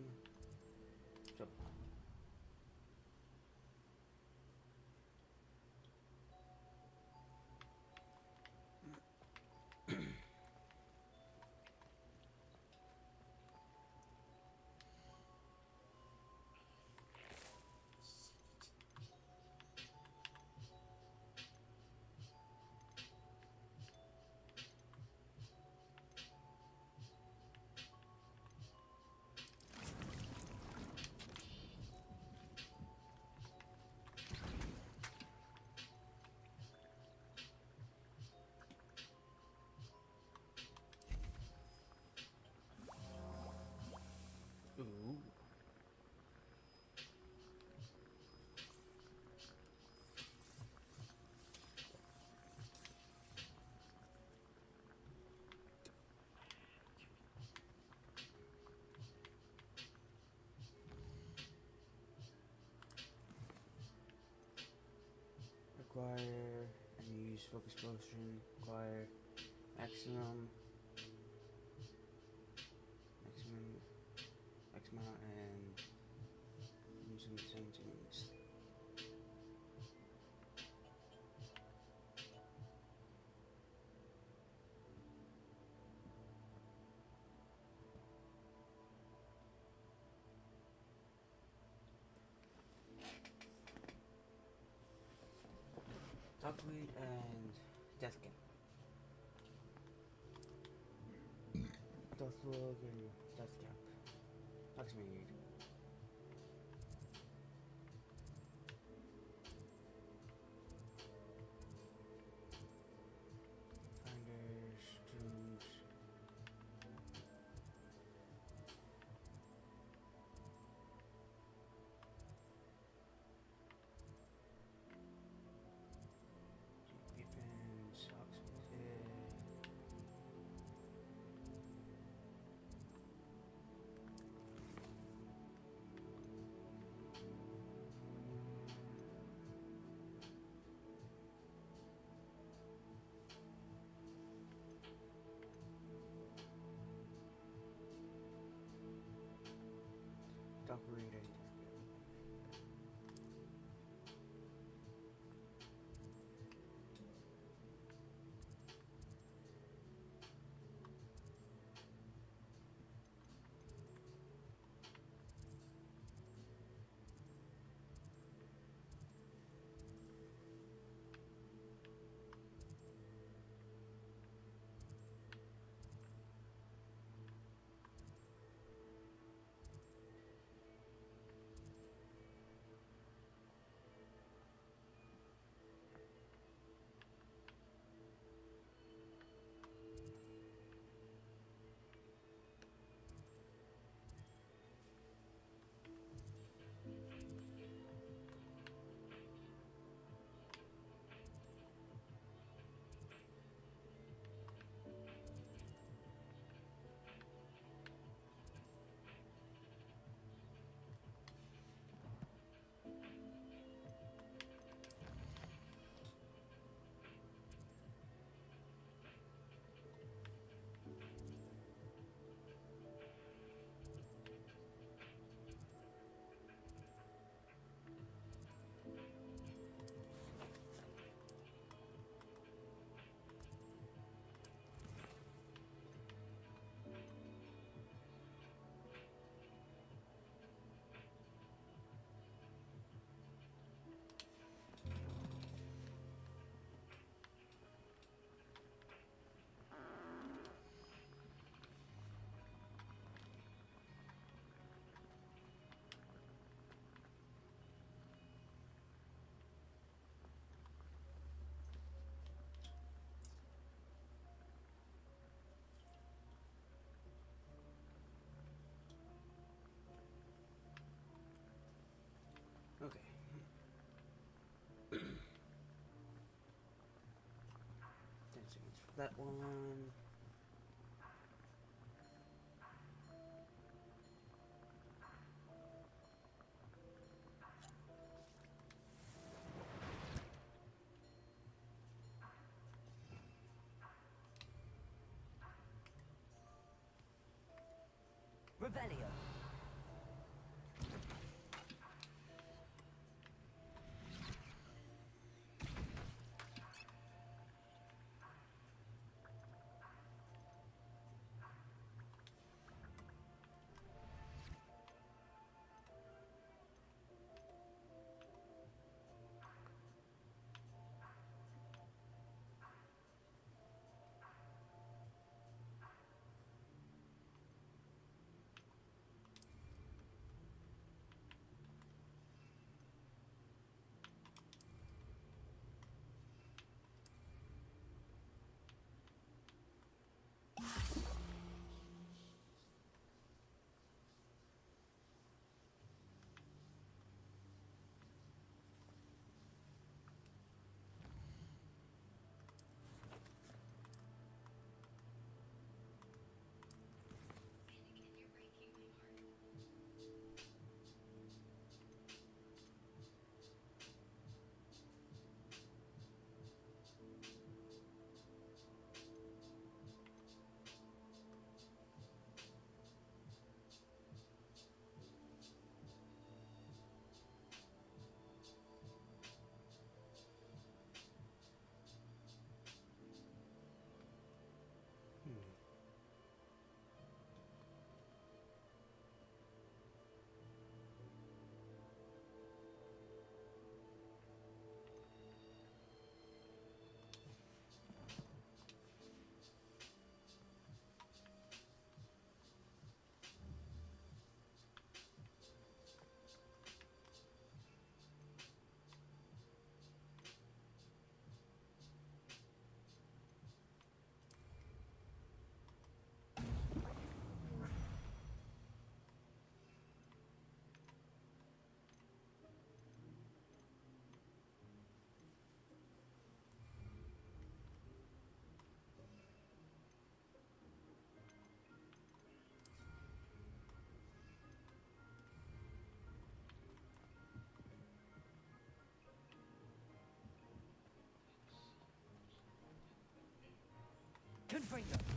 Speaker 1: Acquire and use focus potion. Acquire maximum, and use them 17 minutes. Duckweed and Death Cap. Deathlog and Death Cap. Hogsmeade. Finders, Tombs. Weapons, Hogsmeade. Valkyrie ready to go. Okay. 10 seconds for that one.
Speaker 2: Revelio. Confringo.